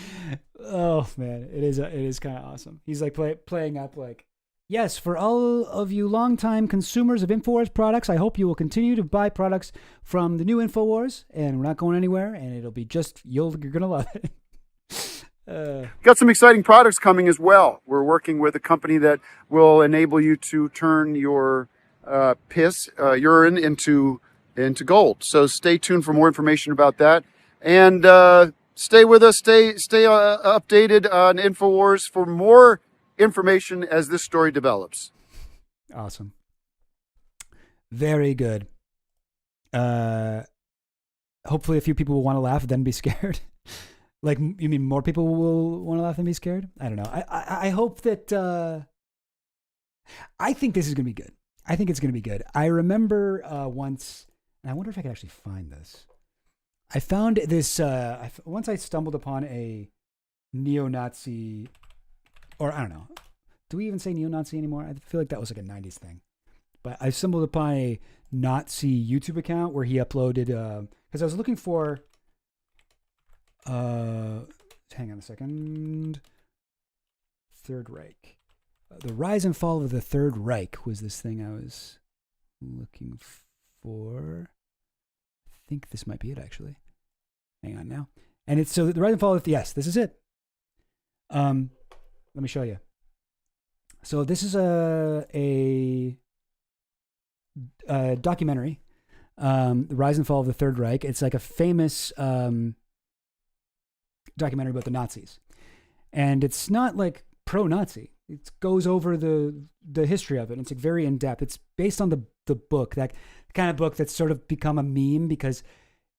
oh man, it is kind of awesome. He's like playing up like, yes, for all of you longtime consumers of Infowars products, I hope you will continue to buy products from the new Infowars, and we're not going anywhere, and it'll be just, you're going to love it. Got some exciting products coming as well. We're working with a company that will enable you to turn your urine into gold. So stay tuned for more information about that, and stay with us. Stay updated on Infowars for more information as this story develops. Awesome. Very good. Hopefully a few people will want to laugh, then be scared. Like, you mean more people will want to laugh and be scared? I don't know. I hope that, I think this is going to be good. I think it's going to be good. I remember once, and I wonder if I could actually find this. I found this, once I stumbled upon a neo-Nazi, or I don't know. Do we even say neo-Nazi anymore? I feel like that was like a 90s thing. But I stumbled upon a Nazi YouTube account where he uploaded, because I was looking for, hang on a second. Third Reich. The Rise and Fall of the Third Reich was this thing I was looking for. I think this might be it, actually. Hang on now. And it's, so the Rise and Fall of, yes, this is it. Let me show you. So this is a documentary, The Rise and Fall of the Third Reich. It's like a famous documentary about the Nazis. And it's not like pro-Nazi. It goes over the history of it. And it's like very in-depth. It's based on the book, that kind of book that's sort of become a meme because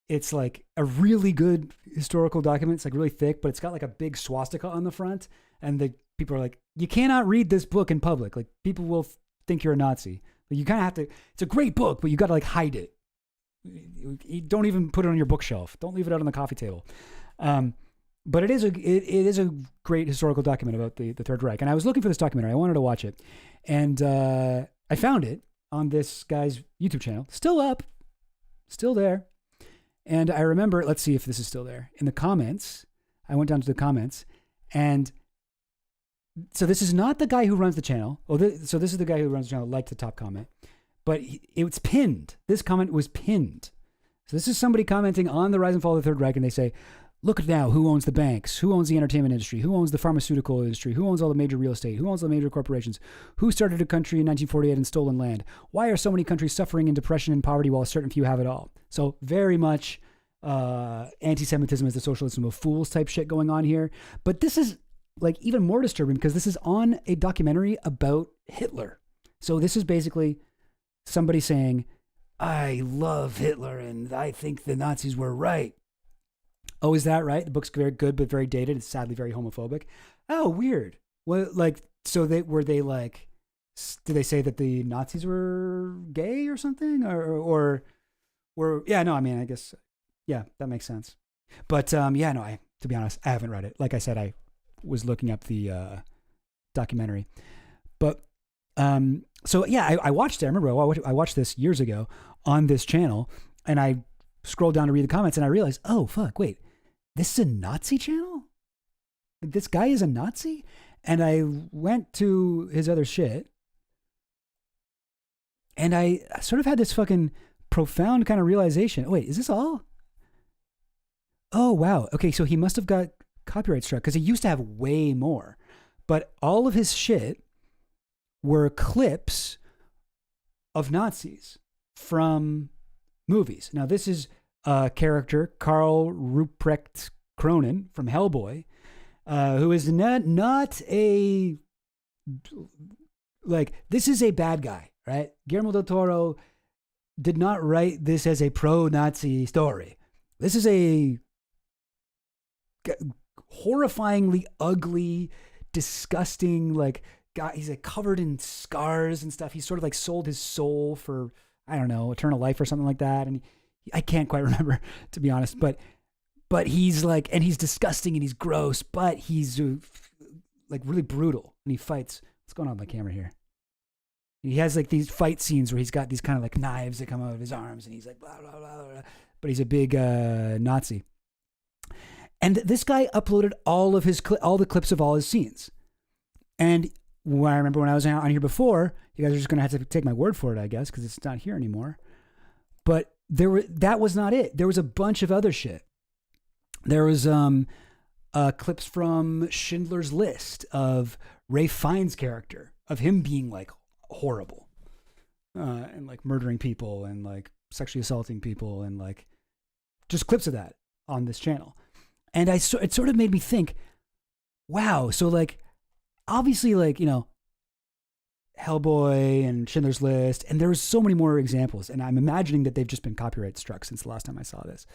it's like a really good historical document. It's like really thick, but it's got like a big swastika on the front. And the people are like, you cannot read this book in public. Like, people will think you're a Nazi. Like, you kind of have to, it's a great book, but you got to like hide it. You don't even put it on your bookshelf. Don't leave it out on the coffee table. But it is a great historical document about the Third Reich. And I was looking for this documentary. I wanted to watch it. And I found it on this guy's YouTube channel. Still up. Still there. And I remember, let's see if this is still there. In the comments, I went down to the comments. And so this is not the guy who runs the channel. So this is the guy who runs the channel, liked the top comment. But it's pinned. This comment was pinned. So this is somebody commenting on the Rise and Fall of the Third Reich. And they say, look at now, who owns the banks? Who owns the entertainment industry? Who owns the pharmaceutical industry? Who owns all the major real estate? Who owns the major corporations? Who started a country in 1948 and stolen land? Why are so many countries suffering in depression and poverty while a certain few have it all? So very much anti-Semitism is the socialism of fools type shit going on here. But this is like even more disturbing because this is on a documentary about Hitler. So this is basically somebody saying, I love Hitler and I think the Nazis were right. Oh, is that right? The book's very good, but very dated. It's sadly very homophobic. Oh, weird. Well, like, so did they say that the Nazis were gay or something? Or yeah, no, I mean, I guess, yeah, that makes sense. But, to be honest, I haven't read it. Like I said, I was looking up the documentary. But, so yeah, I watched it. I remember I watched this years ago on this channel, and I scrolled down to read the comments, and I realized, oh, fuck, wait. This is a Nazi channel? This guy is a Nazi? And I went to his other shit, and I sort of had this fucking profound kind of realization. Oh, wait, is this all? Oh, wow. Okay, so he must have got copyright struck because he used to have way more. But all of his shit were clips of Nazis from movies. Now, this is a character, Karl Ruprecht Cronin from Hellboy, who is not a, like, this is a bad guy, right? Guillermo del Toro did not write this as a pro-Nazi story. This is a horrifyingly ugly, disgusting, like, guy. He's like covered in scars and stuff. He's sort of like sold his soul for, I don't know, eternal life or something like that. And I can't quite remember, to be honest, but he's like, and he's disgusting and he's gross, but he's like really brutal and he fights. What's going on with my camera here? He has like these fight scenes where he's got these kind of like knives that come out of his arms and he's like, blah, blah, blah, blah. But he's a big Nazi. And this guy uploaded all of his all the clips of all his scenes. And I remember when I was on here before, you guys are just going to have to take my word for it, I guess, because it's not here anymore. But that was not it. There was a bunch of other shit. There was clips from Schindler's List of Ralph Fiennes' character, of him being like horrible and like murdering people and like sexually assaulting people and like just clips of that on this channel. And it sort of made me think, wow, so like obviously like, you know, Hellboy and Schindler's List, and there was so many more examples, and I'm imagining that they've just been copyright struck since the last time I saw this.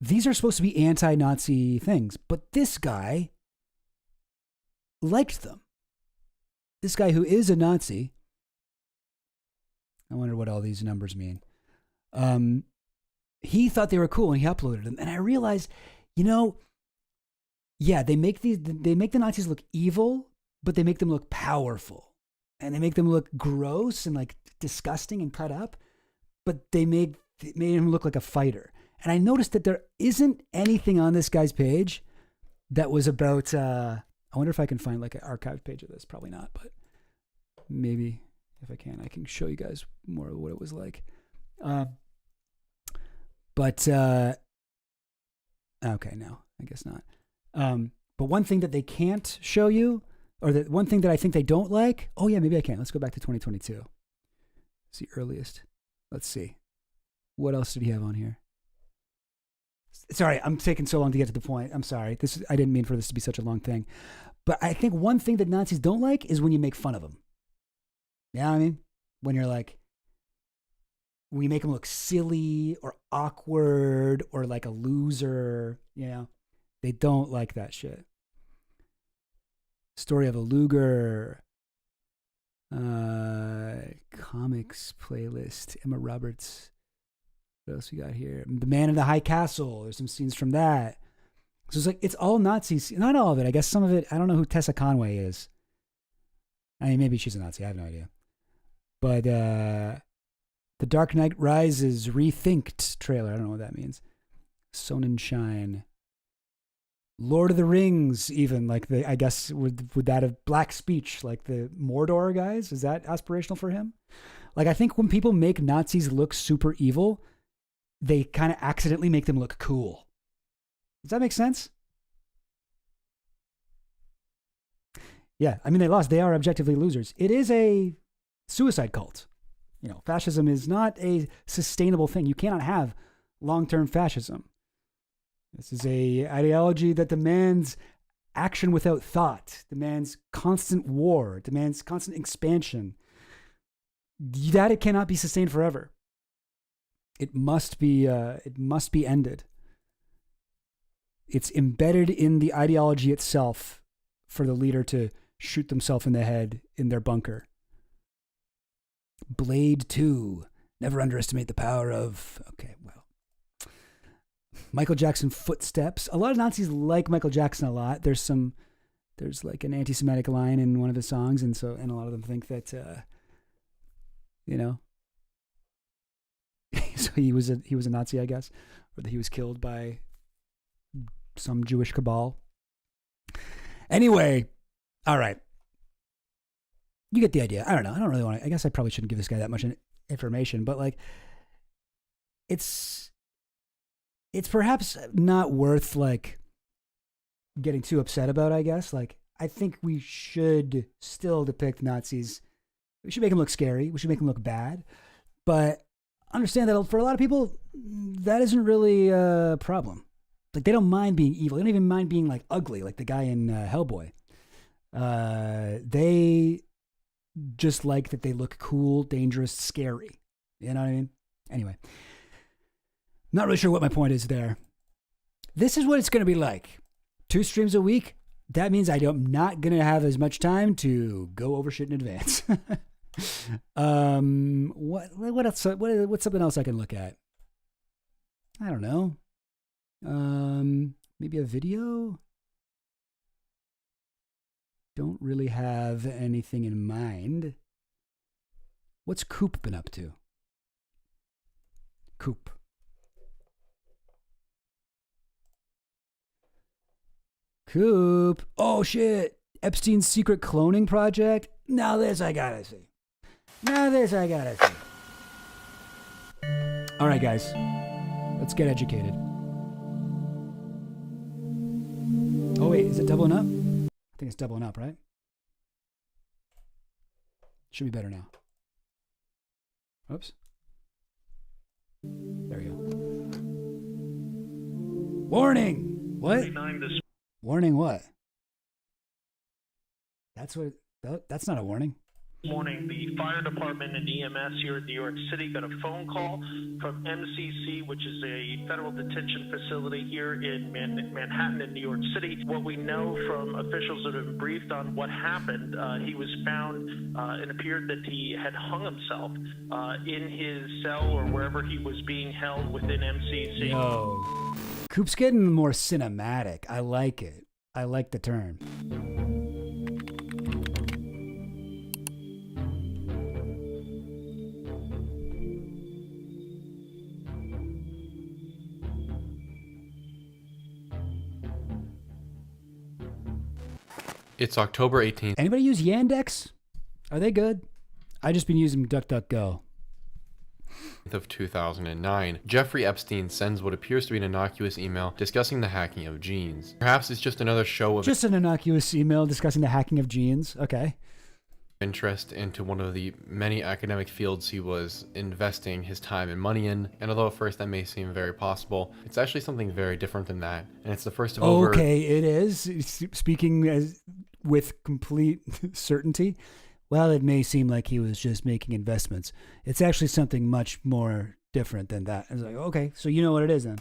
These are supposed to be anti-Nazi things, but this guy liked them. This guy who is a Nazi, I wonder what all these numbers mean. He thought they were cool and he uploaded them, and I realized, you know, yeah, they make the Nazis look evil, but they make them look powerful, and they make them look gross and like disgusting and cut up, but they made him look like a fighter. And I noticed that there isn't anything on this guy's page that was about, I wonder if I can find like an archived page of this. Probably not, but maybe if I can show you guys more of what it was like. Okay, no, I guess not. But one thing that they can't show you, or the one thing that I think they don't like, oh yeah, maybe I can. Let's go back to 2022. It's the earliest. Let's see. What else did he have on here? Sorry, I'm taking so long to get to the point. I'm sorry. I didn't mean for this to be such a long thing. But I think one thing that Nazis don't like is when you make fun of them. You know what I mean? When you make them look silly or awkward or like a loser, you know? They don't like that shit. Story of a Luger. Comics playlist. Emma Roberts. What else we got here? The Man in the High Castle. There's some scenes from that. So it's like, it's all Nazis. Not all of it. I guess some of it, I don't know who Tessa Conway is. I mean, maybe she's a Nazi. I have no idea. But The Dark Knight Rises Rethinked trailer. I don't know what that means. Sonnenschein. Lord of the Rings, even, like I guess would that have Black Speech, like the Mordor guys? Is that aspirational for him? Like, I think when people make Nazis look super evil, they kind of accidentally make them look cool. Does that make sense? Yeah, I mean, they lost. They are objectively losers. It is a suicide cult. You know, fascism is not a sustainable thing. You cannot have long-term fascism. This is a ideology that demands action without thought, demands constant war, demands constant expansion. That it cannot be sustained forever. It must be ended. It's embedded in the ideology itself for the leader to shoot themselves in the head in their bunker. Blade 2. Never underestimate the power of... Okay, well. Michael Jackson Footsteps. A lot of Nazis like Michael Jackson a lot. There's like an anti-Semitic line in one of his songs, and a lot of them think that, you know, so he was a Nazi, I guess, or that he was killed by some Jewish cabal. Anyway, all right. You get the idea. I don't know. I don't really want to. I guess I probably shouldn't give this guy that much information, but like, it's perhaps not worth like getting too upset about, I guess. Like, I think we should still depict Nazis. We should make them look scary. We should make them look bad. But understand that for a lot of people, that isn't really a problem. Like, they don't mind being evil. They don't even mind being like ugly, like the guy in Hellboy. They just like that they look cool, dangerous, scary. You know what I mean? Anyway, not really sure what my point is there. This is what it's going to be like. 2 streams a week. That means I'm not going to have as much time to go over shit in advance. What else? What's something else I can look at? I don't know. Maybe a video? Don't really have anything in mind. What's Coop been up to? Coop. Coop. Oh, shit. Epstein's secret cloning project? Now this I gotta see. All right, guys. Let's get educated. Oh, wait. Is it doubling up? I think it's doubling up, right? Should be better now. Oops. There we go. Warning! What? Warning what? That's not a warning. Morning, the fire department and EMS here in New York City got a phone call from MCC, which is a federal detention facility here in Manhattan in New York City. What we know from officials that have been briefed on what happened, he was found, it appeared that he had hung himself in his cell or wherever he was being held within MCC. Yo, Coop's getting more cinematic. I like it. I like the term. It's October 18th. Anybody use Yandex? Are they good? I just been using DuckDuckGo. Of 2009, Jeffrey Epstein sends what appears to be an innocuous email discussing the hacking of genes. Perhaps it's just another show of just an innocuous email discussing the hacking of genes. Okay. Interest into one of the many academic fields he was investing his time and money in. And although at first that may seem very possible, it's actually something very different than that. And it's the first of over... Okay, it is. Speaking with complete certainty. Well, it may seem like he was just making investments. It's actually something much more different than that. It's like, okay, so you know what it is then.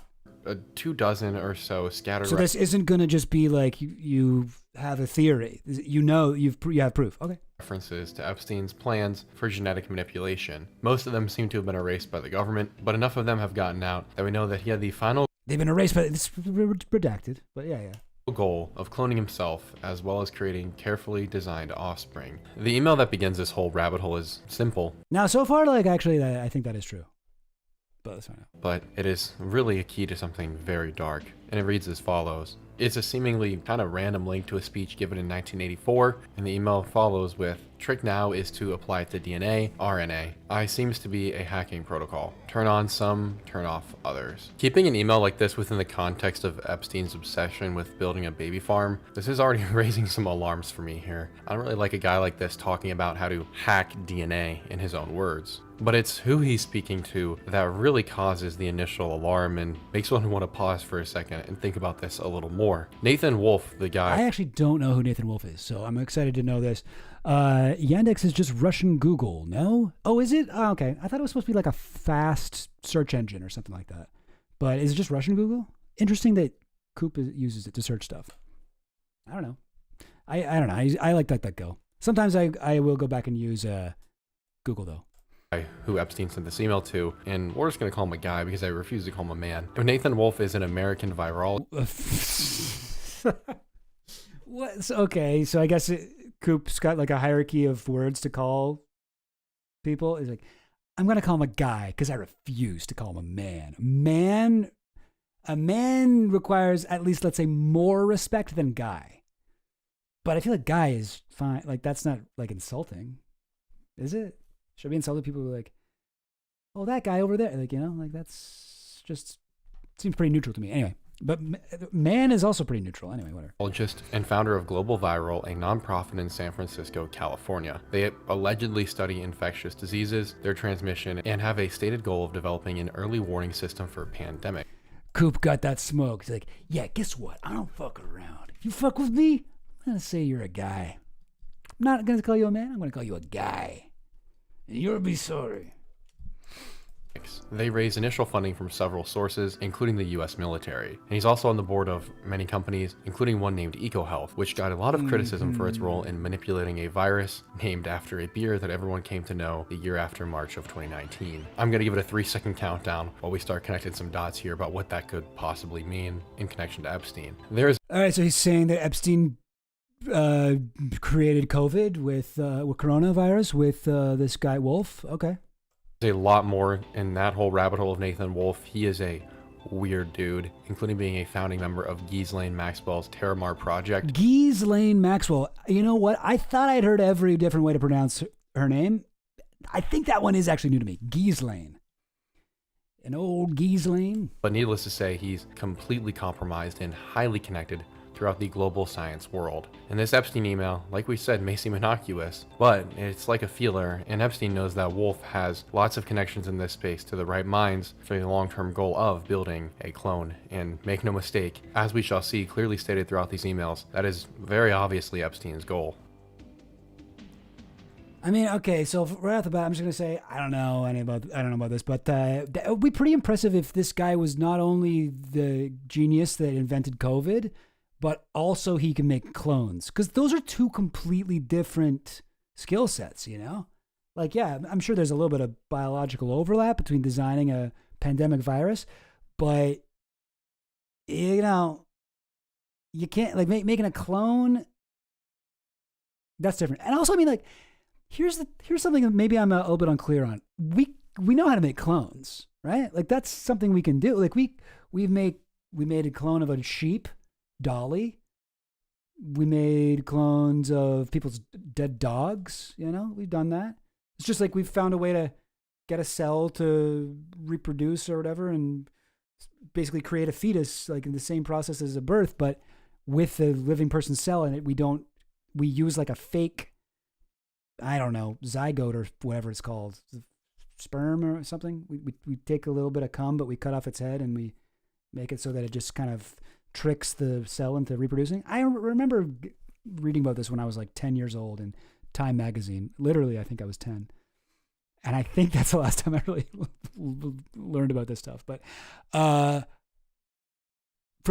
24 or so scattered. So this isn't going to just be like you have a theory. You know, you have proof. Okay. References to Epstein's plans for genetic manipulation. Most of them seem to have been erased by the government, but enough of them have gotten out that we know that he had the final... They've been erased, but it's redacted. But yeah. Goal of cloning himself, as well as creating carefully designed offspring. The email that begins this whole rabbit hole is simple. Now, so far, actually, I think that is true. But let's find out. But it is really a key to something very dark, and it reads as follows. It's a seemingly kind of random link to a speech given in 1984, and the email follows with, trick now is to apply it to DNA, RNA. I seems to be a hacking protocol. Turn on some, turn off others. Keeping an email like this within the context of Epstein's obsession with building a baby farm, this is already raising some alarms for me here. I don't really like a guy like this talking about how to hack DNA in his own words. But it's who he's speaking to that really causes the initial alarm and makes one want to pause for a second and think about this a little more. Nathan Wolfe, the guy... I actually don't know who Nathan Wolfe is, so I'm excited to know this. Yandex is just Russian Google, no? Oh, is it? Oh, okay. I thought it was supposed to be like a fast search engine or something like that. But is it just Russian Google? Interesting that Coop uses it to search stuff. I don't know. I don't know. I like DuckDuckGo. Sometimes I will go back and use Google, though. Who Epstein sent this email to, and we're just going to call him a guy because I refuse to call him a man. Nathan Wolfe is an American virologist. What? Okay, so I guess Coop's got like a hierarchy of words to call people. He's like, I'm going to call him a guy because I refuse to call him a man. A man requires at least, let's say, more respect than guy. But I feel like guy is fine. Like, that's not like insulting, is it? Should I be insulted? People who are like, oh, that guy over there. Like, you know, like that's just seems pretty neutral to me. Anyway, but man is also pretty neutral. Anyway, whatever. Biologist and founder of Global Viral, a nonprofit in San Francisco, California. They allegedly study infectious diseases, their transmission, and have a stated goal of developing an early warning system for a pandemic. Coop got that smoke. He's like, yeah, guess what? I don't fuck around. If you fuck with me, I'm going to say you're a guy. I'm not going to call you a man. I'm going to call you a guy. And you'll be sorry. They raise initial funding from several sources, including the US military. And he's also on the board of many companies, including one named EcoHealth, which got a lot of criticism for its role in manipulating a virus named after a beer that everyone came to know the year after March of 2019. I'm going to give it a 3-second countdown while we start connecting some dots here about what that could possibly mean in connection to Epstein. All right, so he's saying that Epstein created COVID with coronavirus with this guy Wolf. Okay. There's a lot more in that whole rabbit hole of Nathan Wolf. He is a weird dude, including being a founding member of Ghislaine Maxwell's Terramar project. Ghislaine Maxwell. You know what? I thought I'd heard every different way to pronounce her name. I think that one is actually new to me. Ghislaine. An old Ghislaine. But needless to say, he's completely compromised and highly connected throughout the global science world. And this Epstein email, like we said, may seem innocuous, but it's like a feeler, and Epstein knows that Wolf has lots of connections in this space to the right minds for the long-term goal of building a clone. And make no mistake, as we shall see clearly stated throughout these emails, that is very obviously Epstein's goal. I mean, okay, so right off the bat, I'm just gonna say I don't know about this, but that would be pretty impressive if this guy was not only the genius that invented COVID, but also he can make clones. Because those are two completely different skill sets, you know? Like, yeah, I'm sure there's a little bit of biological overlap between designing a pandemic virus, but, you know, you can't, like, making a clone, that's different. And also, I mean, like, here's something that maybe I'm a little bit unclear on. We know how to make clones, right? Like, that's something we can do. Like, we made a clone of a sheep, Dolly. We made clones of people's dead dogs. You know, we've done that. It's just like we've found a way to get a cell to reproduce or whatever, and basically create a fetus, like in the same process as a birth, but with the living person's cell in it. We use like a fake, I don't know, zygote or whatever it's called, sperm or something. We take a little bit of cum, but we cut off its head and we make it so that it just kind of tricks the cell into reproducing. I remember reading about this when I was like 10 years old in Time magazine. Literally, I think I was 10. And I think that's the last time I really learned about this stuff. But from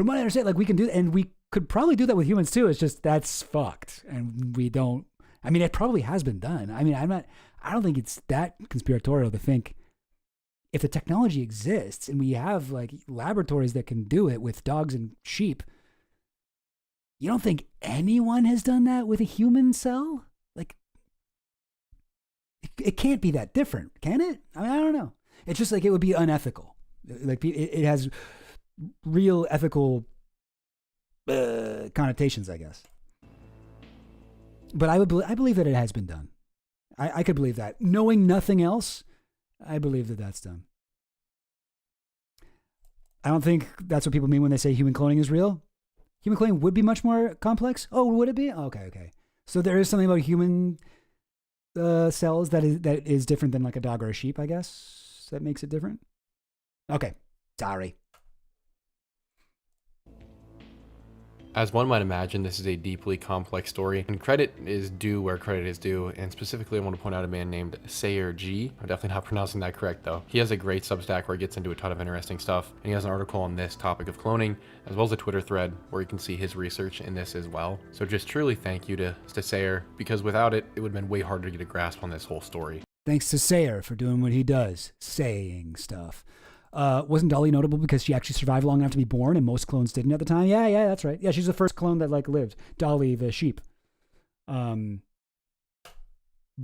what I understand, like we can do, and we could probably do that with humans too. It's just that's fucked. And we don't, I mean, it probably has been done. I mean, I don't think it's that conspiratorial to think if the technology exists and we have like laboratories that can do it with dogs and sheep, you don't think anyone has done that with a human cell? Like, it can't be that different, can it? I mean, I don't know. It's just like it would be unethical. Like it has real ethical connotations, I guess. But I believe that it has been done. I could believe that. Knowing nothing else, I believe that that's done. I don't think that's what people mean when they say human cloning is real. Human cloning would be much more complex. Oh, would it be? Okay. So there is something about human cells that is different than like a dog or a sheep, I guess. That makes it different. Okay, sorry. As one might imagine, this is a deeply complex story, and credit is due where credit is due, and specifically I want to point out a man named Sayer G. I'm definitely not pronouncing that correct though. He has a great Substack where he gets into a ton of interesting stuff, and he has an article on this topic of cloning, as well as a Twitter thread where you can see his research in this as well. So just truly thank you to Sayer, because without it, it would have been way harder to get a grasp on this whole story. Thanks to Sayer for doing what he does, saying stuff. Wasn't Dolly notable because she actually survived long enough to be born, and most clones didn't at the time? Yeah, that's right. Yeah, she's the first clone that like lived. Dolly the sheep. But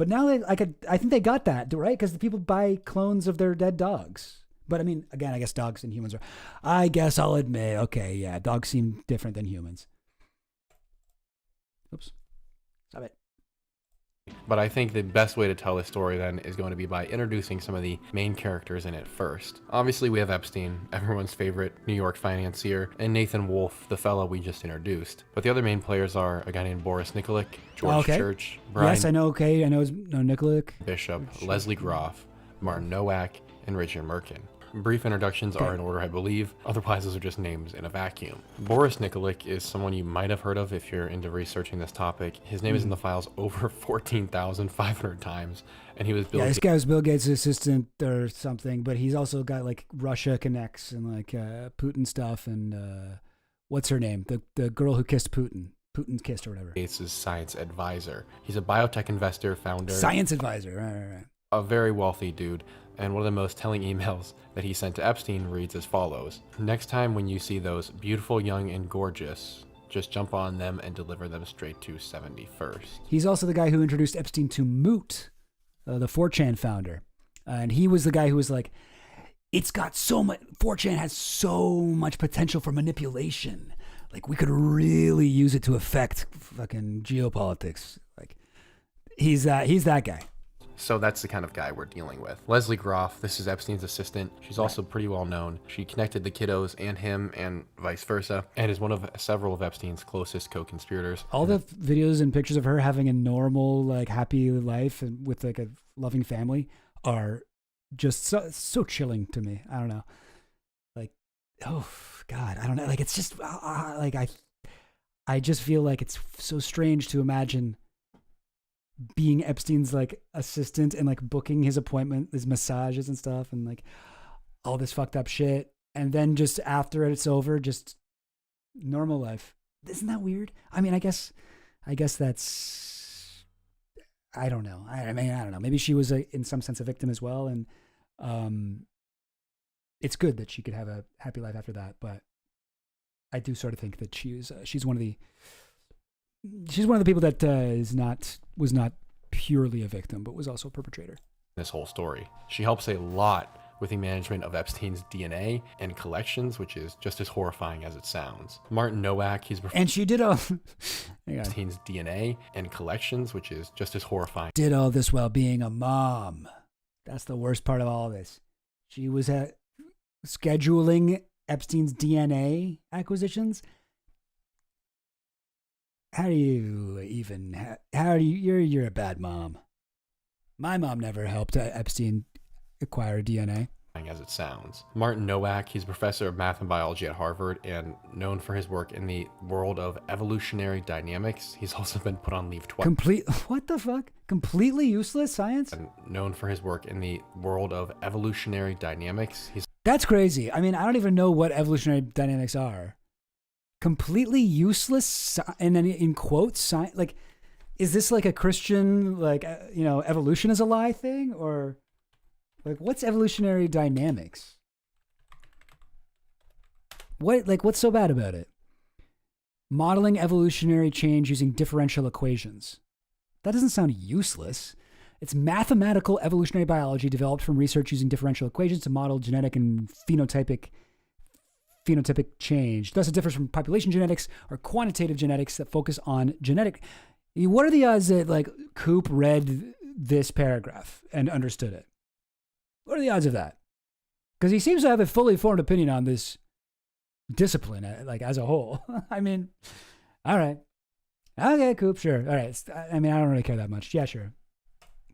now I think they got that right because the people buy clones of their dead dogs. But I mean, again, I guess dogs and humans are. I guess I'll admit, okay, yeah, dogs seem different than humans. Oops. Stop it. But I think the best way to tell this story then is going to be by introducing some of the main characters in it first. Obviously we have Epstein, everyone's favorite New York financier, and Nathan Wolfe, the fellow we just introduced. But the other main players are a guy named Boris Nikolic, George Church, Brian Yes, I know. Okay, I know Nikolic. Bishop, Leslie Groff, Martin Nowak, and Richard Merkin. Brief introductions are in order, I believe. Otherwise, those are just names in a vacuum. Boris Nikolic is someone you might have heard of if you're into researching this topic. His name is in the files over 14,500 times, and he was Bill This guy was Bill Gates' assistant or something, but he's also got like Russia connects and like Putin stuff and what's her name? The girl who kissed Putin. Putin kissed or whatever. Gates' science advisor. He's a biotech investor, founder. Science advisor, right. A very wealthy dude. And one of the most telling emails that he sent to Epstein reads as follows. Next time when you see those beautiful, young, and gorgeous, just jump on them and deliver them straight to 71st. He's also the guy who introduced Epstein to Moot, the 4chan founder. And he was the guy who was like, it's got so much, 4chan has so much potential for manipulation. Like, we could really use it to affect fucking geopolitics. Like, he's that guy. So that's the kind of guy we're dealing with. Leslie Groff, this is Epstein's assistant. She's also pretty well known. She connected the kiddos and him and vice versa, and is one of several of Epstein's closest co-conspirators. All the videos and pictures of her having a normal, like, happy life and with like a loving family are just so chilling to me. I don't know. Like, oh God, I don't know. Like, it's just like I just feel like it's so strange to imagine being Epstein's like assistant and like booking his appointment, his massages and stuff, and like all this fucked up shit, and then just after it's over, just normal life. Isn't that weird? I mean, I guess that's, I don't know. I mean, I don't know. Maybe she was in some sense a victim as well, and it's good that she could have a happy life after that. But I do sort of think that she's one of the people that was not purely a victim, but was also a perpetrator. This whole story. She helps a lot with the management of Epstein's DNA and collections, which is just as horrifying as it sounds. Martin Nowak, and she did all Epstein's DNA and collections, which is just as horrifying. Did all this while being a mom. That's the worst part of all this. She was scheduling Epstein's DNA acquisitions. You're a bad mom. My mom never helped Epstein acquire DNA. As it sounds. Martin Nowak, he's a professor of math and biology at Harvard and known for his work in the world of evolutionary dynamics. He's also been put on leave twice. What the fuck? Completely useless science? And known for his work in the world of evolutionary dynamics. That's crazy. I mean, I don't even know what evolutionary dynamics are. Completely useless, and then in quotes, like, is this like a Christian, like, evolution is a lie thing, or like, what's evolutionary dynamics? What's so bad about it? Modeling evolutionary change using differential equations. That doesn't sound useless. It's mathematical evolutionary biology developed from research using differential equations to model genetic and phenotypic change. Thus, it differs from population genetics or quantitative genetics that focus on genetic. What are the odds that like Coop read this paragraph and understood it? What are the odds of that? Because he seems to have a fully formed opinion on this discipline, like as a whole. I mean, all right. Okay, Coop, sure. All right. I mean, I don't really care that much. Yeah, sure.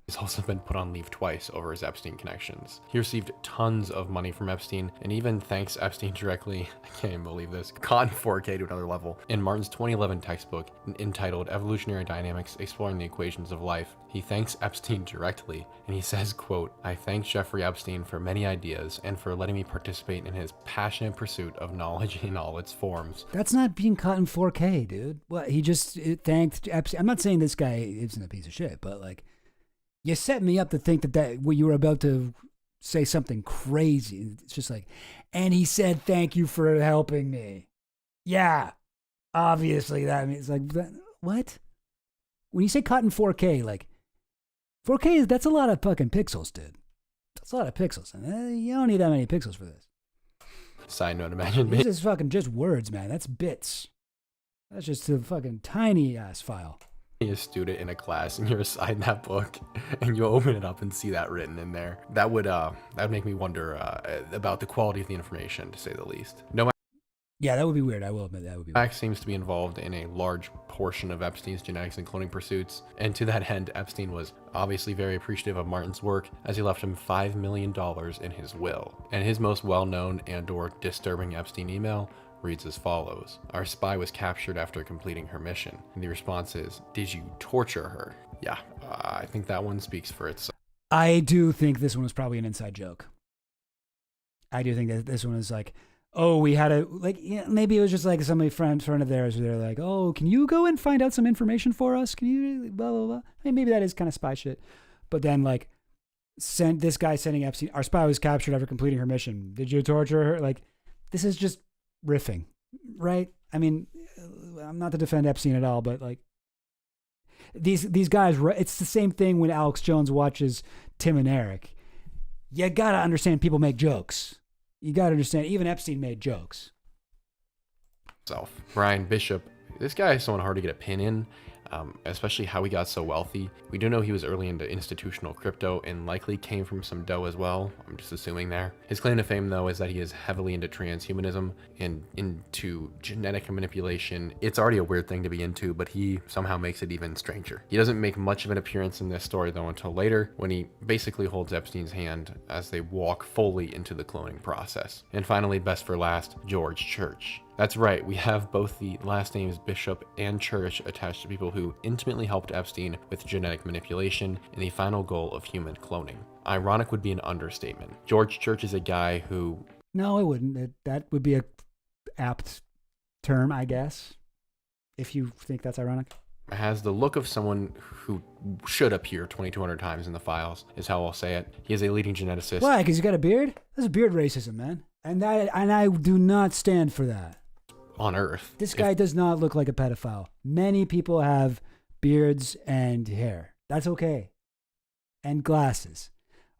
He's also been put on leave twice over his Epstein connections. He received tons of money from Epstein, and even thanks Epstein directly, I can't even believe this, caught 4K to another level. In Martin's 2011 textbook entitled Evolutionary Dynamics, Exploring the Equations of Life, he thanks Epstein directly, and he says, quote, "I thank Jeffrey Epstein for many ideas and for letting me participate in his passionate pursuit of knowledge in all its forms." That's not being caught in 4K, dude. Well, he just thanked Epstein. I'm not saying this guy isn't a piece of shit, but like, you set me up to think that you were about to say something crazy. It's just like, and he said, "Thank you for helping me." Yeah, obviously that means like, what? When you say caught in 4K, like 4K, that's a lot of fucking pixels, dude. That's a lot of pixels. And you don't need that many pixels for this. Side note, imagine This is fucking just words, man. That's bits. That's just a fucking tiny ass file. a student in a class and you're assigned that book and you open it up and see that written in there, that would make me wonder about the quality of the information, to say the least. No. Yeah, that would be weird. I will admit that would be weird. Max seems to be involved in a large portion of Epstein's genetics and cloning pursuits, and to that end, Epstein was obviously very appreciative of Martin's work, as he left him $5 million in his will. And his most well-known and/or disturbing Epstein email reads as follows: "Our spy was captured after completing her mission." And the response is, "Did you torture her?" Yeah, I think that one speaks for itself. I do think this one was probably an inside joke. I do think that this one was like, oh, we had a, like, yeah, maybe it was just like somebody friend of theirs where they're like, oh, can you go and find out some information for us? Can you blah, blah, blah. I mean, maybe that is kind of spy shit. But then like this guy sending Epstein, our spy was captured after completing her mission. Did you torture her? Like, this is just riffing, right? I mean, I'm not to defend Epstein at all, but like these guys, it's the same thing when Alex Jones watches Tim and Eric. You got to understand people make jokes. You got to understand, even Epstein made jokes. Brian Bishop, this guy is someone hard to get a pin in, especially how he got so wealthy. We do know he was early into institutional crypto and likely came from some dough as well. I'm just assuming there. His claim to fame, though, is that he is heavily into transhumanism and into genetic manipulation. It's already a weird thing to be into, but he somehow makes it even stranger. He doesn't make much of an appearance in this story, though, until later, when he basically holds Epstein's hand as they walk fully into the cloning process. And finally, best for last, George Church. That's right, we have both the last names Bishop and Church attached to people who intimately helped Epstein with genetic manipulation and the final goal of human cloning. Ironic would be an understatement. George Church is a guy who... No, it wouldn't. That would be a apt term, I guess, if you think that's ironic. Has the look of someone who should appear 2,200 times in the files, is how I'll say it. He is a leading geneticist. Why? Because he's got a beard? That's beard racism, man. And I do not stand for that. On Earth. This guy does not look like a pedophile. Many people have beards and hair. That's okay. And glasses.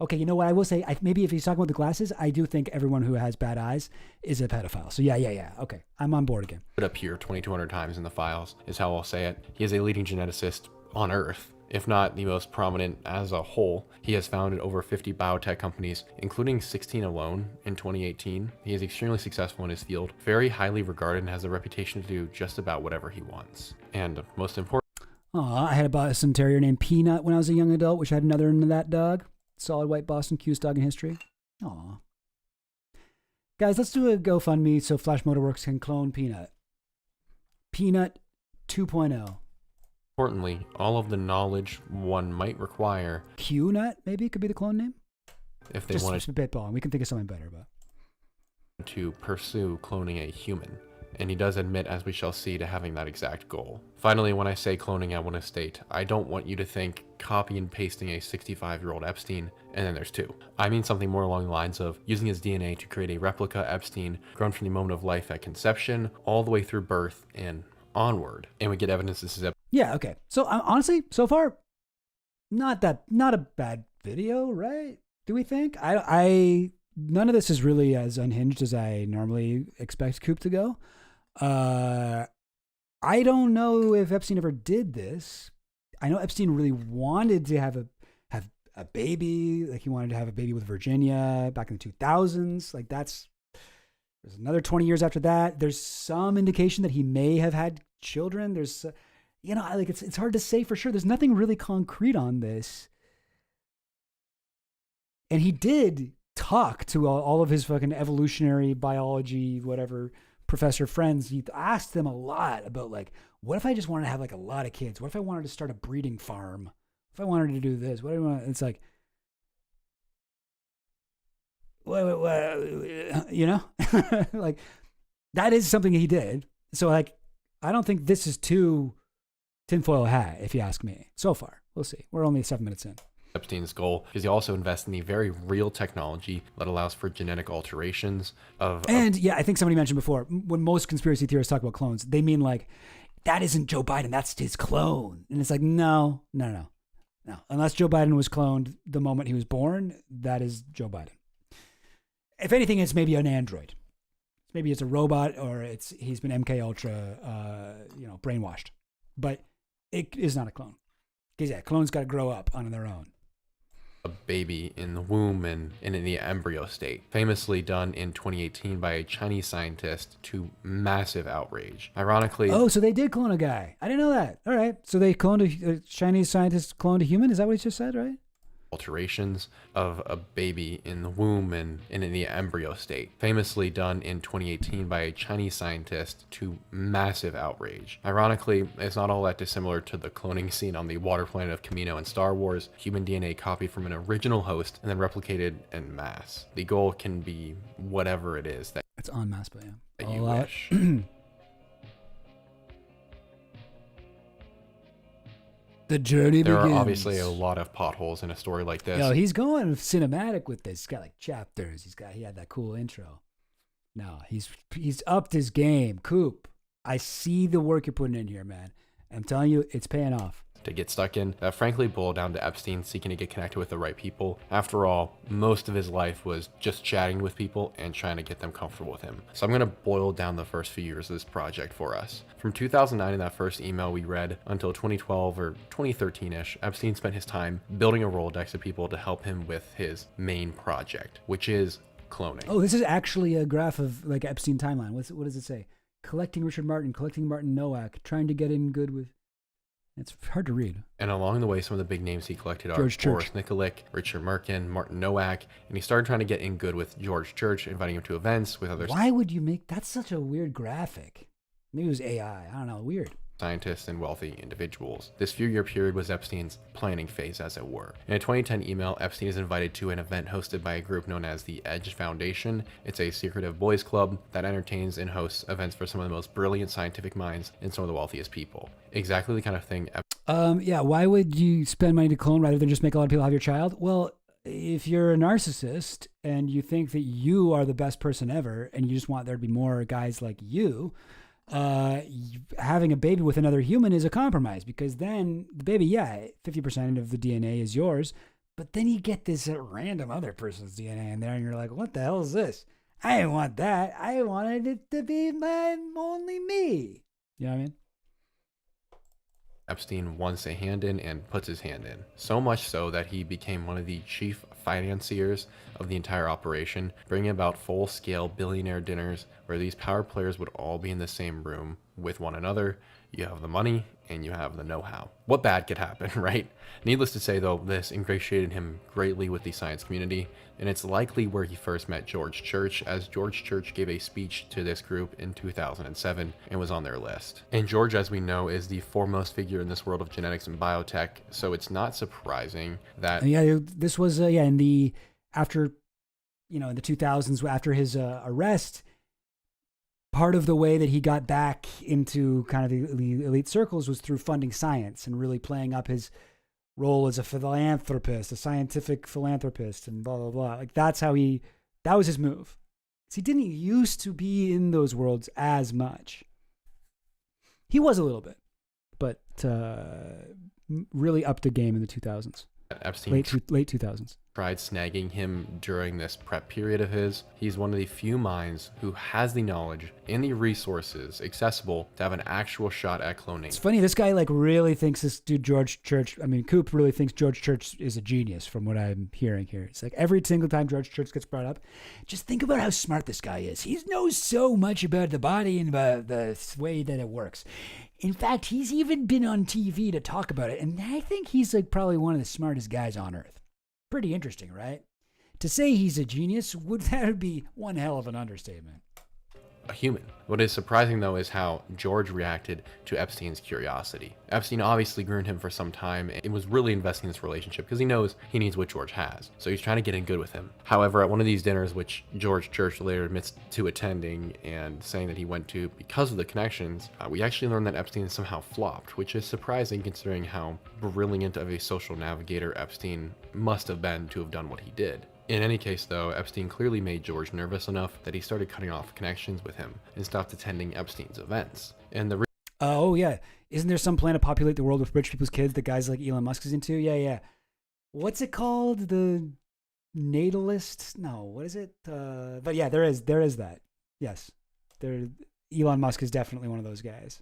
Okay, you know what I will say? Maybe if he's talking about the glasses, I do think everyone who has bad eyes is a pedophile. So yeah. Okay, I'm on board again. Should appear 2,200 times in the files, is how I'll say it. He is a leading geneticist on Earth, if not the most prominent as a whole. He has founded over 50 biotech companies, including 16 alone in 2018. He is extremely successful in his field, very highly regarded, and has a reputation to do just about whatever he wants. And most important... I had a Boston Terrier named Peanut when I was a young adult, which had another into that dog. Solid white Boston Cuse dog in history. Aw. Guys, let's do a GoFundMe so Flash Motorworks can clone Peanut. Peanut 2.0. Importantly, all of the knowledge one might require. Q-Nut, maybe it could be the clone name? If they just wanted spitballing. We can think of something better, but to pursue cloning a human. And he does admit, as we shall see, to having that exact goal. Finally, when I say cloning, I want to state, I don't want you to think copy and pasting a 65-year-old Epstein, and then there's two. I mean something more along the lines of using his DNA to create a replica Epstein, grown from the moment of life at conception, all the way through birth and onward. And we get evidence this is yeah, okay. So honestly, so far, not a bad video, right? Do we think? I none of this is really as unhinged as I normally expect Coop to go. I don't know if Epstein ever did this. I know Epstein really wanted to have a baby, like he wanted to have a baby with Virginia back in the 2000s. Like there's another 20 years after that. There's some indication that he may have had children. There's like it's hard to say for sure. There's nothing really concrete on this. And he did talk to all of his fucking evolutionary biology, whatever, professor friends. He asked them a lot about like, what if I just wanted to have like a lot of kids? What if I wanted to start a breeding farm? If I wanted to do this, what do I want? It's like, like that is something he did. So like, I don't think this is too tinfoil hat, if you ask me. So far, we'll see. We're only 7 minutes in. Epstein's goal is he also invests in the very real technology that allows for genetic alterations yeah, I think somebody mentioned before, when most conspiracy theorists talk about clones, they mean like, that isn't Joe Biden, that's his clone. And it's like, no. Unless Joe Biden was cloned the moment he was born, that is Joe Biden. If anything, it's maybe an android. Maybe it's a robot, or he's been MK Ultra, brainwashed. But It is not a clone. Because, yeah, clones got to grow up on their own. A baby in the womb and in the embryo state, famously done in 2018 by a Chinese scientist to massive outrage. Ironically, Oh, so they did clone a guy. I didn't know that. All right. So they cloned a Chinese scientist cloned a human? Is that what he just said, right? alterations of a baby in the womb and in the embryo state, famously done in 2018 by a Chinese scientist to massive outrage. Ironically, it's not all that dissimilar to the cloning scene on the water planet of Kamino in Star Wars, human DNA copied from an original host and then replicated en masse. The goal can be whatever it is that it's en masse, but yeah, that you wish. The journey there begins. are obviously a lot of potholes in a story like this. Yo, he's going cinematic with this. He's got like chapters. He had that cool intro. No, he's upped his game. Coop, I see the work you're putting in here, man. I'm telling you, it's paying off. To get stuck in, that frankly boiled down to Epstein seeking to get connected with the right people. After all, most of his life was just chatting with people and trying to get them comfortable with him. So I'm going to boil down the first few years of this project for us. From 2009 in that first email we read until 2012 or 2013-ish, Epstein spent his time building a Rolodex of people to help him with his main project, which is cloning. Oh, this is actually a graph of like Epstein timeline. What does it say? Collecting Richard Martin, collecting Martin Nowak, trying to get in good with... It's hard to read. And along the way, some of the big names he collected are George Boris Church. Nikolic, Richard Merkin, Martin Nowak, and he started trying to get in good with George Church, inviting him to events with others. Why would you make... That's such a weird graphic. Maybe it was AI. I don't know. Weird. Scientists and wealthy individuals. This few-year period was Epstein's planning phase, as it were. In a 2010 email, Epstein is invited to an event hosted by a group known as the Edge Foundation. It's a secretive boys club that entertains and hosts events for some of the most brilliant scientific minds and some of the wealthiest people. Exactly the kind of thing. Yeah, why would you spend money to clone rather than just make a lot of people have your child? Well, if you're a narcissist and you think that you are the best person ever and you just want there to be more guys like you, having a baby with another human is a compromise, because then the baby, 50% of the DNA is yours, but then you get this random other person's DNA in there and you're like, what the hell is this? I didn't want that. I wanted it to be only me. You know what I mean? Epstein wants a hand in and puts his hand in. So much so that he became one of the chief financiers of the entire operation, bringing about full-scale billionaire dinners where these power players would all be in the same room with one another. You have the money and you have the know-how. What bad could happen, right? Needless to say, though, this ingratiated him greatly with the science community, and it's likely where he first met George Church, as George Church gave a speech to this group in 2007 and was on their list. And George, as we know, is the foremost figure in this world of genetics and biotech, so it's not surprising that... This was, in the 2000s, after his arrest, part of the way that he got back into kind of the elite circles was through funding science and really playing up his role as a philanthropist, a scientific philanthropist, and blah, blah, blah. Like that was his move. So he didn't used to be in those worlds as much. He was a little bit, but really upped the game in the 2000s. Epstein late 2000s. Tried snagging him during this prep period of his. He's one of the few minds who has the knowledge and the resources accessible to have an actual shot at cloning. It's funny, this guy really thinks this dude George Church, Coop really thinks George Church is a genius from what I'm hearing here. It's like every single time George Church gets brought up, just think about how smart this guy is. He knows so much about the body and about the way that it works. In fact, he's even been on TV to talk about it, and I think he's probably one of the smartest guys on earth. Pretty interesting, right? To say he's a genius, that would be one hell of an understatement. A human. What is surprising, though, is how George reacted to Epstein's curiosity. Epstein obviously groomed him for some time and was really investing in this relationship because he knows he needs what George has. So he's trying to get in good with him. However, at one of these dinners, which George Church later admits to attending and saying that he went to because of the connections, we actually learned that Epstein somehow flopped, which is surprising considering how brilliant of a social navigator Epstein must have been to have done what he did. In any case, though, Epstein clearly made George nervous enough that he started cutting off connections with him and stopped attending Epstein's events. And the isn't there some plan to populate the world with rich people's kids that guys like Elon Musk is into? Yeah. What's it called? The natalist? No, what is it? But yeah, there is that. Yes, Elon Musk is definitely one of those guys.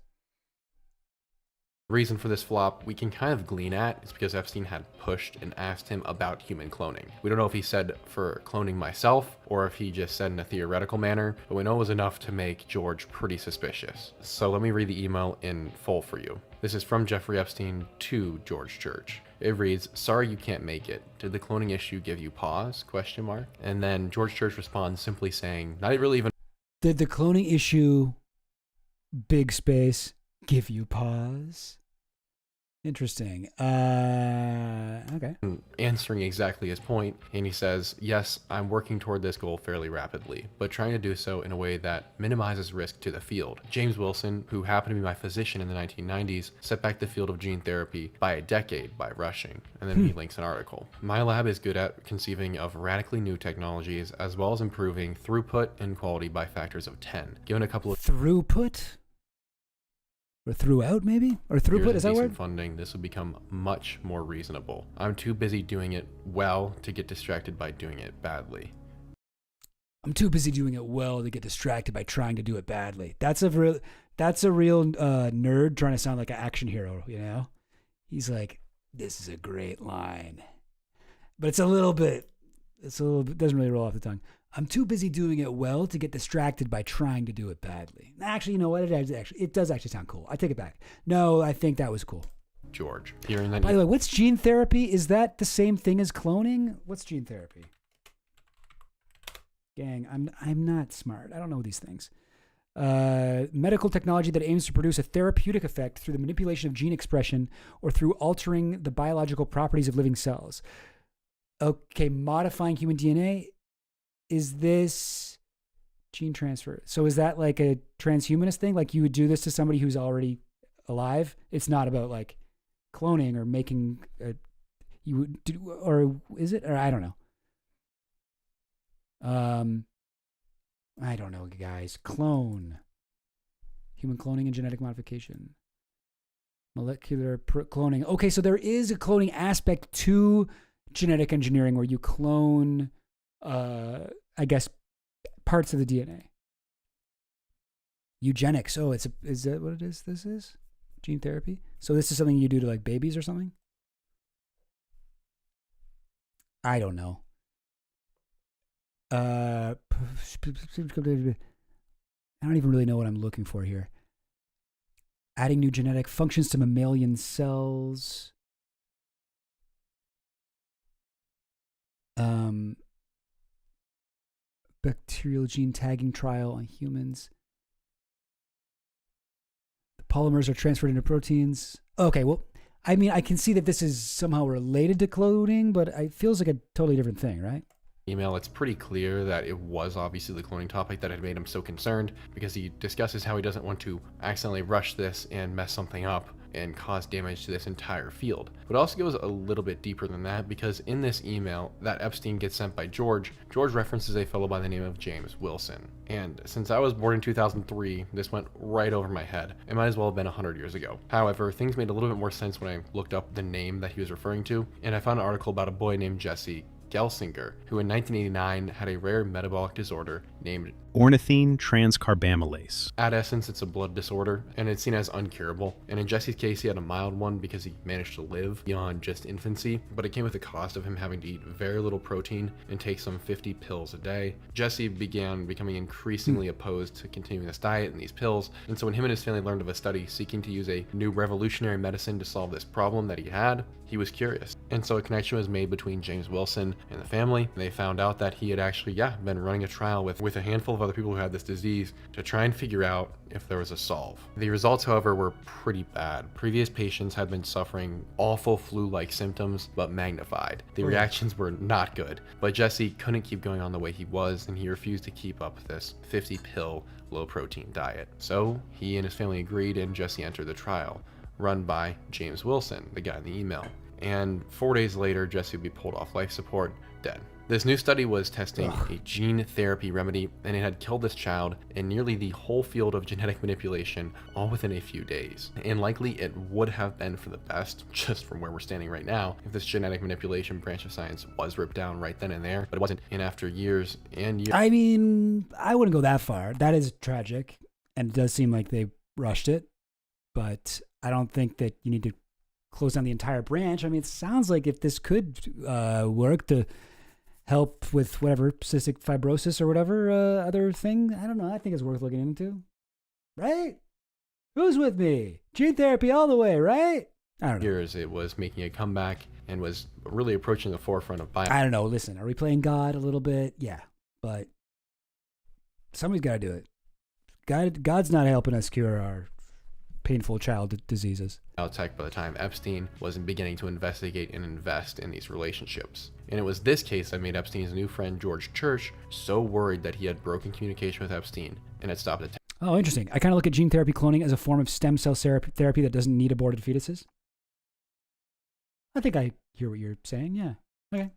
Reason for this flop we can kind of glean at is because Epstein had pushed and asked him about human cloning. We don't know if he said for cloning myself or if he just said in a theoretical manner, but we know it was enough to make George pretty suspicious. So let me read the email in full for you. This is from Jeffrey Epstein to George Church. It reads, "Sorry you can't make it. Did the cloning issue give you pause? ? And then George Church responds simply saying, not really even. Did the cloning issue, big space, give you pause? Interesting. Okay. Answering exactly his point, and he says, yes, I'm working toward this goal fairly rapidly, but trying to do so in a way that minimizes risk to the field. James Wilson, who happened to be my physician in the 1990s, set back the field of gene therapy by a decade by rushing. And then he links an article. My lab is good at conceiving of radically new technologies, as well as improving throughput and quality by factors of 10. Given a couple of throughput? Or throughout, maybe? Or throughput, is that word? Funding, this will become much more reasonable. I'm too busy doing it well to get distracted by doing it badly. I'm too busy doing it well to get distracted by trying to do it badly. That's a real nerd trying to sound like an action hero, you know? He's like, this is a great line. But it's a little bit, doesn't really roll off the tongue. I'm too busy doing it well to get distracted by trying to do it badly. Actually, you know what? It does actually sound cool. I take it back. No, I think that was cool. George, hearing that. By the way, what's gene therapy? Is that the same thing as cloning? What's gene therapy? Gang, I'm not smart. I don't know these things. Medical technology that aims to produce a therapeutic effect through the manipulation of gene expression or through altering the biological properties of living cells. Okay, modifying human DNA. Is this gene transfer? So is that like a transhumanist thing? Like you would do this to somebody who's already alive? It's not about like cloning or making you would do, or is it? Or I don't know. I don't know, guys. Clone. Human cloning and genetic modification. Molecular cloning. Okay, so there is a cloning aspect to genetic engineering where you clone I guess parts of the DNA. Eugenics. Oh, is that what it is? This is gene therapy. So this is something you do to like babies or something? I don't know. I don't even really know what I'm looking for here. Adding new genetic functions to mammalian cells. Bacterial gene tagging trial on humans. The polymers are transferred into proteins. Okay, well, I mean, I can see that this is somehow related to cloning, but it feels like a totally different thing, right? Email, it's pretty clear that it was obviously the cloning topic that had made him so concerned, because he discusses how he doesn't want to accidentally rush this and mess something up and cause damage to this entire field. But it also goes a little bit deeper than that, because in this email that Epstein gets sent by George references a fellow by the name of James Wilson. And since I was born in 2003, this went right over my head. It might as well have been 100 years ago. However, things made a little bit more sense when I looked up the name that he was referring to, and I found an article about a boy named Jesse Gelsinger, who in 1989 had a rare metabolic disorder named ornithine transcarbamylase. At essence, it's a blood disorder, and it's seen as uncurable. And in Jesse's case, he had a mild one because he managed to live beyond just infancy, but it came with the cost of him having to eat very little protein and take some 50 pills a day. Jesse began becoming increasingly opposed to continuing this diet and these pills, and so when him and his family learned of a study seeking to use a new revolutionary medicine to solve this problem that he had, he was curious. And so a connection was made between James Wilson and the family, and they found out that he had actually, been running a trial with a handful of other people who had this disease to try and figure out if there was a solve. The results, however, were pretty bad. Previous patients had been suffering awful flu-like symptoms, but magnified. The reactions were not good, but Jesse couldn't keep going on the way he was, and he refused to keep up with this 50-pill low-protein diet. So he and his family agreed, and Jesse entered the trial, run by James Wilson, the guy in the email. And 4 days later, Jesse would be pulled off life support, dead. This new study was testing a gene therapy remedy, and it had killed this child and nearly the whole field of genetic manipulation all within a few days. And likely it would have been for the best, just from where we're standing right now, if this genetic manipulation branch of science was ripped down right then and there, but it wasn't. And after years and years... I mean, I wouldn't go that far. That is tragic, and it does seem like they rushed it, but I don't think that you need to close down the entire branch. I mean, it sounds like if this could work to help with whatever cystic fibrosis or whatever other thing, I don't know. I think it's worth looking into. Right? Who's with me? Gene therapy all the way, right? I don't know. Years it was making a comeback and was really approaching the forefront of bio. I don't know. Listen, are we playing God a little bit? Yeah, but somebody's got to do it. God's not helping us cure our painful child diseases. Biotech by the time Epstein was beginning to investigate and invest in these relationships. And it was this case that made Epstein's new friend George Church so worried that he had broken communication with Epstein and had stopped attending. Oh, interesting. I kind of look at gene therapy cloning as a form of stem cell therapy that doesn't need aborted fetuses. I think I hear what you're saying. Yeah. Okay.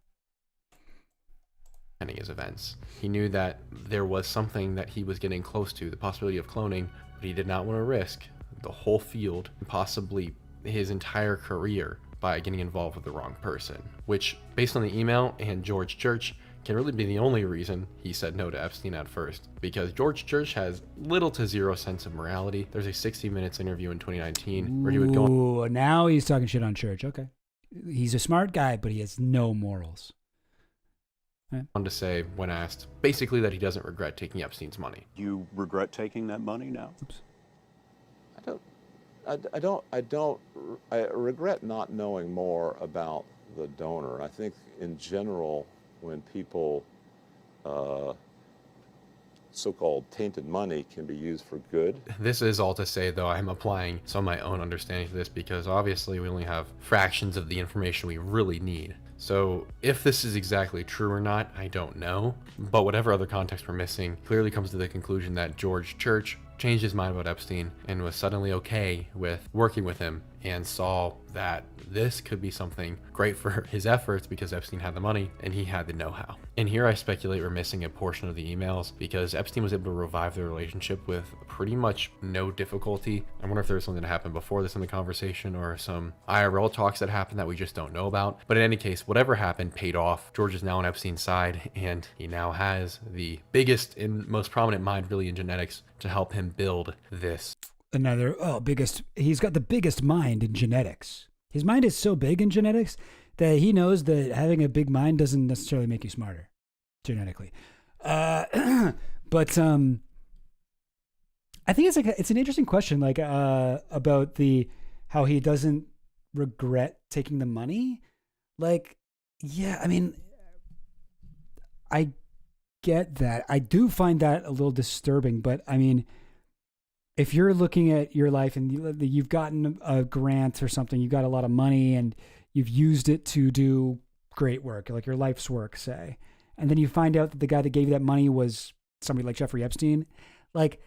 His events. He knew that there was something that he was getting close to, the possibility of cloning, but he did not want to risk the whole field and possibly his entire career by getting involved with the wrong person, which, based on the email and George Church, can really be the only reason he said no to Epstein at first, because George Church has little to zero sense of morality. There's a 60 Minutes interview in 2019 where he would go on. Ooh, now he's talking shit on Church. Okay. He's a smart guy, but he has no morals. On to say, when asked, basically that he doesn't regret taking Epstein's money. You regret taking that money now? Oops. I regret not knowing more about the donor. I think in general, when people, so-called tainted money can be used for good. This is all to say, though, I'm applying some of my own understanding to this because obviously we only have fractions of the information we really need. So if this is exactly true or not, I don't know. But whatever other context we're missing clearly comes to the conclusion that George Church changed his mind about Epstein and was suddenly okay with working with him and saw that this could be something great for his efforts because Epstein had the money and he had the know-how. And here I speculate we're missing a portion of the emails because Epstein was able to revive the relationship with pretty much no difficulty. I wonder if there was something that happened before this in the conversation or some IRL talks that happened that we just don't know about. But in any case, whatever happened paid off. George is now on Epstein's side and he now has the biggest and most prominent mind really in genetics to help him build this. He's got the biggest mind in genetics. His mind is so big in genetics that he knows that having a big mind doesn't necessarily make you smarter genetically. But I think it's an interesting question, about how he doesn't regret taking the money. Yeah, I mean, I get that. I do find that a little disturbing, but I mean, if you're looking at your life and you've gotten a grant or something, you've got a lot of money and you've used it to do great work, like your life's work, say, and then you find out that the guy that gave you that money was somebody like Jeffrey Epstein, I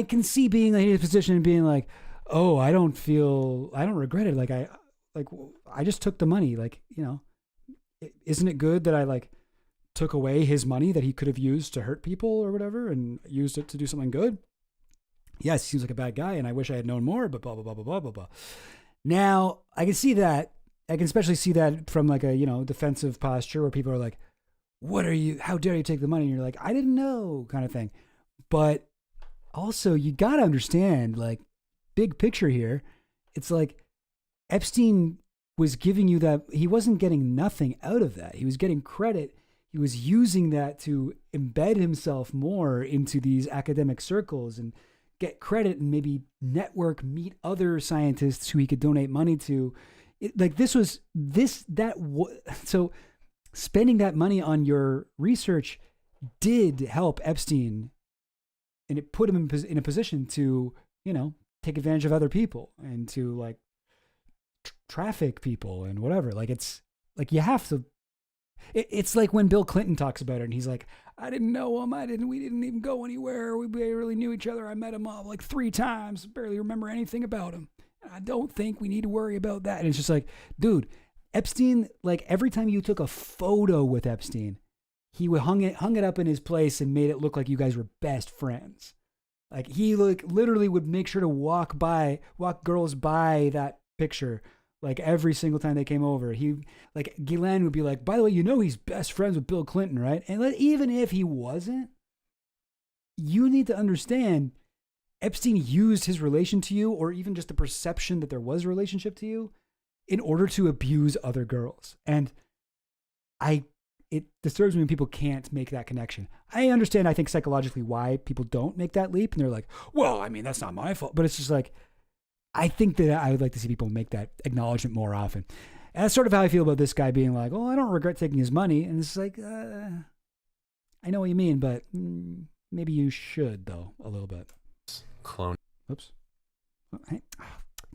can see being in his position and being like, oh, I don't regret it. I just took the money. Isn't it good that I took away his money that he could have used to hurt people or whatever and used it to do something good? Yes, he seems like a bad guy and I wish I had known more, but blah, blah, blah, blah, blah, blah, blah. Now, I can see that. I can especially see that from defensive posture where people are like, how dare you take the money? And you're like, I didn't know, kind of thing. But also you got to understand, big picture here. It's like Epstein was giving you that. He wasn't getting nothing out of that. He was getting credit. He was using that to embed himself more into these academic circles and get credit and maybe meet other scientists who he could donate money to. So spending that money on your research did help Epstein, and it put him in a position to, take advantage of other people and to traffic people and whatever. You have to. It's like when Bill Clinton talks about it and he's like, I didn't know him. We didn't even go anywhere. We barely knew each other. I met him 3 times. Barely remember anything about him. I don't think we need to worry about that. And it's just like, dude, Epstein, every time you took a photo with Epstein, he would hung it up in his place and made it look like you guys were best friends. He literally would make sure to walk girls by that picture. Every single time they came over, Ghislaine would be like, by the way, he's best friends with Bill Clinton, right? And even if he wasn't, you need to understand Epstein used his relation to you, or even just the perception that there was a relationship to you, in order to abuse other girls. And it disturbs me when people can't make that connection. I understand, I think, psychologically why people don't make that leap. And they're like, well, I mean, that's not my fault. But it's just like, I think that I would like to see people make that acknowledgement more often. And that's sort of how I feel about this guy being like, oh, I don't regret taking his money. And it's like, I know what you mean, but maybe you should, though, a little bit. Clone. Oops. Oh, hey.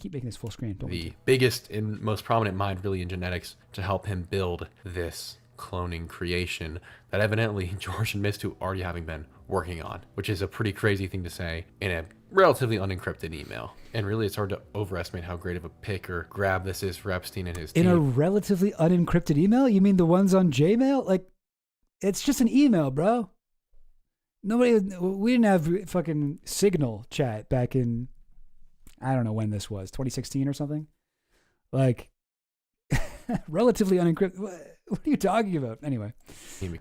Keep making this full screen. Don't the biggest and most prominent mind really in genetics to help him build this cloning creation that evidently George and Mistu already having been working on, which is a pretty crazy thing to say in a relatively unencrypted email. And really, it's hard to overestimate how great of a pick or grab this is for Epstein and his team. In a relatively unencrypted email? You mean the ones on Gmail? Like, it's just an email, bro. We didn't have fucking Signal chat back in, I don't know when this was, 2016 or something? Like, relatively unencrypted. What are you talking about? Anyway.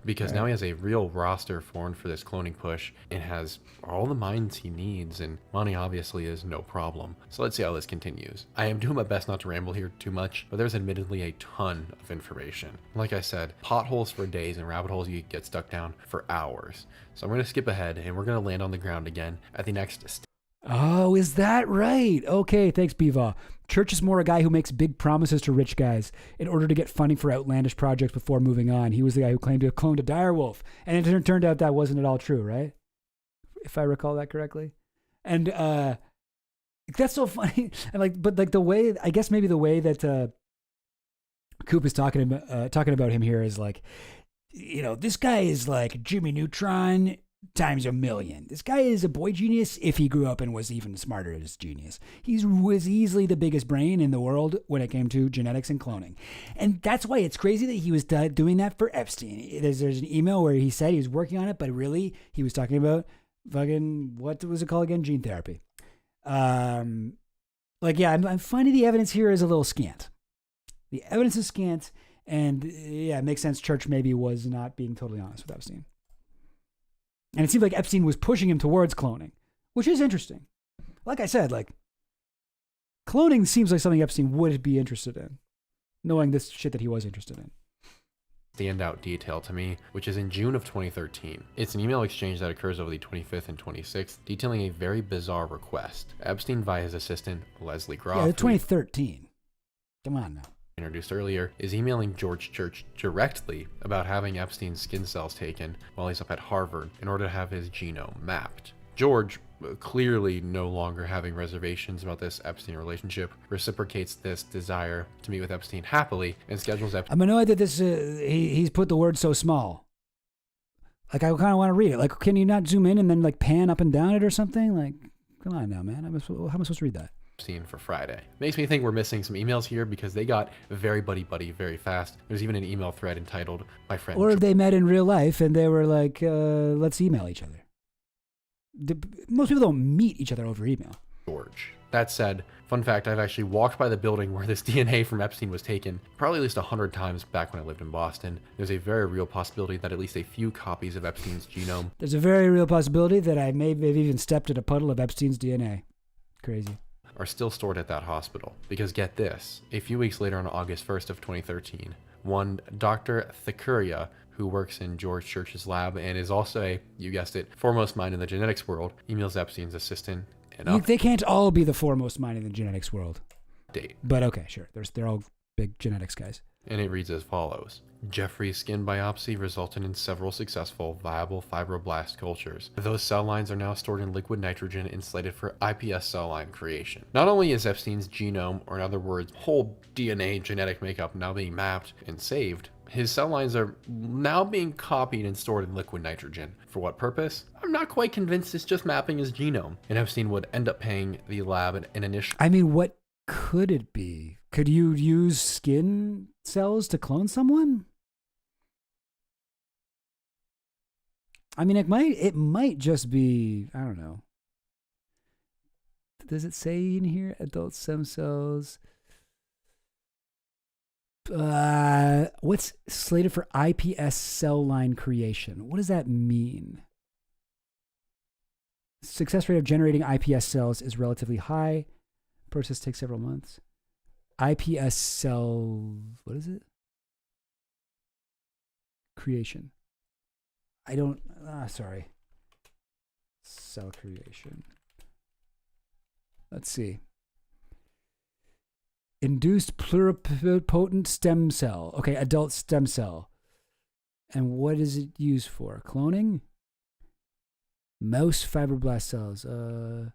Because now he has a real roster formed for this cloning push and has all the minds he needs, and money obviously is no problem. So let's see how this continues. I am doing my best not to ramble here too much, but there's admittedly a ton of information. Like I said, potholes for days and rabbit holes you get stuck down for hours. So I'm going to skip ahead and we're going to land on the ground again at the next Oh, is that right? Okay, thanks, Biva. Church is more a guy who makes big promises to rich guys in order to get funding for outlandish projects before moving on. He was the guy who claimed to have cloned a direwolf, and it turned out that wasn't at all true, right? If I recall that correctly. And that's so funny. And but the way, I guess maybe the way that Coop is talking about him here is like, this guy is like Jimmy Neutron times a million. This guy is a boy genius if he grew up and was even smarter as genius. He was easily the biggest brain in the world when it came to genetics and cloning. And that's why it's crazy that he was doing that for Epstein. There's an email where he said he was working on it, but really he was talking about fucking, what was it called again? Gene therapy. I'm finding the evidence here is a little scant. The evidence is scant, and yeah, it makes sense. Church maybe was not being totally honest with Epstein. And it seemed like Epstein was pushing him towards cloning, which is interesting. Like I said, cloning seems like something Epstein would be interested in, knowing this shit that he was interested in. Standout detail to me, which is in June of 2013. It's an email exchange that occurs over the 25th and 26th, detailing a very bizarre request. Epstein, via his assistant, Leslie Groff. Yeah, 2013. Come on now. Introduced earlier, is emailing George Church directly about having Epstein's skin cells taken while he's up at Harvard in order to have his genome mapped. George, clearly no longer having reservations about this Epstein relationship, reciprocates this desire to meet with Epstein happily and schedules Epstein. I'm annoyed that this he's put the word so small. I kind of want to read it. Can you not zoom in and then pan up and down it or something? Come on now, man. How am I supposed to read that? For Friday. Makes me think we're missing some emails here because they got very buddy very fast. There's even an email thread entitled "My Friend." Or they met in real life and they were like, let's email each other. Most people don't meet each other over email. George. That said, fun fact, I've actually walked by the building where this DNA from Epstein was taken probably at least 100 times back when I lived in Boston. There's a very real possibility that at least a few copies of Epstein's genome. There's a very real possibility that I may have even stepped in a puddle of Epstein's DNA. Crazy. Are still stored at that hospital. Because get this, a few weeks later on August 1st of 2013, one Dr. Thikuria, who works in George Church's lab and is also a, you guessed it, foremost mind in the genetics world, emails Epstein's assistant and they can't all be the foremost mind in the genetics world. Date. But okay, sure. They're all big genetics guys. And it reads as follows. Jeffrey's skin biopsy resulted in several successful, viable fibroblast cultures. Those cell lines are now stored in liquid nitrogen and slated for iPS cell line creation. Not only is Epstein's genome, or in other words, whole DNA genetic makeup, now being mapped and saved, his cell lines are now being copied and stored in liquid nitrogen. For what purpose? I'm not quite convinced it's just mapping his genome. And Epstein would end up paying the lab an initial... I mean, what could it be? Could you use skin cells to clone someone? I mean, it might just be, I don't know. Does it say in here adult stem cells? What's slated for iPS cell line creation? What does that mean? success rate of generating iPS cells is relatively high. Process takes several months. iPS cell, what is it? Creation. I don't, sorry. Cell creation. Let's see. Induced pluripotent stem cell. Okay, adult stem cell. And what is it used for? Cloning? Mouse fibroblast cells. No,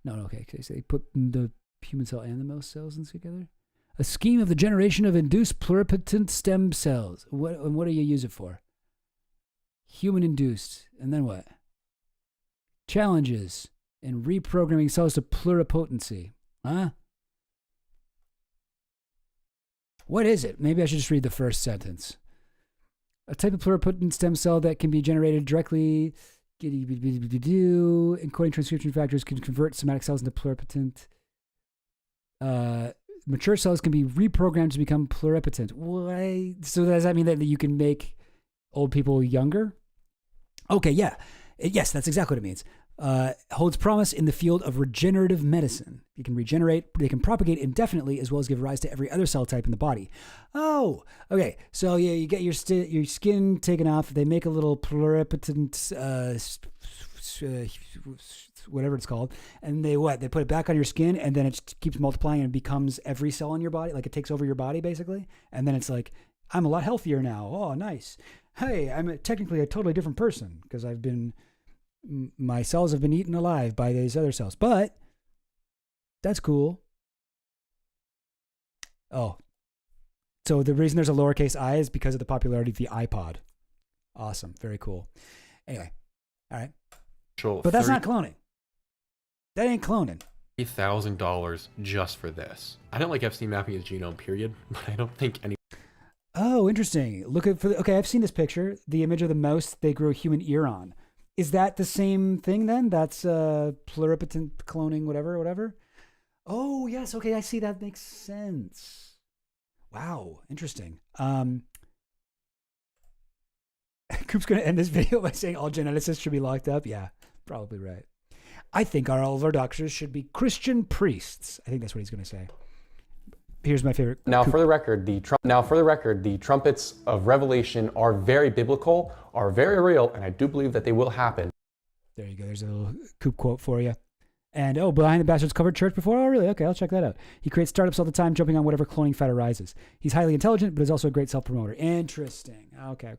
okay. So they put the human cell and the mouse cells together. A scheme of the generation of induced pluripotent stem cells. What do you use it for? Human induced. And then what? Challenges in reprogramming cells to pluripotency. Huh? What is it? Maybe I should just read the first sentence. A type of pluripotent stem cell that can be generated directly, encoding transcription factors can convert somatic cells into pluripotent. Mature cells can be reprogrammed to become pluripotent. Why? So does that mean that you can make old people younger? Okay, yeah. Yes, that's exactly what it means. Holds promise in the field of regenerative medicine. You can regenerate, they can propagate indefinitely, as well as give rise to every other cell type in the body. Oh, okay. So yeah, you get your skin taken off. They make a little pluripotent, whatever it's called, and they put it back on your skin, and then it keeps multiplying and becomes every cell in your body. Like it takes over your body basically, and then it's like, I'm a lot healthier now. Oh, nice. Hey, I'm technically a totally different person because my cells have been eaten alive by these other cells. But that's cool. Oh. So the reason there's a lowercase i is because of the popularity of the iPod. Awesome. Very cool. Anyway. All right. But that's not cloning. That ain't cloning. $8,000 just for this. I don't like Epstein mapping his genome, period, but I don't think any... Oh, interesting. Okay, I've seen this picture. The image of the mouse they grew a human ear on. Is that the same thing then? That's pluripotent cloning, whatever. Oh, yes. Okay, I see. That makes sense. Wow, interesting. Coop's going to end this video by saying all geneticists should be locked up. Yeah, probably right. I think all of our doctors should be Christian priests. I think that's what he's going to say. Here's my favorite. Now, for the record, the trumpets of Revelation are very biblical, are very real, and I do believe that they will happen. There you go. There's a little Coop quote for you. And, Behind the Bastards covered church before? Oh, really? Okay, I'll check that out. He creates startups all the time, jumping on whatever cloning fad arises. He's highly intelligent, but is also a great self-promoter. Interesting. Okay.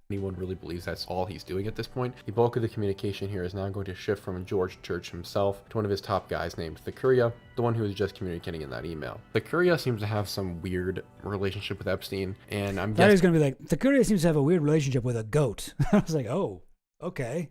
Anyone really believes that's all he's doing at this point. The bulk of the communication here is now going to shift from George Church himself to one of his top guys named Thackeria, the one who was just communicating in that email. Thackeria seems to have some weird relationship with Epstein, and I'm guessing... He's going to be like, Thackeria seems to have a weird relationship with a goat. I was like, oh, okay.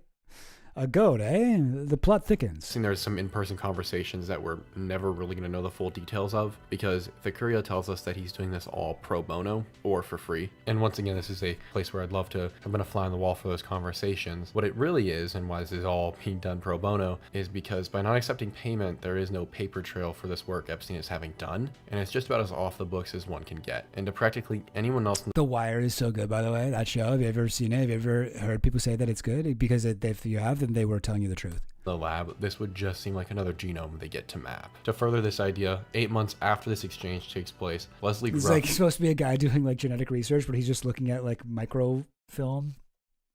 A goat, eh? The plot thickens. There's some in-person conversations that we're never really going to know the full details of, because Thackeria tells us that he's doing this all pro bono or for free. And once again, this is a place where I'd love to have been a fly on the wall for those conversations. What it really is, and why this is all being done pro bono, is because by not accepting payment, there is no paper trail for this work Epstein is having done, and it's just about as off the books as one can get. And to practically anyone else... The Wire is so good, by the way, that show. Have you ever seen it? Have you ever heard people say that it's good? Because if you have, then they were telling you the truth. The lab, this would just seem like another genome they get to map. To further this idea, 8 months after this exchange takes place, Leslie He's Grubb... like supposed to be a guy doing like genetic research, but he's just looking at like microfilm.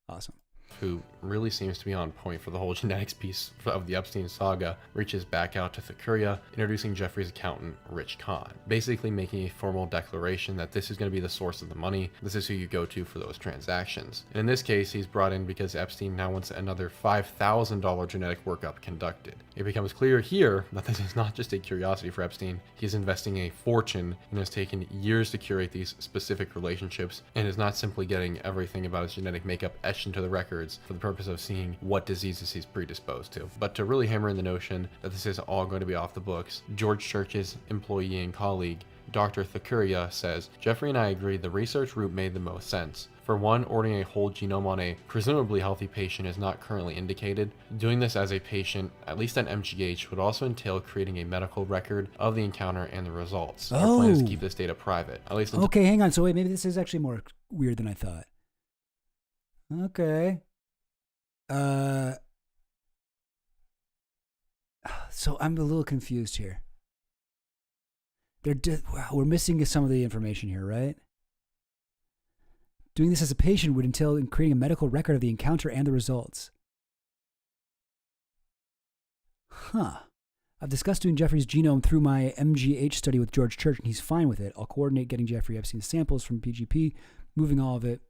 Awesome. Who really seems to be on point for the whole genetics piece of the Epstein saga, reaches back out to Thackeria, introducing Jeffrey's accountant, Rich Kahn, basically making a formal declaration that this is going to be the source of the money, this is who you go to for those transactions. And in this case, he's brought in because Epstein now wants another $5,000 genetic workup conducted. It becomes clear here that this is not just a curiosity for Epstein, he's investing a fortune and has taken years to curate these specific relationships, and is not simply getting everything about his genetic makeup etched into the records for the purpose of seeing what diseases he's predisposed to. But to really hammer in the notion that this is all going to be off the books, George Church's employee and colleague, Dr. Thackeria, says, Jeffrey and I agreed the research route made the most sense. For one, ordering a whole genome on a presumably healthy patient is not currently indicated. Doing this as a patient, at least at MGH, would also entail creating a medical record of the encounter and the results. Our plan is to keep this data private, at least until... Okay, hang on. So wait, maybe this is actually more weird than I thought. Okay. So I'm a little confused here. Wow, we're missing some of the information here, right? Doing this as a patient would entail in creating a medical record of the encounter and the results. Huh. I've discussed doing Jeffrey's genome through my MGH study with George Church, and he's fine with it. I'll coordinate getting Jeffrey Epstein's samples from PGP, moving all of it.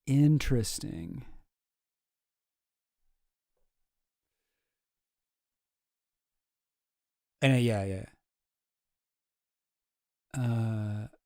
Interesting. And yeah.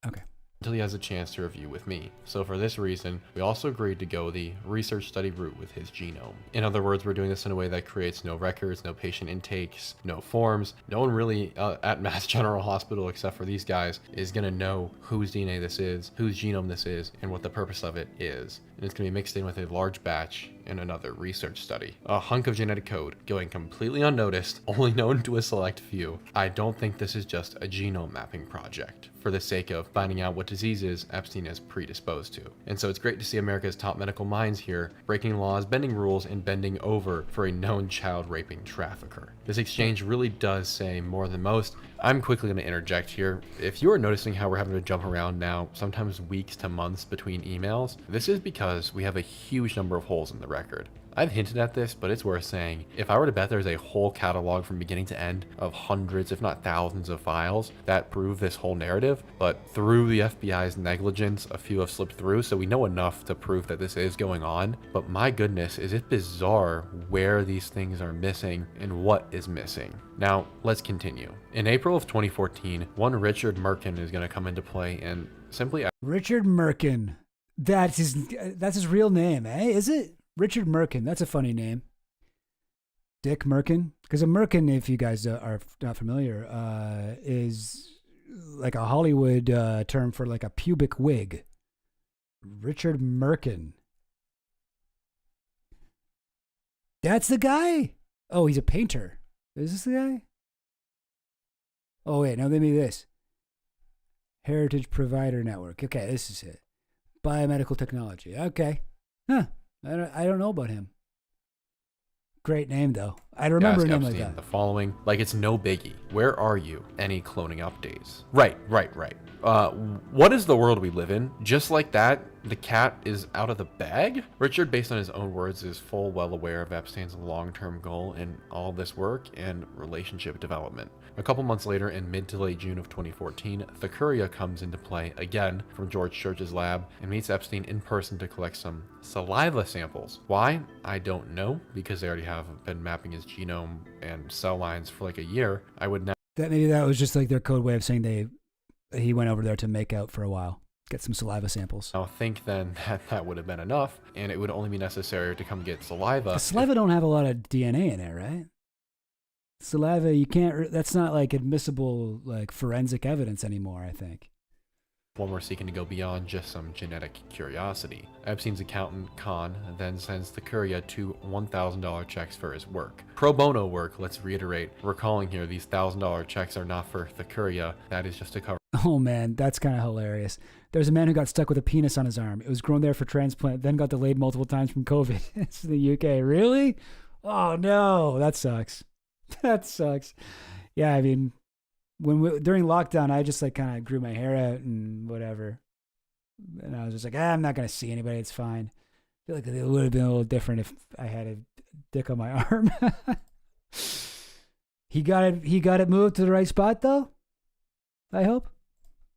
Okay. Until he has a chance to review with me. So for this reason, we also agreed to go the research study route with his genome. In other words, we're doing this in a way that creates no records, no patient intakes, no forms. No one really at Mass General Hospital, except for these guys, is going to know whose DNA this is, whose genome this is, and what the purpose of it is. And it's going to be mixed in with a large batch in another research study. A hunk of genetic code going completely unnoticed, only known to a select few. I don't think this is just a genome mapping project for the sake of finding out what diseases Epstein is predisposed to. And so it's great to see America's top medical minds here breaking laws, bending rules, and bending over for a known child raping trafficker. This exchange really does say more than most. I'm quickly going to interject here. If you are noticing how we're having to jump around now, sometimes weeks to months between emails, this is because we have a huge number of holes in the record. I've hinted at this, but it's worth saying. If I were to bet there's a whole catalog from beginning to end of hundreds, if not thousands of files that prove this whole narrative, but through the FBI's negligence, a few have slipped through, so we know enough to prove that this is going on. But my goodness, is it bizarre where these things are missing and what is missing. Now, let's continue. In April of 2014, one Richard Merkin is going to come into play and simply... Richard Merkin. That's his real name, eh? Is it? Richard Merkin. That's a funny name. Dick Merkin. Because a Merkin, if you guys are not familiar, is like a Hollywood term for like a pubic wig. Richard Merkin. That's the guy? Oh, he's a painter. Is this the guy? Oh, wait. No, let me this. Heritage Provider Network. Okay, this is it. Biomedical technology. Okay. Huh. I don't know about him. Great name, though. I remember a name like that. The following, like it's no biggie. Where are you? Any cloning updates? Right. What is the world we live in? Just like that, the cat is out of the bag? Richard, based on his own words, is full well aware of Epstein's long-term goal in all this work and relationship development. A couple months later, in mid to late June of 2014, the Courier comes into play again from George Church's lab and meets Epstein in person to collect some saliva samples. Why? I don't know, because they already have been mapping his genome and cell lines for like a year. I would not. Maybe that was just like their code way of saying he went over there to make out for a while. Get some saliva samples. I think then that would have been enough, and it would only be necessary to come get saliva. The saliva don't have a lot of DNA in it, right? Saliva, you can't. That's not like admissible like forensic evidence anymore, I think. One we're seeking to go beyond just some genetic curiosity. Epstein's accountant, Kahn, then sends the Courier two $1,000 checks for his work. Pro bono work, let's reiterate. Recalling here, these $1,000 checks are not for the Courier. That is just to cover. Oh man, that's kind of hilarious. There's a man who got stuck with a penis on his arm. It was grown there for transplant, then got delayed multiple times from COVID. It's in the UK. Really? Oh no, that sucks. That sucks. Yeah, I mean, during lockdown, I just like kind of grew my hair out and whatever. And I was just like, I'm not going to see anybody. It's fine. I feel like it would have been a little different if I had a dick on my arm. He got it moved to the right spot though, I hope.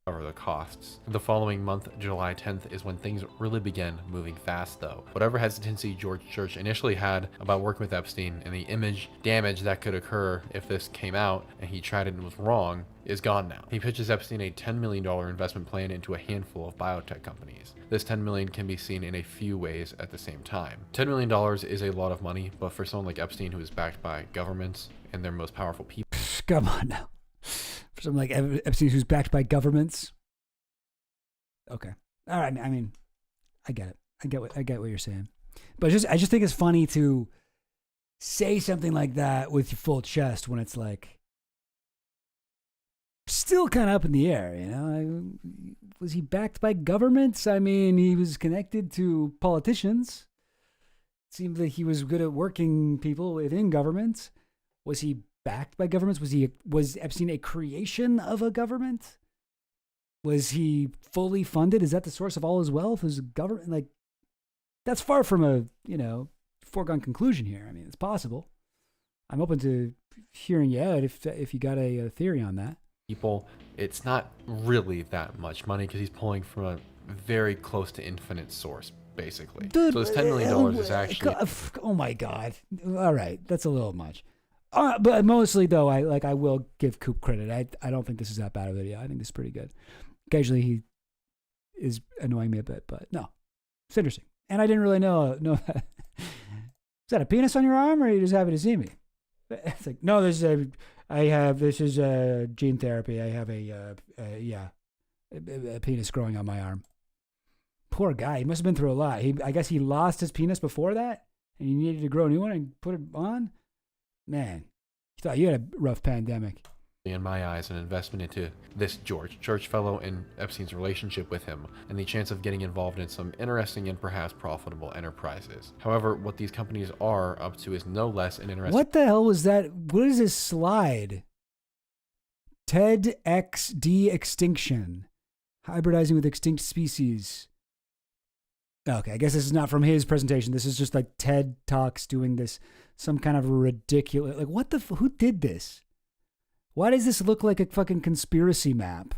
Cover the costs. The following month, July 10th, is when things really began moving fast though. Whatever hesitancy George Church initially had about working with Epstein and the image damage that could occur if this came out and he tried it and was wrong is gone now. He pitches Epstein a $10 million investment plan into a handful of biotech companies. This $10 million can be seen in a few ways at the same time. $10 million is a lot of money, but for someone like Epstein who is backed by governments and their most powerful people. Come on now. For something like Epstein who's backed by governments. Okay. All right. I mean, I get it. I get what you're saying. But I just think it's funny to say something like that with your full chest when it's like still kind of up in the air, you know? Was he backed by governments? I mean, he was connected to politicians. It seemed like he was good at working people within governments. Was he backed by governments? Was Epstein a creation of a government? Was he fully funded? Is that the source of all his wealth? Is government like? That's far from a foregone conclusion here. I mean, it's possible. I'm open to hearing you out if you got a theory on that. People, it's not really that much money because he's pulling from a very close to infinite source, basically. Dude, so this $10 million is actually. Oh my God! All right, that's a little much. But mostly though, I will give Coop credit. I don't think this is that bad of a video. I think this is pretty good. Occasionally he is annoying me a bit, but no, it's interesting. And I didn't really know that. Is that a penis on your arm, or are you just happy to see me? It's like, no, this is gene therapy. I have a penis growing on my arm. Poor guy. He must have been through a lot. I guess he lost his penis before that, and he needed to grow a new one and put it on. Man, you thought you had a rough pandemic. In my eyes, an investment into this George Church fellow and Epstein's relationship with him, and the chance of getting involved in some interesting and perhaps profitable enterprises. However, what these companies are up to is no less an interesting. What the hell was that? What is this slide? TEDx de-extinction. Hybridizing with extinct species. Okay, I guess this is not from his presentation. This is just like TED Talks doing this. Some kind of ridiculous. Like, what the? Who did this? Why does this look like a fucking conspiracy map?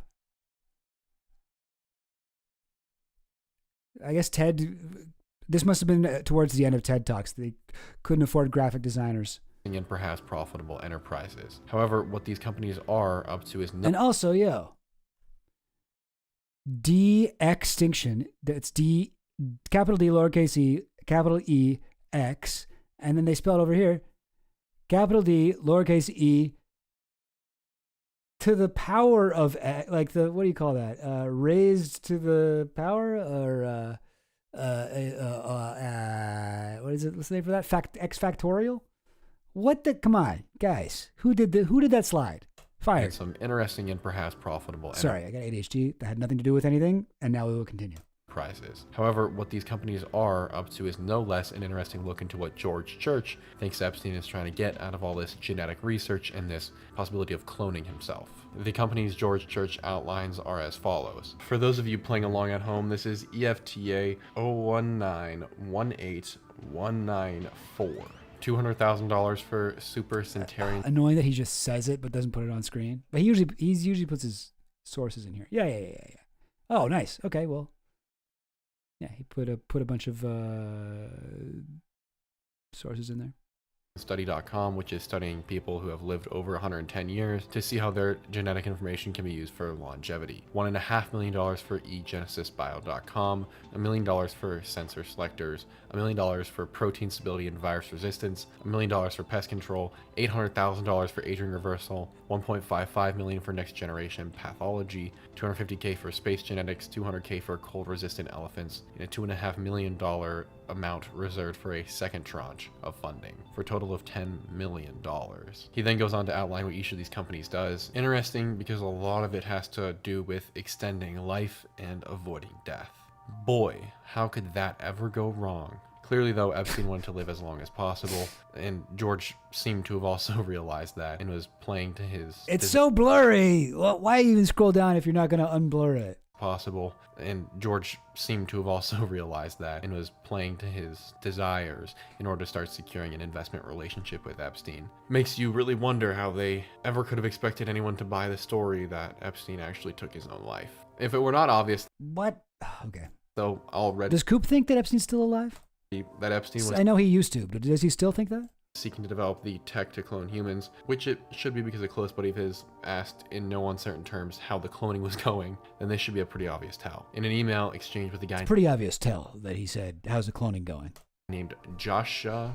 I guess this must have been towards the end of TED Talks. They couldn't afford graphic designers. And perhaps profitable enterprises. However, what these companies are up to is no. And also, de-extinction. That's D, capital D, lowercase e, capital E, X. And then they spelled over here, capital D, lowercase e, to the power of, like what do you call that? Raised to the power, or what is it? What's the name for that? X factorial? What the? Come on, guys. Who did that slide? Fired. Some interesting and perhaps profitable. Sorry, I got ADHD. That had nothing to do with anything, and now we will continue. Prizes. However, what these companies are up to is no less an interesting look into what George Church thinks Epstein is trying to get out of all this genetic research and this possibility of cloning himself. The companies George Church outlines are as follows. For those of you playing along at home, this is EFTA 019181994. $200,000 for Super Centurion. Annoying that he just says it but doesn't put it on screen. But he usually puts his sources in here. Yeah. Oh, nice. Okay, well. Yeah, he put a bunch of sources in there. Study.com, which is studying people who have lived over 110 years to see how their genetic information can be used for longevity. $1.5 million for egenesisbio.com, $1 million for sensor selectors, $1 million for protein stability and virus resistance, $1 million for pest control, $800,000 for aging reversal, $1.55 million for next generation pathology, $250K for space genetics, $200K for cold resistant elephants, and a $2.5 million amount reserved for a second tranche of funding for a total of $10 million. He then goes on to outline what each of these companies does. Interesting because a lot of it has to do with extending life and avoiding death. Boy, how could that ever go wrong? Clearly, though, Epstein wanted to live as long as possible, and George seemed to have also realized that and was playing to his... It's so blurry! Well, why even scroll down if you're not going to unblur it? Possible, and George seemed to have also realized that and was playing to his desires in order to start securing an investment relationship with Epstein. Makes you really wonder how they ever could have expected anyone to buy the story that Epstein actually took his own life. If it were not obvious... What? Okay. So already... Does Coop think that Epstein's still alive? That Epstein was... I know he used to, but does he still think that? Seeking to develop the tech to clone humans, which it should be because a close buddy of his asked in no uncertain terms how the cloning was going, then this should be a pretty obvious tell. In an email exchange with a guy... It's pretty obvious tell that he said, how's the cloning going? Named Joshka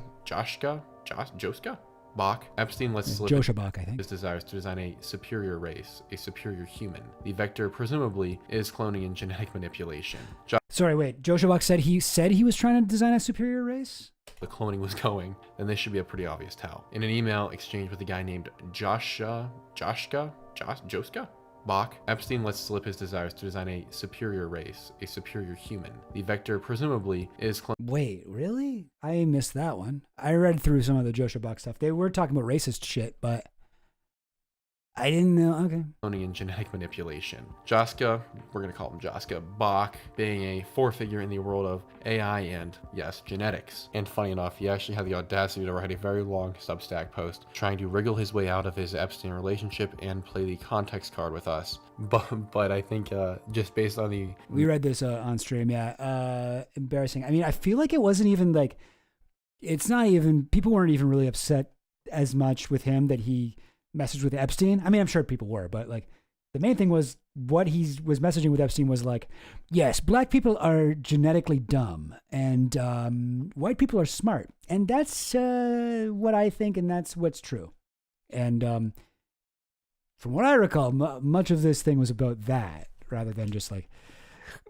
Bach, Epstein lets slip Joshua Bach, I think. His desires to design a superior race, a superior human. The vector, presumably, is cloning and genetic manipulation. Sorry, wait. Joshua Bach said he was trying to design a superior race? The cloning was going, then this should be a pretty obvious tell. In an email exchange with a guy named Joshka Bach. Epstein lets slip his desires to design a superior race, a superior human. The vector presumably is Wait, really? I missed that one. I read through some of the Joshua Bach stuff. They were talking about racist shit, but I didn't know. Okay. cloning and genetic manipulation. Jaska, we're going to call him Jaska, Bach, being a four-figure in the world of AI and, yes, genetics. And funny enough, he actually had the audacity to write a very long Substack post trying to wriggle his way out of his Epstein relationship and play the context card with us. But I think just based on the... We read this on stream, yeah. Embarrassing. I mean, I feel like it wasn't even like... It's not even... People weren't even really upset as much with him that he messaged with Epstein. I mean, I'm sure people were, but like the main thing was what he was messaging with Epstein was like, yes, black people are genetically dumb and white people are smart. And that's what I think, and that's what's true. And from what I recall, much of this thing was about that rather than just like,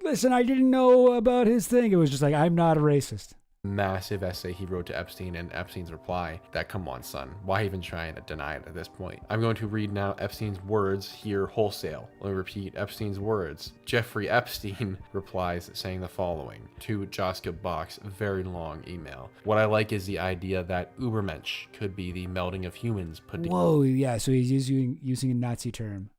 listen, I didn't know about his thing. It was just like, I'm not a racist. Massive essay he wrote to Epstein and Epstein's reply that, come on, son, why even try and deny it at this point? I'm going to read now Epstein's words here wholesale. Let me repeat Epstein's words. Jeffrey Epstein replies saying the following to Jaska Bach's very long email. What I like is the idea that Übermensch could be the melding of humans put together. Whoa, yeah, so he's using a Nazi term.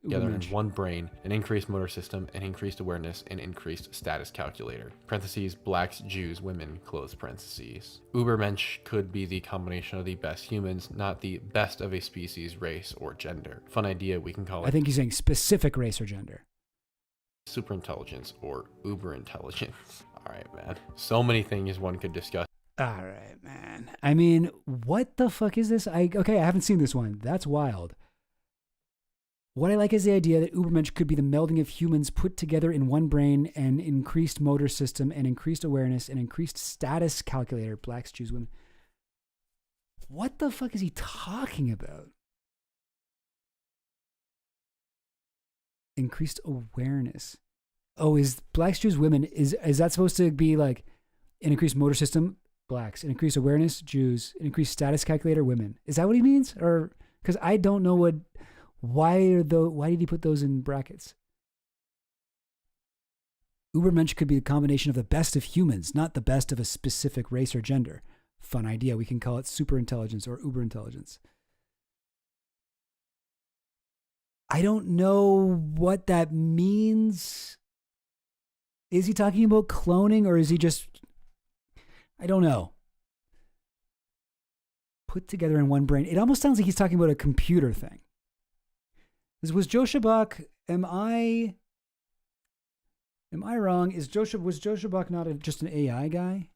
Together in one brain, an increased motor system, an increased awareness, and increased status calculator. Parentheses, blacks, Jews, women, close parentheses. Übermensch could be the combination of the best humans, not the best of a species, race, or gender. Fun idea, we can call it... I think he's saying specific race or gender. Superintelligence or uberintelligence. All right, man. So many things one could discuss. All right, man. I mean, what the fuck is this? I haven't seen this one. That's wild. What I like is the idea that Übermensch could be the melding of humans put together in one brain, and increased motor system, and increased awareness, and increased status calculator, blacks, Jews, women. What the fuck is he talking about? Increased awareness. Oh, is blacks, Jews, women, is that supposed to be like an increased motor system, blacks, an increased awareness, Jews, an increased status calculator, women? Is that what he means? Or, because I don't know what... Why did he put those in brackets? Übermensch could be a combination of the best of humans, not the best of a specific race or gender. Fun idea. We can call it superintelligence or uberintelligence. I don't know what that means. Is he talking about cloning, or is he just... I don't know. Put together in one brain. It almost sounds like he's talking about a computer thing. Was Joshua Bach, am I wrong? Was Joshua Bach not just an AI guy?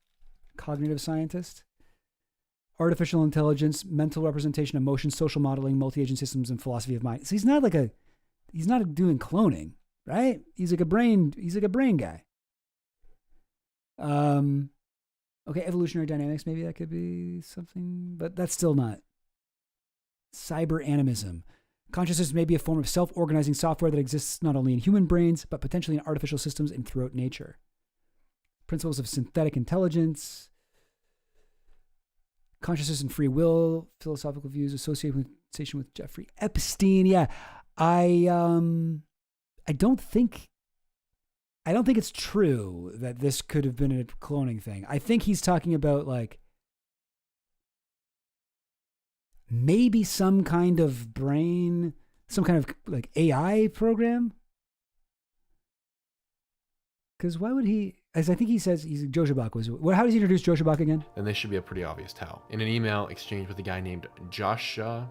Cognitive scientist? Artificial intelligence, mental representation, emotion, social modeling, multi-agent systems, and philosophy of mind. So he's not doing cloning, right? He's like a brain guy. Okay, evolutionary dynamics, maybe that could be something, but that's still not. Cyber animism. Consciousness may be a form of self-organizing software that exists not only in human brains, but potentially in artificial systems and throughout nature. Principles of synthetic intelligence, consciousness and free will, philosophical views associated with Jeffrey Epstein. Yeah, I don't think it's true that this could have been a cloning thing. I think he's talking about like maybe some kind of brain, some kind of like AI program. Because why would he, as I think he says, Joshua Bach was, how does he introduce Joshua Bach again? Then this should be a pretty obvious tell. In an email exchange with a guy named Joska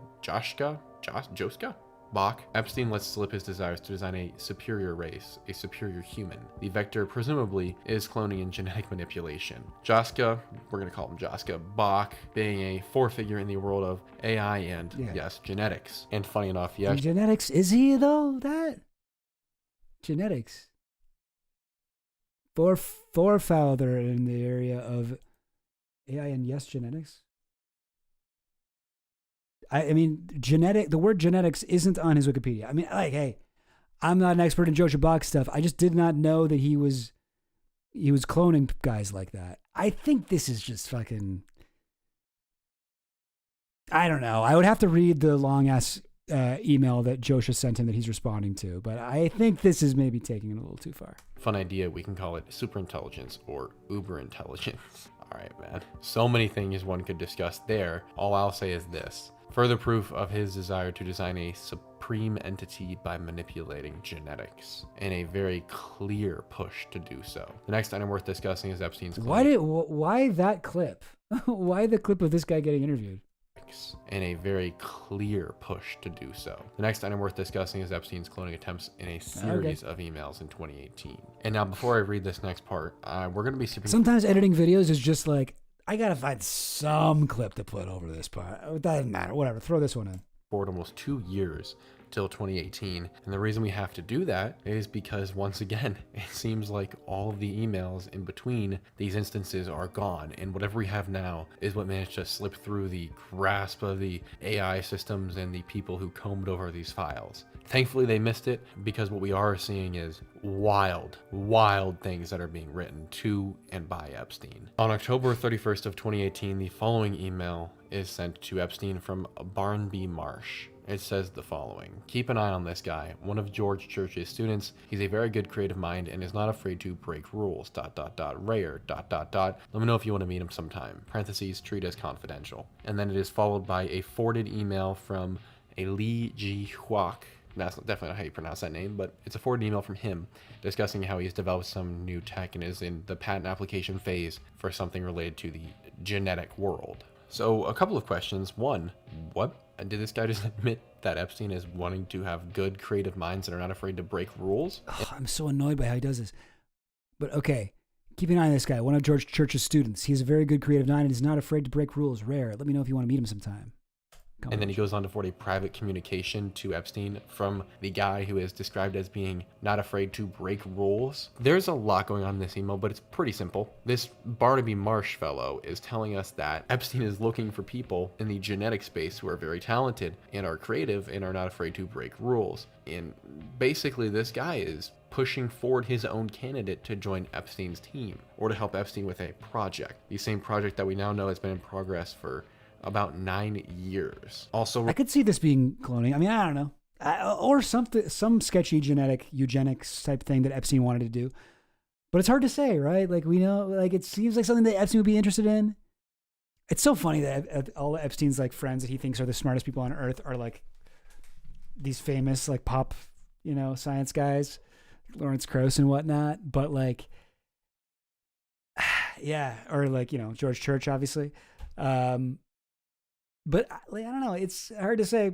Bach, Epstein lets slip his desires to design a superior race, a superior human. The vector presumably is cloning and genetic manipulation. Jaska, we're going to call him Jaska Bach, being a four-figure in the world of AI and, yes, genetics. And funny enough, yes. Genetics, is he though? That? Genetics. Forefather in the area of AI and, yes, genetics. I mean, the word genetics isn't on his Wikipedia. I mean, like, hey, I'm not an expert in Joshua Bach stuff. I just did not know that he was cloning guys like that. I think this is just fucking, I don't know. I would have to read the long ass email that Josha sent him that he's responding to. But I think this is maybe taking it a little too far. Fun idea. We can call it superintelligence or uber intelligence. All right, man. So many things one could discuss there. All I'll say is this. Further proof of his desire to design a supreme entity by manipulating genetics, and a very clear push to do so. The next item worth discussing is Epstein's claim. Why that clip? Why the clip of this guy getting interviewed? And a very clear push to do so. The next item worth discussing is Epstein's cloning attempts in a series of emails in 2018. And now, before I read this next part, we're going to be super. Sometimes editing videos is just like, I gotta find some clip to put over this part. It doesn't matter. Whatever. Throw this one in. Forward almost 2 years till 2018. And the reason we have to do that is because, once again, it seems like all of the emails in between these instances are gone. And whatever we have now is what managed to slip through the grasp of the AI systems and the people who combed over these files. Thankfully, they missed it, because what we are seeing is wild things that are being written to and by Epstein. On October 31st of 2018, the following email is sent to Epstein from Barnaby Marsh. It says the following: keep an eye on this guy, one of George Church's students. He's a very good creative mind and is not afraid to break rules, ... rare ... Let me know if you want to meet him sometime. Parentheses, treat as confidential. And then it is followed by a forwarded email from a Lee Ji Huak. That's definitely not how you pronounce that name, but it's a forwarded email from him discussing how he's developed some new tech and is in the patent application phase for something related to the genetic world. So a couple of questions. One, what? Did this guy just admit that Epstein is wanting to have good creative minds that are not afraid to break rules? I'm so annoyed by how he does this. But okay, keep an eye on this guy, one of George Church's students. He's a very good creative mind and is not afraid to break rules. Rare. Let me know if you want to meet him sometime. And then he goes on to forward a private communication to Epstein from the guy who is described as being not afraid to break rules. There's a lot going on in this email, but it's pretty simple. This Barnaby Marsh fellow is telling us that Epstein is looking for people in the genetic space who are very talented and are creative and are not afraid to break rules. And basically, this guy is pushing forward his own candidate to join Epstein's team or to help Epstein with a project. The same project that we now know has been in progress for about 9 years. Also, I could see this being cloning. I mean, I don't know. Or some sketchy genetic eugenics type thing that Epstein wanted to do. But it's hard to say, right? Like, we know, like, it seems like something that Epstein would be interested in. It's so funny that all Epstein's like friends that he thinks are the smartest people on earth are like these famous like pop, science guys, Lawrence Krauss and whatnot. But like, yeah, or like, George Church, obviously. But like, I don't know. It's hard to say.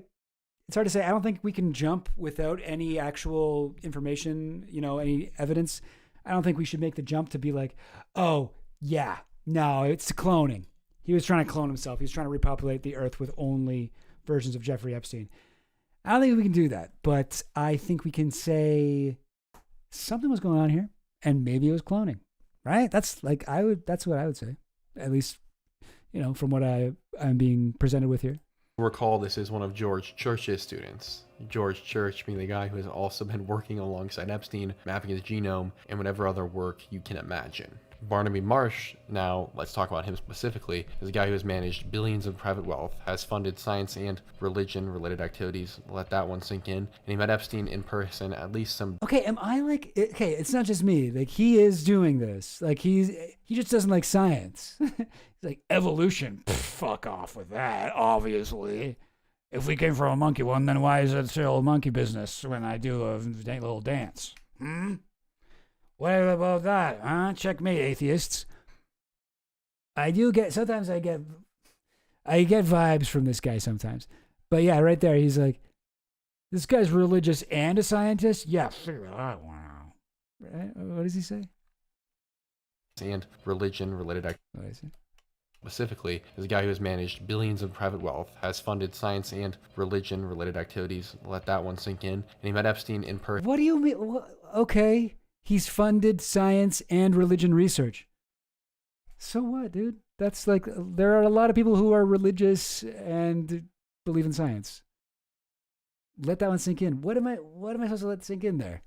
I don't think we can jump without any actual information, any evidence. I don't think we should make the jump to be like, oh, yeah, no, it's cloning. He was trying to clone himself. He was trying to repopulate the earth with only versions of Jeffrey Epstein. I don't think we can do that. But I think we can say something was going on here and maybe it was cloning, right? That's what I would say, at least, from what I'm being presented with here. Recall, this is one of George Church's students. George Church being the guy who has also been working alongside Epstein, mapping his genome, and whatever other work you can imagine. Barnaby Marsh, now let's talk about him specifically, is a guy who has managed billions of private wealth, has funded science and religion-related activities. Let that one sink in. And he met Epstein in person at least some... Okay, am I like... Okay, it's not just me. Like, he is doing this. Like, he just doesn't like science. He's like, evolution. Pff, fuck off with that, obviously. If we came from a monkey one, then why is it still monkey business when I do a little dance? What about that, huh? Check me, atheists. Sometimes I get vibes from this guy sometimes. But yeah, right there, he's like, this guy's religious and a scientist? Yeah, figure that one out. Right? What does he say? And religion-related activities. Specifically, is a guy who has managed billions of private wealth, has funded science and religion-related activities. Let that one sink in. And he met Epstein in person. What do you mean? Okay. He's funded science and religion research. So what, dude? That's like, there are a lot of people who are religious and believe in science. Let that one sink in. What am I supposed to let sink in there?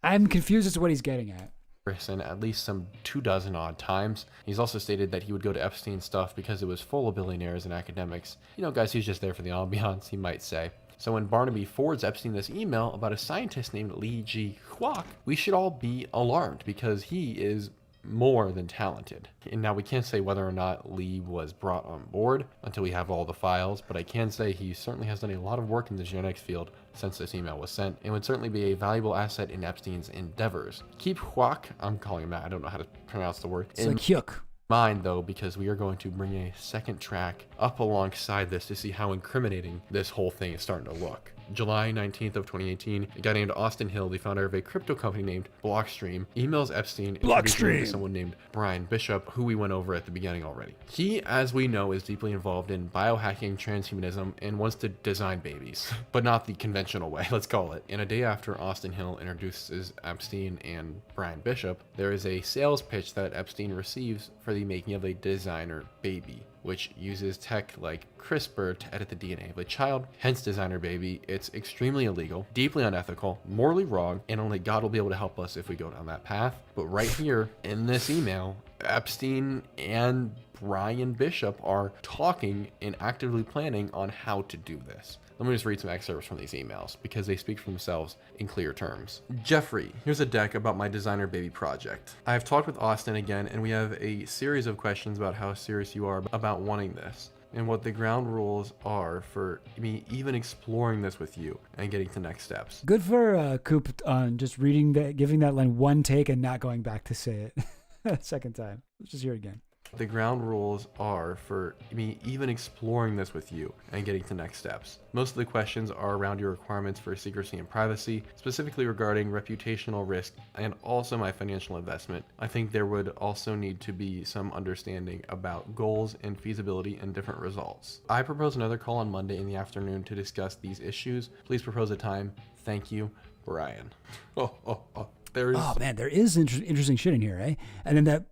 I'm confused as to what he's getting at. at least some 24 odd times. He's also stated that he would go to Epstein's stuff because it was full of billionaires and academics. You know, guys, he's just there for the ambiance, he might say. So when Barnaby forwards Epstein this email about a scientist named Li Ji Huaq, we should all be alarmed because he is more than talented. And now we can't say whether or not Lee was brought on board until we have all the files, but I can say he certainly has done a lot of work in the genetics field since this email was sent, and would certainly be a valuable asset in Epstein's endeavors. Keep Huaq, I'm calling him that, I don't know how to pronounce the word. It's like Hyuk. Mind though, because we are going to bring a second track up alongside this to see how incriminating this whole thing is starting to look. July 19th of 2018, a guy named Austin Hill, the founder of a crypto company named Blockstream, emails Epstein introducing him to someone named Brian Bishop, who we went over at the beginning already. He, as we know, is deeply involved in biohacking, transhumanism, and wants to design babies, but not the conventional way, let's call it. And a day after Austin Hill introduces Epstein and Brian Bishop, there is a sales pitch that Epstein receives for the making of a designer baby, which uses tech like CRISPR to edit the DNA of a child, hence designer baby. It's extremely illegal, deeply unethical, morally wrong, and only God will be able to help us if we go down that path. But right here in this email, Epstein and Brian Bishop are talking and actively planning on how to do this. Let me just read some excerpts from these emails because they speak for themselves in clear terms. Jeffrey, here's a deck about my designer baby project. I have talked with Austin again, and we have a series of questions about how serious you are about wanting this and what the ground rules are for me even exploring this with you and getting to next steps. Good for Coop on just reading that, giving that line one take and not going back to say it second time. Let's just hear it again. The ground rules are for me even exploring this with you and getting to next steps. Most of the questions are around your requirements for secrecy and privacy, specifically regarding reputational risk and also my financial investment. I think there would also need to be some understanding about goals and feasibility and different results. I propose another call on Monday in the afternoon to discuss these issues. Please propose a time. Thank you, Brian. Oh man, there is interesting shit in here, eh? And then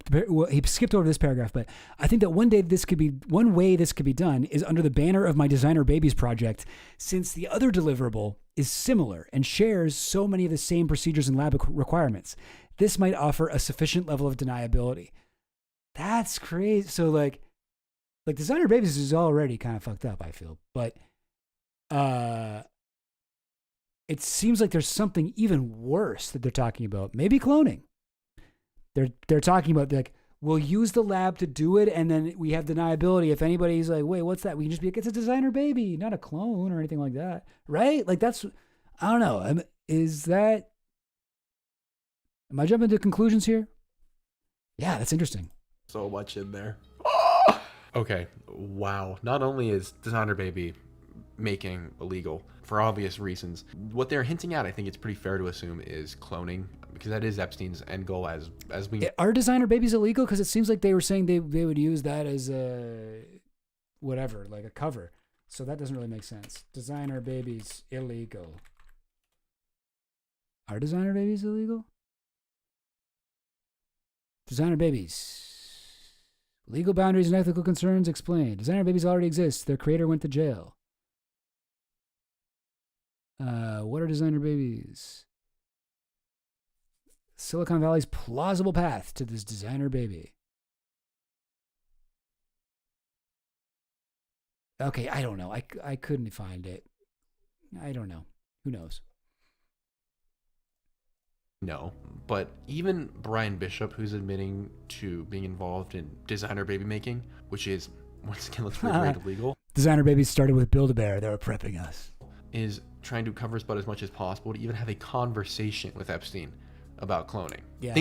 he skipped over this paragraph, but I think that one way this could be done is under the banner of my Designer Babies project, since the other deliverable is similar and shares so many of the same procedures and lab requirements. This might offer a sufficient level of deniability. That's crazy. So like Designer Babies is already kind of fucked up, I feel, but it seems like there's something even worse that they're talking about. Maybe cloning. They're talking about, like, we'll use the lab to do it, and then we have deniability. If anybody's like, wait, what's that? We can just be like, it's a designer baby, not a clone or anything like that. Right? Like, that's, I don't know. Am I jumping to conclusions here? Yeah, that's interesting. So much in there. Okay, wow. Not only is designer baby making illegal for obvious reasons, what they're hinting at, I think it's pretty fair to assume, is cloning, because that is Epstein's end goal as we... Are designer babies illegal? Because it seems like they were saying they would use that as a whatever, like a cover. So that doesn't really make sense. Designer babies illegal. Are designer babies illegal? Designer babies. Legal boundaries and ethical concerns explained. Designer babies already exist. Their creator went to jail. What are designer babies? Silicon Valley's plausible path to this designer baby. Okay, I don't know. I couldn't find it. I don't know. Who knows? No, but even Brian Bishop, who's admitting to being involved in designer baby making, which is, once again, let's reiterate, illegal. Designer babies started with Build-A-Bear. They were prepping us. Is trying to cover his butt as much as possible to even have a conversation with Epstein about cloning. Yeah,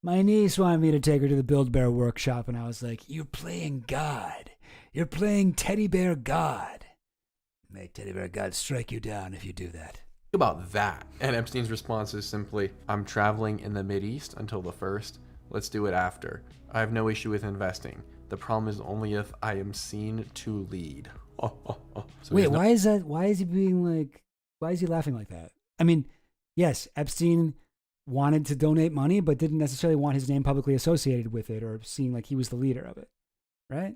my niece wanted me to take her to the Build-A-Bear workshop, and I was like, you're playing God. You're playing Teddy Bear God. Make Teddy Bear God strike you down if you do that. About that. And Epstein's response is simply, I'm traveling in the Mideast until the 1st. Let's do it after. I have no issue with investing. The problem is only if I am seen to lead. So wait, why is that? Why is he being like, why is he laughing like that? I mean, yes, Epstein wanted to donate money, but didn't necessarily want his name publicly associated with it or seeing like he was the leader of it. Right?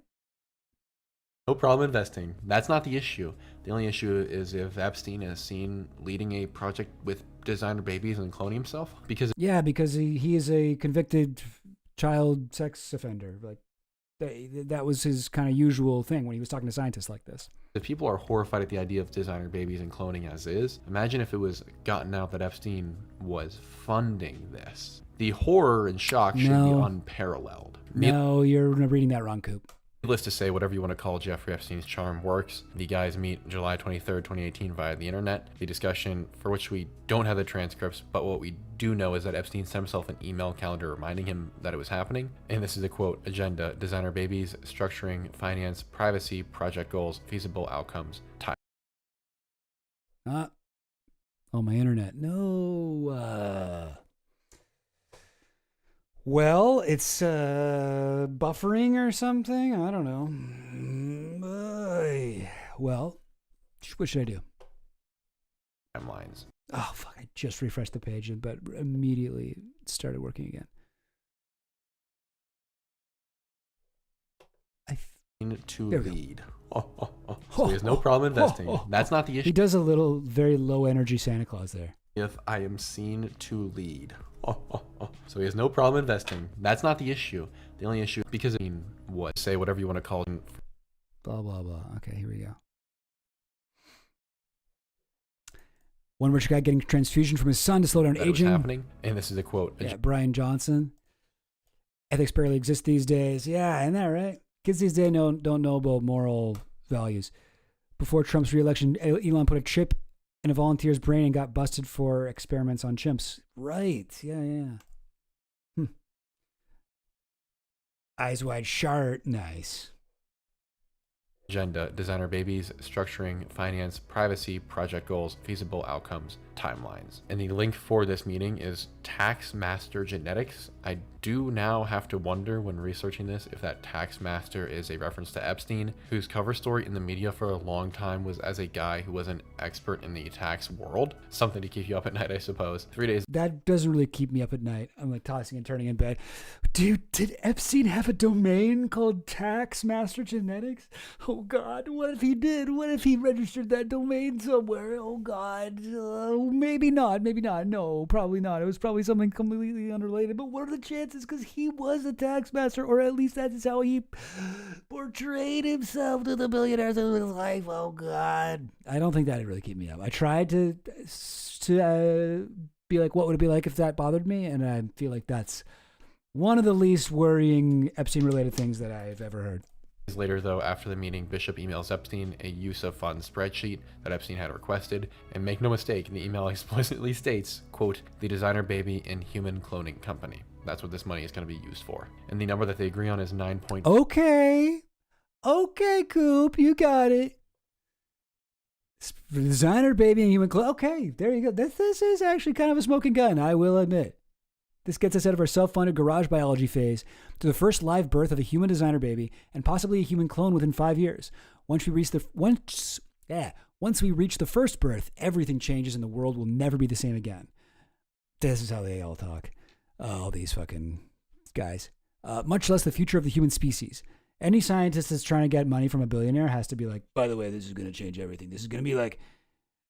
No problem investing. That's not the issue. The only issue is if Epstein is seen leading a project with designer babies and cloning himself? Because because he is a convicted child sex offender. Like that was his kind of usual thing when he was talking to scientists like this. if people are horrified at the idea of designer babies and cloning as is, imagine if it was gotten out that Epstein was funding this. The horror and shock should be unparalleled. No, you're reading that wrong, Coop. Needless to say, whatever you want to call Jeffrey Epstein's charm works. The guys meet July 23rd, 2018 via the internet. The discussion, for which we don't have the transcripts, but what we do know is that Epstein sent himself an email calendar reminding him that it was happening. And this is a quote, agenda, designer babies, structuring, finance, privacy, project goals, feasible outcomes, time. Oh, my internet. No. Well, it's buffering or something. I don't know. Well, what should I do? Timelines. Oh, fuck. I just refreshed the page, but immediately it started working again. To lead. So he has no problem investing. That's not the issue. He does a little very low energy Santa Claus there. If I am seen to lead. So he has no problem investing. That's not the issue. The only issue, because I mean, what? Say whatever you want to call it. Blah, blah, blah. Okay, here we go. One rich guy getting transfusion from his son to slow down aging. Happening. And this is a quote. Yeah, Brian Johnson. Ethics barely exist these days. Yeah, isn't that right? Kids these days don't know about moral values. Before Trump's re-election, Elon put a chip in a volunteer's brain and got busted for experiments on chimps. Right. Yeah. Eyes wide shut. Nice. Agenda, designer babies, structuring, finance, privacy, project goals, feasible outcomes, timelines. And the link for this meeting is Taxmaster Genetics. I do now have to wonder when researching this if that Taxmaster is a reference to Epstein, whose cover story in the media for a long time was as a guy who was an expert in the tax world. Something to keep you up at night, I suppose. 3 days. That doesn't really keep me up at night. I'm like tossing and turning in bed. Dude, did Epstein have a domain called Taxmaster Genetics? Oh God, what if he did? What if he registered that domain somewhere? Oh God, maybe not. No, probably not. It was probably something completely unrelated. But what are the chances? Because he was a tax master, or at least that's how he portrayed himself to the billionaires of his life. Oh God, I don't think that'd really keep me up. I tried to be like, what would it be like if that bothered me? And I feel like that's one of the least worrying Epstein-related things that I've ever heard. Later, though, after the meeting, Bishop emails Epstein a use of funds spreadsheet that Epstein had requested, and make no mistake, the email explicitly states, quote, the designer baby and human cloning company. That's what this money is going to be used for. And the number that they agree on is 9. Okay, Coop, you got it. Designer baby and human clone. Okay, there you go. This is actually kind of a smoking gun, I will admit. This gets us out of our self-funded garage biology phase to the first live birth of a human designer baby and possibly a human clone within 5 years. Once we reach the first birth, everything changes and the world will never be the same again. This is how they all talk. All these fucking guys. Much less the future of the human species. Any scientist that's trying to get money from a billionaire has to be like, by the way, this is going to change everything. This is going to be like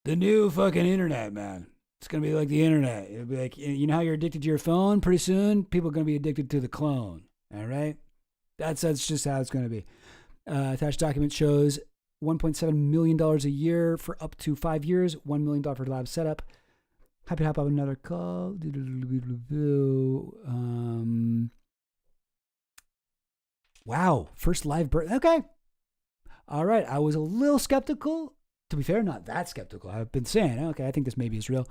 the new fucking internet, man. It's going to be like the internet. It'll be like, you know how you're addicted to your phone? Pretty soon, people are going to be addicted to the clone. All right? That's just how it's going to be. Attached document shows $1.7 million a year for up to 5 years, $1 million for lab setup. Happy to hop on another call. Wow. First live birth. Okay. All right. I was a little skeptical. To be fair, not that skeptical. I've been saying, okay, I think this maybe is real.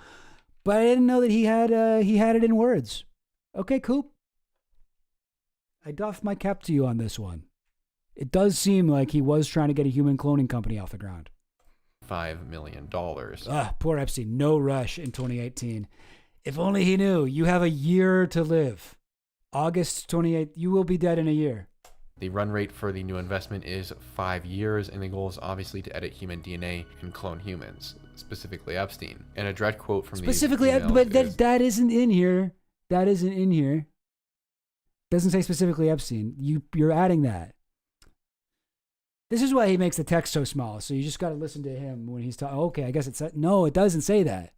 But I didn't know that he had it in words. Okay, Coop. I doff my cap to you on this one. It does seem like he was trying to get a human cloning company off the ground. $5 million. Poor Epstein. No rush in 2018. If only he knew. You have a year to live. August 28th. You will be dead in a year. The run rate for the new investment is 5 years, and the goal is obviously to edit human DNA and clone humans, specifically Epstein. And a direct quote from specifically, but that isn't in here. That isn't in here. Doesn't say specifically Epstein. You're adding that. This is why he makes the text so small. So you just got to listen to him when he's talking. Okay, I guess it's no. It doesn't say that.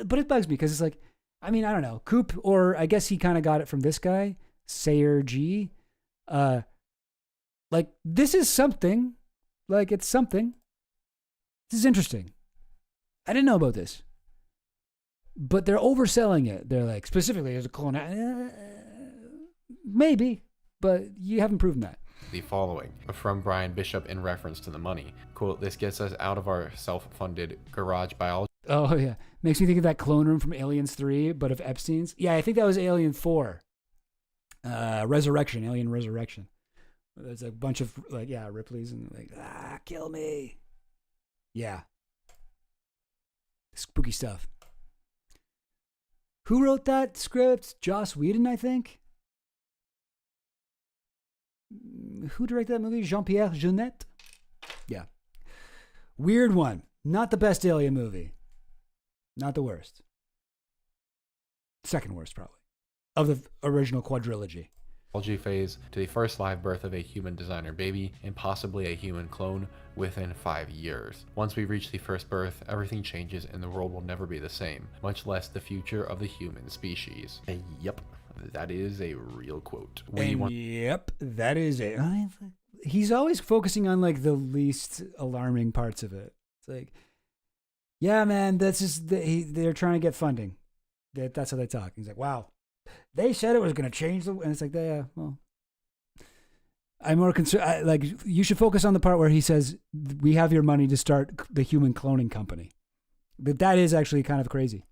but it bugs me because it's like, I mean, I don't know, Coop, or I guess he kind of got it from this guy, Sayer G. Like, this is something. Like, it's something. This is interesting. I didn't know about this. But they're overselling it. They're like, specifically, there's a clone. Maybe, but you haven't proven that. The following from Brian Bishop in reference to the money. Quote, "This gets us out of our self-funded garage biology." Oh, yeah. Makes me think of that clone room from Aliens 3, but of Epstein's. Yeah, I think that was Alien 4. Resurrection, Alien Resurrection. There's a bunch of, like, yeah, Ripley's and like, kill me. Yeah. Spooky stuff. Who wrote that script? Joss Whedon, I think. Who directed that movie? Jean-Pierre Jeunet? Yeah. Weird one. Not the best Alien movie. Not the worst. Second worst, probably. Of the original quadrilogy. Phase to the first live birth of a human designer baby and possibly a human clone within 5 years. Once we reach the first birth, everything changes and the world will never be the same, much less the future of the human species. And yep, that is a real quote. Yep, that is a... He's always focusing on like the least alarming parts of it. It's like, yeah, man, that's just... They're trying to get funding. That's how they talk. He's like, wow. They said it was going to change and it's like, yeah, well, I'm more concerned. Like, you should focus on the part where he says, we have your money to start the human cloning company. But that is actually kind of crazy.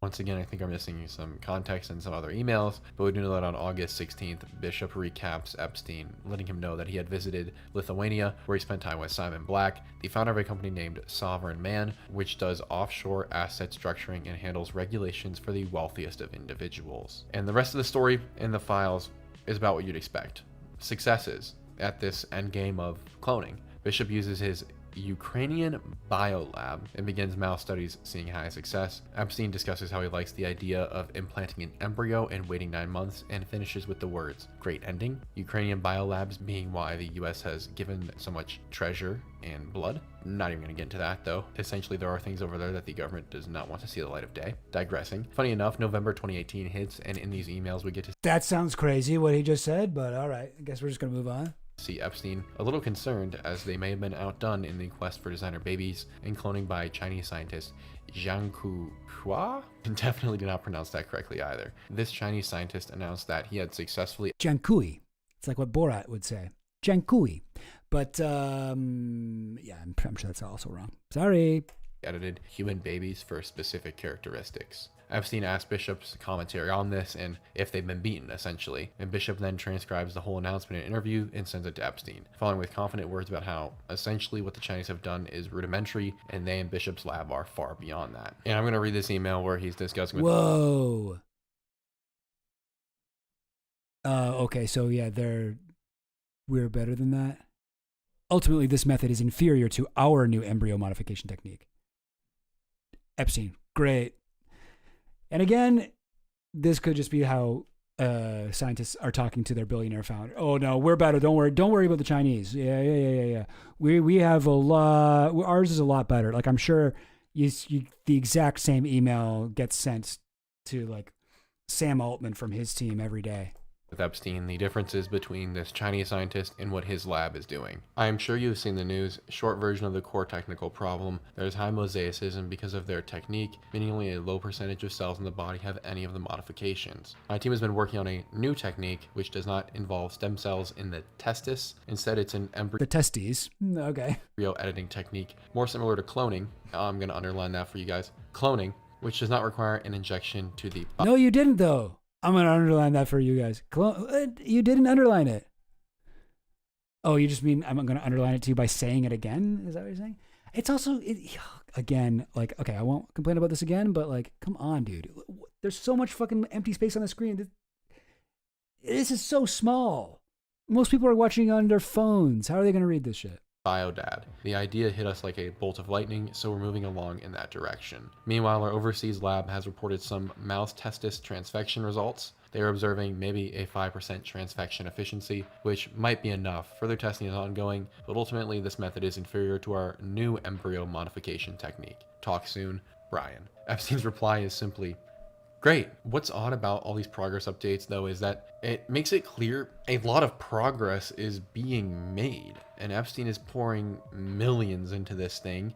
Once again, I think I'm missing some context and some other emails, but we do know that on August 16th, Bishop recaps Epstein, letting him know that he had visited Lithuania, where he spent time with Simon Black, the founder of a company named Sovereign Man, which does offshore asset structuring and handles regulations for the wealthiest of individuals. And the rest of the story in the files is about what you'd expect. Successes at this endgame of cloning. Bishop uses his Ukrainian biolab and begins mouse studies, seeing high success. Epstein discusses how he likes the idea of implanting an embryo and waiting 9 months, and finishes with the words, "Great ending." Ukrainian biolabs being why the US has given so much treasure and blood. Not even going to get into that though. Essentially, there are things over there that the government does not want to see the light of day. Digressing. Funny enough, November 2018 hits, and in these emails we get to... That sounds crazy what he just said, but all right. I guess we're just going to move on. See Epstein a little concerned as they may have been outdone in the quest for designer babies and cloning by Chinese scientist Jiangku Hua. Definitely did not pronounce that correctly either. This Chinese scientist announced that he had successfully... Jiangkui. It's like what Borat would say. Jiangkui. But, yeah, I'm sure that's also wrong. Sorry. Edited human babies for specific characteristics. Epstein asked Bishop's commentary on this and if they've been beaten, essentially. And Bishop then transcribes the whole announcement and interview and sends it to Epstein, following with confident words about how essentially what the Chinese have done is rudimentary and they in Bishop's lab are far beyond that. And I'm going to read this email where he's discussing with... Whoa. Okay, so yeah, we're better than that. Ultimately, this method is inferior to our new embryo modification technique. Epstein, great. And again, this could just be how scientists are talking to their billionaire founder. Oh no, we're better. Don't worry about the Chinese. Yeah. We have a lot. Ours is a lot better. Like, I'm sure the exact same email gets sent to like Sam Altman from his team every day. With Epstein, the differences between this Chinese scientist and what his lab is doing. I am sure you've seen the news. Short version of the core technical problem. There's high mosaicism because of their technique, meaning only a low percentage of cells in the body have any of the modifications. My team has been working on a new technique which does not involve stem cells in the testis. Instead, it's an embryo... The testes. Okay. Embryo editing technique, more similar to cloning. I'm going to underline that for you guys. Cloning, which does not require an injection to the... No, you didn't though. I'm going to underline that for you guys. You didn't underline it. Oh, you just mean I'm going to underline it to you by saying it again? Is that what you're saying? It's also, again, like, okay, I won't complain about this again, but like, come on, dude. There's so much fucking empty space on the screen. This is so small. Most people are watching on their phones. How are they going to read this shit? Biodad. The idea hit us like a bolt of lightning, so we're moving along in that direction. Meanwhile, our overseas lab has reported some mouse testis transfection results. They are observing maybe a 5% transfection efficiency, which might be enough. Further testing is ongoing, but ultimately this method is inferior to our new embryo modification technique. Talk soon. Brian. Epstein's reply is simply, great. What's odd about all these progress updates, though, is that it makes it clear a lot of progress is being made, and Epstein is pouring millions into this thing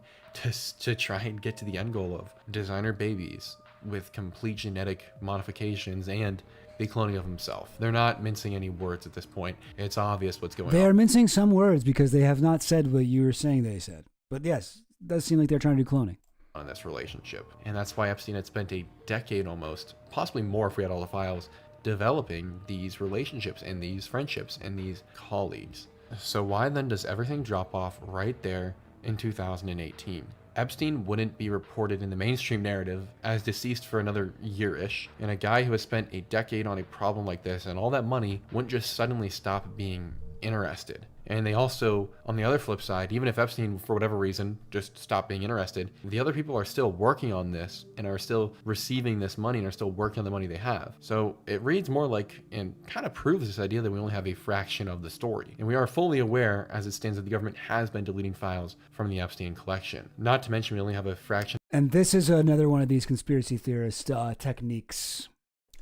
to try and get to the end goal of designer babies with complete genetic modifications and the cloning of himself. They're not mincing any words at this point. It's obvious what's going on. They are mincing some words because they have not said what you were saying they said. But yes, it does seem like they're trying to do cloning On this relationship. And that's why Epstein had spent a decade almost, possibly more if we had all the files, developing these relationships and these friendships and these colleagues. So why then does everything drop off right there in 2018? Epstein wouldn't be reported in the mainstream narrative as deceased for another year-ish, and a guy who has spent a decade on a problem like this and all that money wouldn't just suddenly stop being interested. And they also, on the other flip side, even if Epstein, for whatever reason, just stopped being interested, the other people are still working on this and are still receiving this money and are still working on the money they have. So it reads more like, and kind of proves this idea that we only have a fraction of the story. And we are fully aware, as it stands, that the government has been deleting files from the Epstein collection. Not to mention we only have a fraction. And this is another one of these conspiracy theorist techniques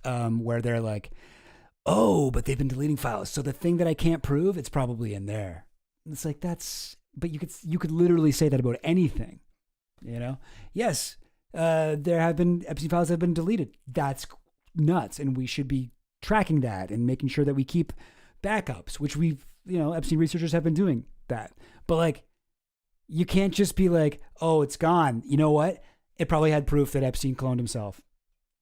where they're like, oh, but they've been deleting files. So the thing that I can't prove, it's probably in there. It's like, but you could literally say that about anything, you know? Yes, there have been Epstein files that have been deleted. That's nuts. And we should be tracking that and making sure that we keep backups, which Epstein researchers have been doing that. But like, you can't just be like, oh, it's gone. You know what? It probably had proof that Epstein cloned himself.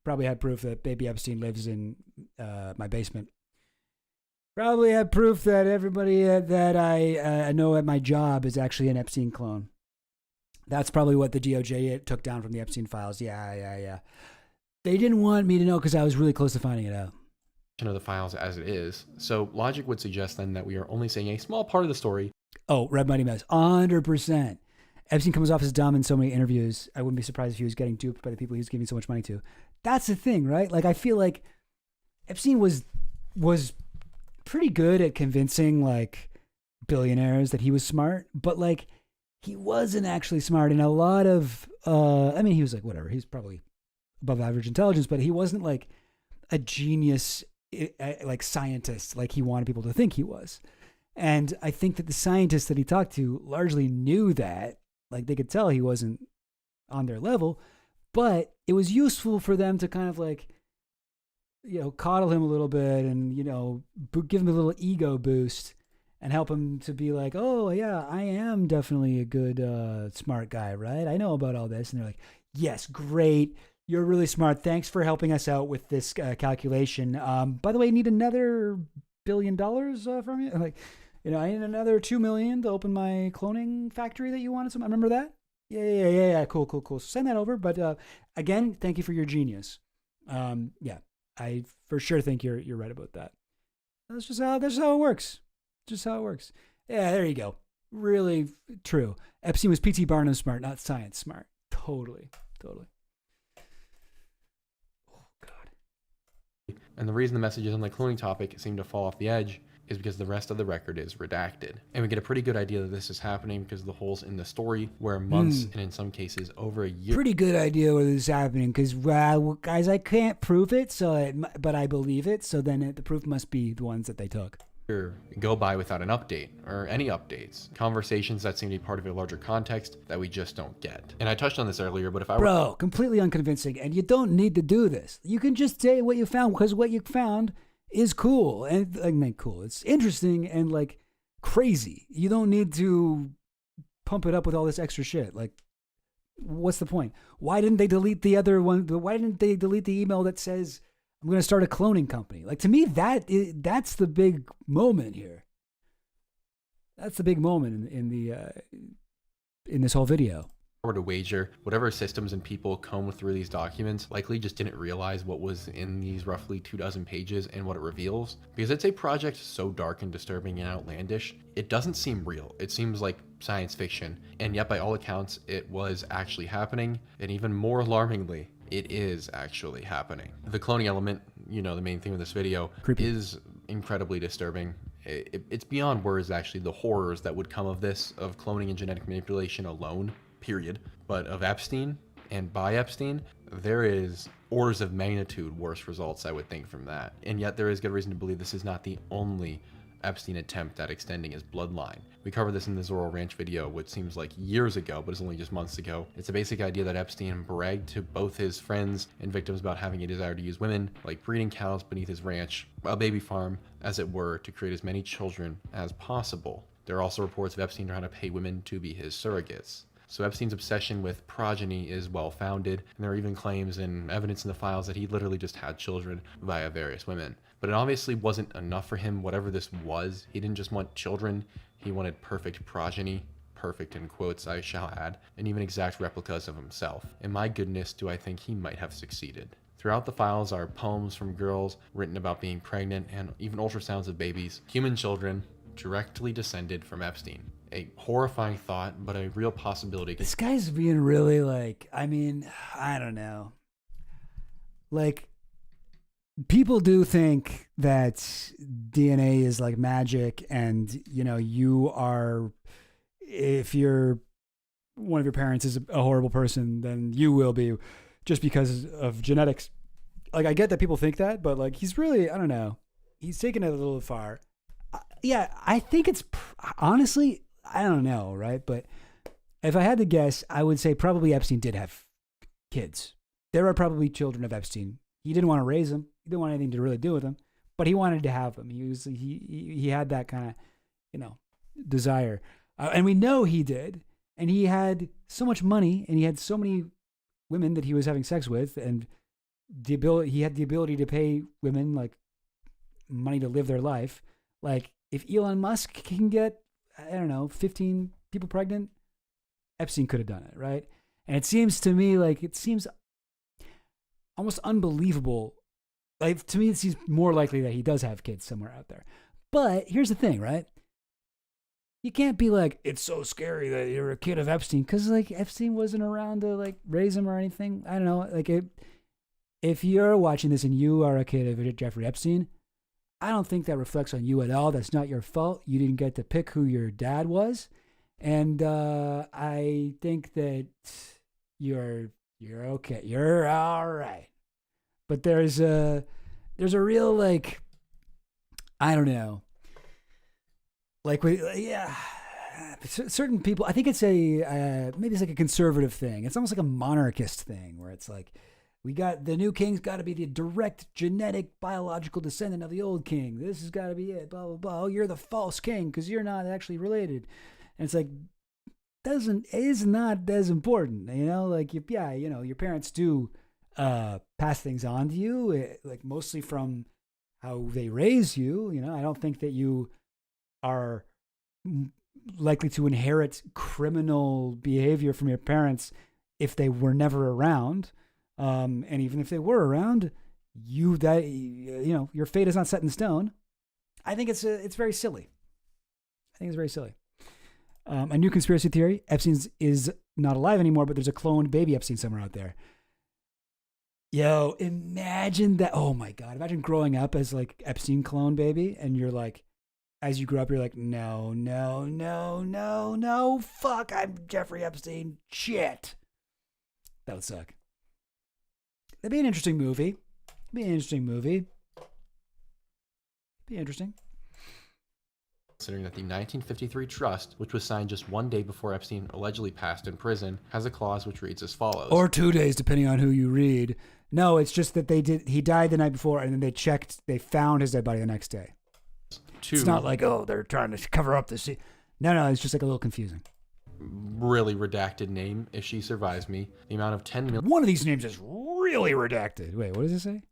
Probably had proof that baby Epstein lives in my basement. Probably had proof that everybody that I know at my job is actually an Epstein clone. That's probably what the DOJ took down from the Epstein files. Yeah. They didn't want me to know because I was really close to finding it out. Of the files as it is. So logic would suggest then that we are only saying a small part of the story. Oh, Red Mighty Mouse, 100%. Epstein comes off as dumb in so many interviews. I wouldn't be surprised if he was getting duped by the people he was giving so much money to. That's the thing, right? Like, I feel like Epstein was pretty good at convincing like billionaires that he was smart, but like he wasn't actually smart. And a lot of, he was like, whatever, he's probably above average intelligence, but he wasn't like a genius, like scientist, like he wanted people to think he was. And I think that the scientists that he talked to largely knew that, like they could tell he wasn't on their level, but it was useful for them to kind of like, coddle him a little bit and, give him a little ego boost and help him to be like, oh yeah, I am definitely a good, smart guy, right? I know about all this. And they're like, yes, great. You're really smart. Thanks for helping us out with this calculation. By the way, I need another $1 billion from you. Like, I need another $2 million to open my cloning factory that you wanted. I remember that. Yeah. Cool. So send that over. But again, thank you for your genius. Yeah, I for sure think you're right about that. That's just how it works. Just how it works. Yeah, there you go. Really true. Epstein was P.T. Barnum smart, not science smart. Totally. Oh God. And the reason the messages on the cloning topic seem to fall off the edge is because the rest of the record is redacted. And we get a pretty good idea that this is happening because of the holes in the story where months and in some cases over a year. Pretty good idea where this is happening because, guys, I can't prove it, but I believe it. So then the proof must be the ones that they took. Go by without an update or any updates. Conversations that seem to be part of a larger context that we just don't get. And I touched on this earlier, but if I were... completely unconvincing. And you don't need to do this. You can just say what you found because what you found is cool and cool. It's interesting and like crazy. You don't need to pump it up with all this extra shit. Like, what's the point? Why didn't they delete the other one? Why didn't they delete the email that says I'm going to start a cloning company? Like, to me, that's the big moment here. That's the big moment in this whole video. Or to wager, whatever systems and people comb through these documents likely just didn't realize what was in these roughly 24 pages and what it reveals. Because it's a project so dark and disturbing and outlandish, it doesn't seem real. It seems like science fiction. And yet, by all accounts, it was actually happening. And even more alarmingly, it is actually happening. The cloning element, the main theme of this video, is incredibly disturbing. It's beyond words, actually, the horrors that would come of this, of cloning and genetic manipulation alone. Period. But of Epstein, and by Epstein, there is orders of magnitude worse results, I would think, from that. And yet there is good reason to believe this is not the only Epstein attempt at extending his bloodline. We covered this in the Zorro Ranch video, which seems like years ago, but it's only just months ago. It's a basic idea that Epstein bragged to both his friends and victims about having a desire to use women, like breeding cows beneath his ranch, a baby farm, as it were, to create as many children as possible. There are also reports of Epstein trying to pay women to be his surrogates. So Epstein's obsession with progeny is well-founded, and there are even claims and evidence in the files that he literally just had children via various women. But it obviously wasn't enough for him, whatever this was. He didn't just want children, he wanted perfect progeny, perfect in quotes I shall add, and even exact replicas of himself. And my goodness, do I think he might have succeeded. Throughout the files are poems from girls written about being pregnant and even ultrasounds of babies, human children, directly descended from Epstein. A horrifying thought, but a real possibility. This guy's being really like, I mean, I don't know. Like, people do think that DNA is like magic, and, you know, you are, if you're one of your parents is a horrible person, then you will be just because of genetics. Like, I get that people think that, but like, he's really, I don't know, he's taken it a little far. Yeah, I think it's, honestly, I don't know, right? But if I had to guess, I would say probably Epstein did have kids. There are probably children of Epstein. He didn't want to raise them. He didn't want anything to really do with them, but he wanted to have them. He had that kind of, you know, desire. And we know he did. And he had so much money, and he had so many women that he was having sex with, and he had the ability to pay women like money to live their life. Like, if Elon Musk can get, I don't know, 15 people pregnant, Epstein could have done it, right? And it seems to me like, it seems almost unbelievable. Like, to me, it seems more likely that he does have kids somewhere out there. But here's the thing, right? You can't be like, it's so scary that you're a kid of Epstein, because like Epstein wasn't around to like raise him or anything. I don't know. Like, if you're watching this and you are a kid of Jeffrey Epstein, I don't think that reflects on you at all. That's not your fault. You didn't get to pick who your dad was. And I think that you're okay. You're all right. But there's a real, like, I don't know. Like, certain people, I think it's maybe it's like a conservative thing. It's almost like a monarchist thing where it's like, the new king's got to be the direct genetic biological descendant of the old king. This has got to be it, blah, blah, blah. Oh, you're the false king because you're not actually related. And it's like, is not as important, you know? Like, you know, your parents do pass things on to you, like mostly from how they raise you. You know, I don't think that you are likely to inherit criminal behavior from your parents if they were never around. And even if they were around, you know, your fate is not set in stone. I think it's very silly. I think it's very silly. A new conspiracy theory: Epstein is not alive anymore, but there's a cloned baby Epstein somewhere out there. Yo, imagine that! Oh my God, imagine growing up as like Epstein clone baby, and you're like, as you grow up, you're like, no, fuck, I'm Jeffrey Epstein. Shit, that would suck. That'd be an interesting movie. Be interesting. Considering that the 1953 trust, which was signed just one day before Epstein allegedly passed in prison, has a clause which reads as follows. Or 2 days, depending on who you read. No, it's just that he died the night before, and then they found his dead body the next day. It's not like, oh, they're trying to cover up the scene. No, it's just like a little confusing. Really redacted name, if she survives me, the amount of 10 million. One of these names is really redacted. Wait, what does it say?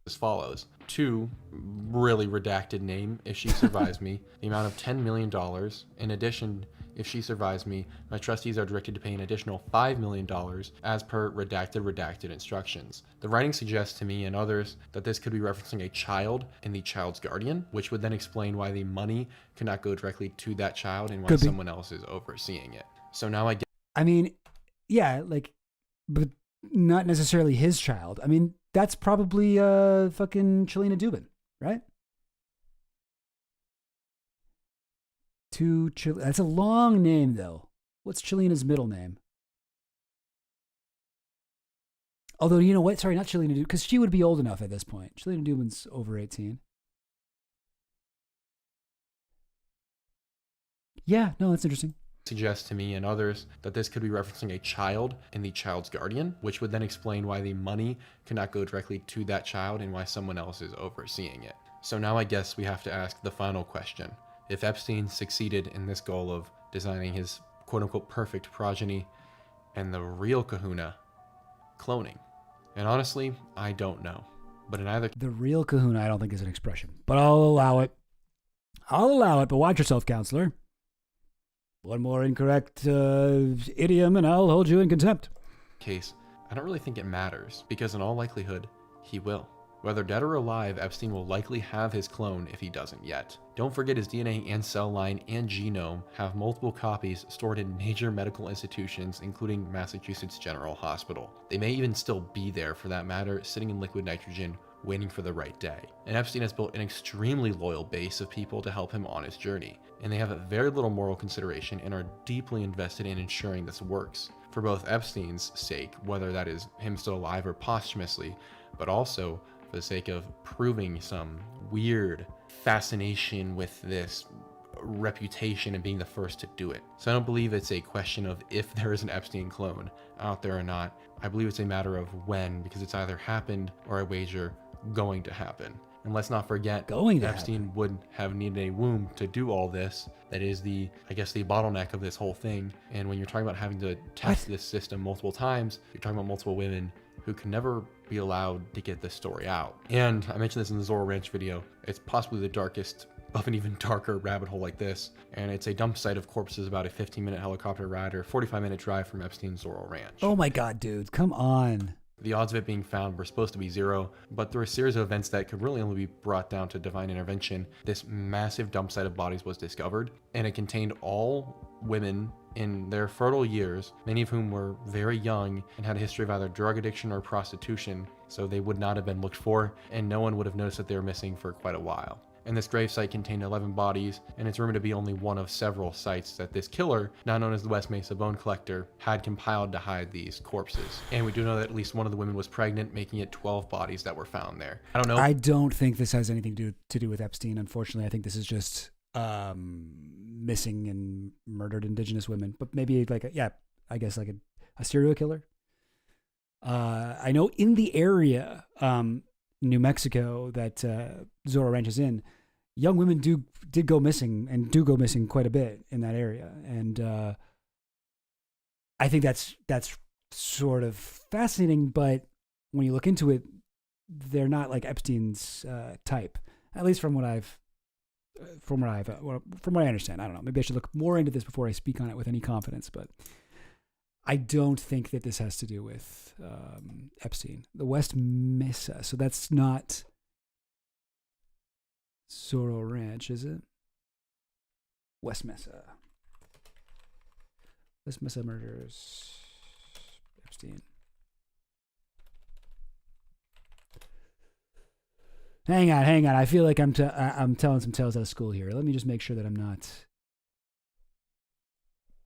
As follows. 2, really redacted name, if she survives me, the amount of $10 million. In addition, if she survives me, my trustees are directed to pay an additional $5 million as per redacted instructions. The writing suggests to me and others that this could be referencing a child and the child's guardian, which would then explain why the money could not go directly to that child and why someone else is overseeing it. So now I get... I mean, yeah, like, but not necessarily his child. I mean, that's probably fucking Chelina Dubin, right? That's a long name, though. What's Chelina's middle name? Although, you know what? Sorry, not Shalina Dubin, because she would be old enough at this point. Shalina Dubin's over 18. Yeah, no, that's interesting. Suggests to me and others that this could be referencing a child and the child's guardian, which would then explain why the money cannot go directly to that child and why someone else is overseeing it. So now I guess we have to ask the final question. If Epstein succeeded in this goal of designing his quote-unquote perfect progeny, and the real kahuna, cloning. And honestly, I don't know. But in either... The real kahuna I don't think is an expression, but I'll allow it. But watch yourself, counselor. One more incorrect idiom and I'll hold you in contempt. Case, I don't really think it matters, because in all likelihood, he will. Whether dead or alive, Epstein will likely have his clone if he doesn't yet. Don't forget his DNA and cell line and genome have multiple copies stored in major medical institutions, including Massachusetts General Hospital. They may even still be there, for that matter, sitting in liquid nitrogen, waiting for the right day. And Epstein has built an extremely loyal base of people to help him on his journey, and they have very little moral consideration and are deeply invested in ensuring this works, for both Epstein's sake, whether that is him still alive or posthumously, but also for the sake of proving some weird fascination with this reputation and being the first to do it. So I don't believe it's a question of if there is an Epstein clone out there or not. I believe it's a matter of when, because it's either happened or, I wager, going to happen. And let's not forget, Epstein would have needed a womb to do all this. That is the bottleneck of this whole thing. And when you're talking about having to test this system multiple times, you're talking about multiple women who can never be allowed to get this story out. And I mentioned this in the Zorro Ranch video. It's possibly the darkest of an even darker rabbit hole like this. And it's a dump site of corpses about a 15-minute helicopter ride or 45-minute drive from Epstein's Zorro Ranch. Oh my God, dude, come on. The odds of it being found were supposed to be 0, but through a series of events that could really only be brought down to divine intervention, this massive dump site of bodies was discovered, and it contained all women in their fertile years, many of whom were very young and had a history of either drug addiction or prostitution, so they would not have been looked for, and no one would have noticed that they were missing for quite a while. And this gravesite contained 11 bodies, and it's rumored to be only one of several sites that this killer, now known as the West Mesa Bone Collector, had compiled to hide these corpses. And we do know that at least one of the women was pregnant, making it 12 bodies that were found there. I don't know. I don't think this has anything to do with Epstein, unfortunately. I think this is just missing and murdered indigenous women. But maybe like a serial killer. I know in the area, New Mexico, that Zorro Ranch is in, young women did go missing and do go missing quite a bit in that area. And I think that's sort of fascinating, but when you look into it, they're not like Epstein's type, at least from what I understand. I don't know. Maybe I should look more into this before I speak on it with any confidence, but I don't think that this has to do with Epstein. The West Mesa. So that's not Zorro Ranch, is it? West Mesa. West Mesa murders. Epstein. Hang on. I feel like I'm telling some tales out of school here. Let me just make sure that I'm not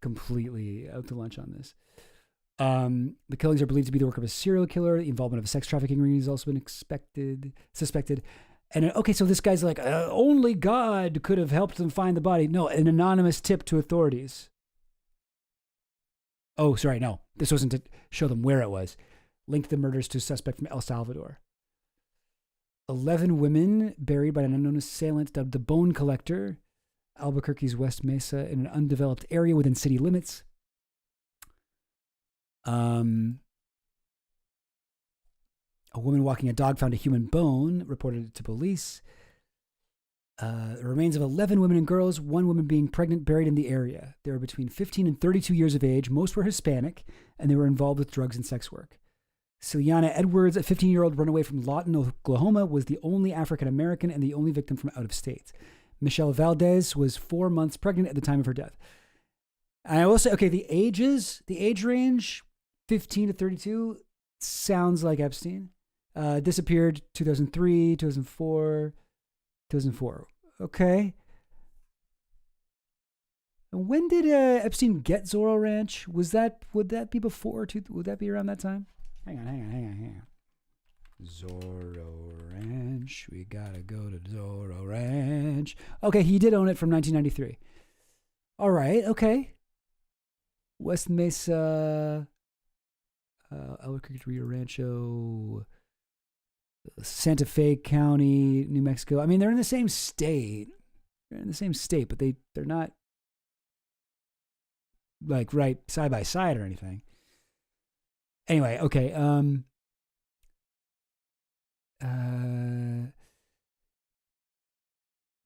completely out to lunch on this. The killings are believed to be the work of a serial killer. The involvement of a sex trafficking ring has also been suspected. And okay, so this guy's like, only God could have helped them find the body. No, an anonymous tip to authorities. Oh, sorry, no. This wasn't to show them where it was. Linked the murders to a suspect from El Salvador. 11 women buried by an unknown assailant dubbed the Bone Collector. Albuquerque's West Mesa, in an undeveloped area within city limits. A woman walking a dog found a human bone, reported it to police. The remains of 11 women and girls, one woman being pregnant, buried in the area. They were between 15 and 32 years of age. Most were Hispanic, and they were involved with drugs and sex work. Celiana Edwards, a 15-year-old runaway from Lawton, Oklahoma, was the only African-American and the only victim from out of state. Michelle Valdez was 4 months pregnant at the time of her death. And I will say, okay, the age range, 15 to 32, sounds like Epstein. Disappeared 2003, 2004. Okay. And when did Epstein get Zorro Ranch? Would that be before? Would that be around that time? Hang on. Zorro Ranch. We gotta go to Zorro Ranch. Okay, he did own it from 1993. All right, okay. West Mesa, Albuquerque, Rio Rancho, Santa Fe County, New Mexico. I mean, they're in the same state. But they're not like right side by side or anything. Anyway, okay.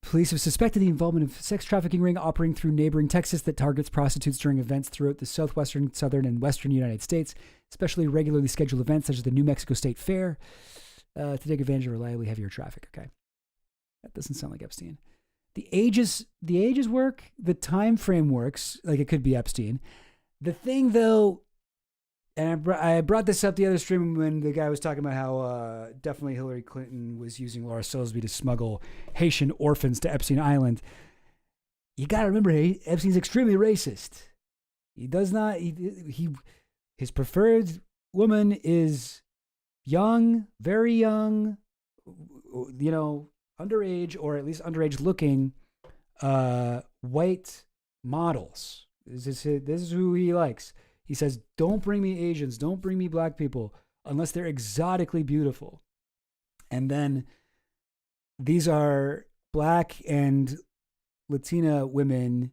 Police have suspected the involvement of sex trafficking ring operating through neighboring Texas that targets prostitutes during events throughout the southwestern, southern, and western United States, especially regularly scheduled events such as the New Mexico State Fair, to take advantage of reliably heavier traffic. Okay, that doesn't sound like Epstein. The ages work. The time frame works. Like it could be Epstein. The thing though. And I brought this up the other stream when the guy was talking about how definitely Hillary Clinton was using Laura Silsby to smuggle Haitian orphans to Epstein Island. You got to remember, Epstein's extremely racist. He does not. His preferred woman is young, very young, underage or at least underage looking white models. This is who he likes. He says, don't bring me Asians, don't bring me black people unless they're exotically beautiful. And then these are black and Latina women,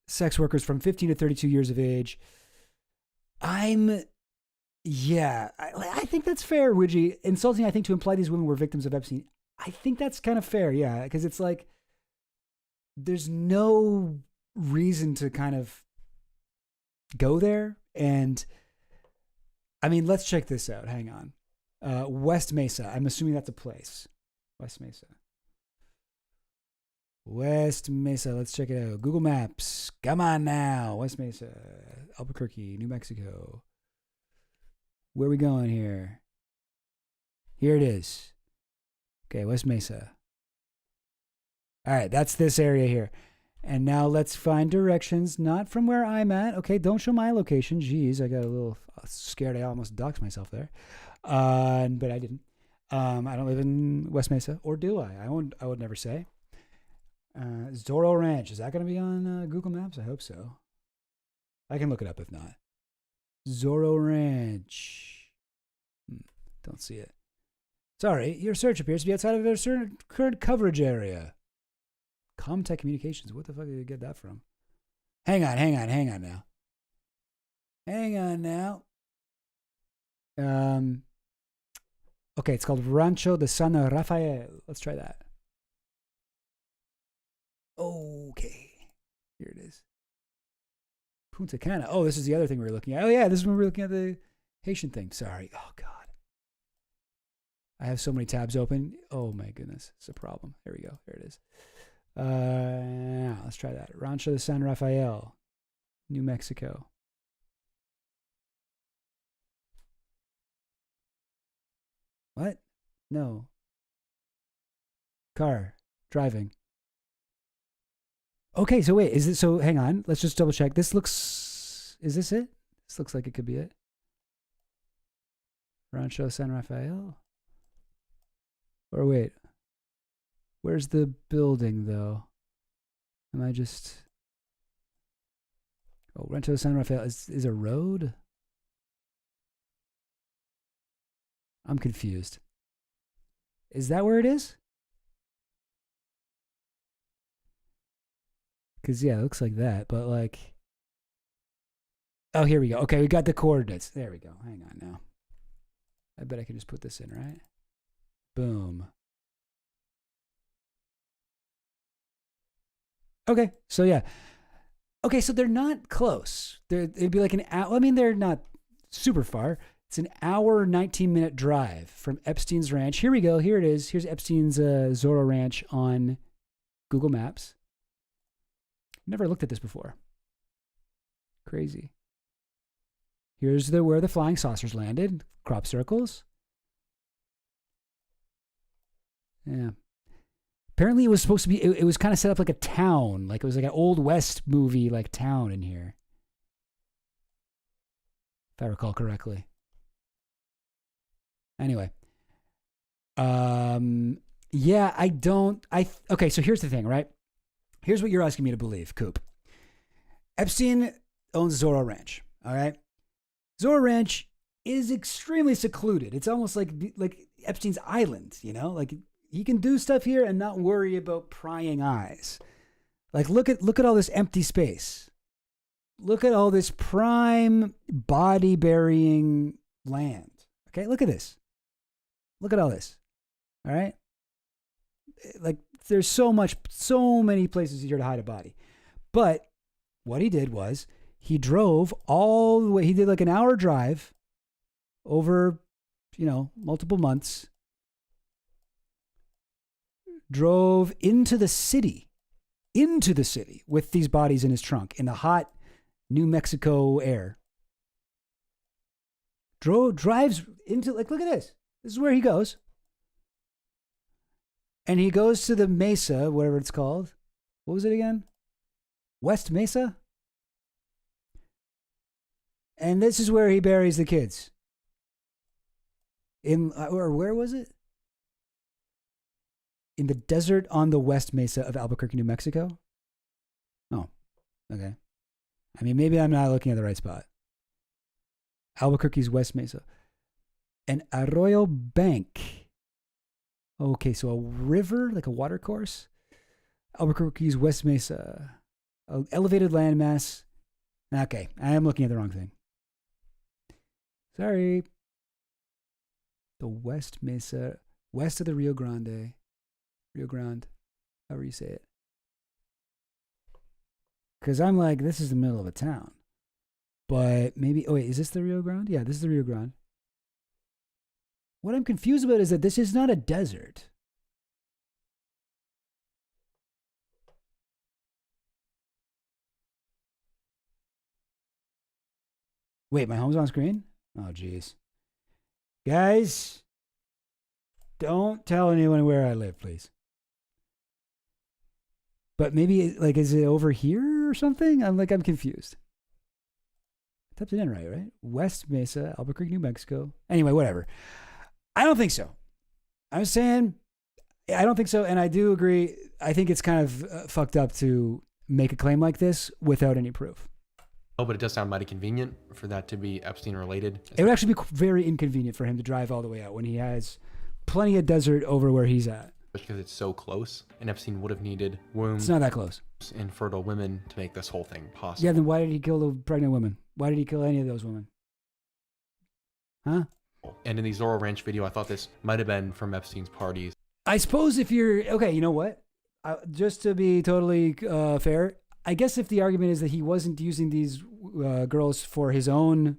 sex workers from 15 to 32 years of age. I think that's fair, Widgie. Insulting, I think, to imply these women were victims of Epstein. I think that's kind of fair, yeah, because it's like there's no reason to kind of go there. And I mean, let's check this out. Hang on. West Mesa. I'm assuming that's a place. West Mesa. Let's check it out. Google Maps. Come on now. West Mesa. Albuquerque, New Mexico. Where are we going here? Here it is. Okay, West Mesa. All right, that's this area here. And now let's find directions, not from where I'm at. Okay, don't show my location. Jeez, I got a little scared. I almost doxed myself there. But I didn't. I don't live in West Mesa, or do I? I would never say. Zorro Ranch. Is that going to be on Google Maps? I hope so. I can look it up if not. Zorro Ranch. Don't see it. Sorry, your search appears to be outside of a certain current coverage area. Comtech Communications. What the fuck did you get that from? Hang on now. Okay, it's called Rancho de San Rafael. Let's try that. Okay. Here it is. Punta Cana. Oh, this is the other thing we were looking at. Oh, yeah, this is when we were looking at the Haitian thing. Sorry. Oh, God. I have so many tabs open. Oh, my goodness. It's a problem. There we go. There it is. Let's try that. Rancho de San Rafael, New Mexico. What? No. Car. Driving. Okay, so wait, is it, so hang on, let's just double check. Is this it? This looks like it could be it. Rancho San Rafael? Or wait. Where's the building, though? Am I just... Oh, Rancho San Rafael is a road? I'm confused. Is that where it is? Because, yeah, it looks like that, but like... Oh, here we go. Okay, we got the coordinates. There we go. Hang on now. I bet I can just put this in, right? Boom. Okay, so yeah. Okay, so they're not close. It'd be like an hour. I mean, they're not super far. It's an hour, 19-minute drive from Epstein's Ranch. Here we go. Here it is. Here's Epstein's Zorro Ranch on Google Maps. Never looked at this before. Crazy. Here's where the flying saucers landed. Crop circles. Yeah. Apparently it was supposed to be, it was kind of set up like a town. Like it was like an Old West movie, like town in here. if I recall correctly. Anyway. Yeah, okay, so here's the thing, right? Here's what you're asking me to believe, Coop. Epstein owns Zorro Ranch, all right? Zorro Ranch is extremely secluded. It's almost like Epstein's Island, you know? Like, he can do stuff here and not worry about prying eyes. Like, look at all this empty space. Look at all this prime body-burying land. Okay, look at this. Look at all this. All right? Like, there's so many places here to hide a body. But what he did was he drove all the way. He did like an hour drive over, multiple months. Drove into the city with these bodies in his trunk in the hot New Mexico air. Drives into, like, look at this. This is where he goes. And he goes to the Mesa, whatever it's called. What was it again? West Mesa? And this is where he buries the kids. Or where was it? In the desert on the West Mesa of Albuquerque, New Mexico? Oh, okay. I mean, maybe I'm not looking at the right spot. Albuquerque's West Mesa. And Arroyo Bank. Okay, so a river, like a water course. Albuquerque's West Mesa. Elevated landmass. Okay, I am looking at the wrong thing. Sorry. The West Mesa, west of the Rio Grande, however you say it. Because I'm like, this is the middle of a town. But maybe, oh wait, is this the Rio Grande? Yeah, this is the Rio Grande. What I'm confused about is that this is not a desert. Wait, my home's on screen? Oh, geez. Guys, don't tell anyone where I live, please. But maybe, like, is it over here or something? I'm confused. I typed it in right? West Mesa, Albuquerque, New Mexico. Anyway, whatever. I don't think so. I'm saying I don't think so, and I do agree. I think it's kind of fucked up to make a claim like this without any proof. Oh, but it does sound mighty convenient for that to be Epstein related. It would actually be very inconvenient for him to drive all the way out when he has plenty of desert over where he's at. Because it's so close, and Epstein would have needed wombs. It's not that close. Infertile women to make this whole thing possible. Yeah, then why did he kill the pregnant women? Why did he kill any of those women? Huh? And in the Zorro Ranch video, I thought this might have been from Epstein's parties. I suppose if you're... Okay, you know what? Just to be totally fair, I guess if the argument is that he wasn't using these girls for his own,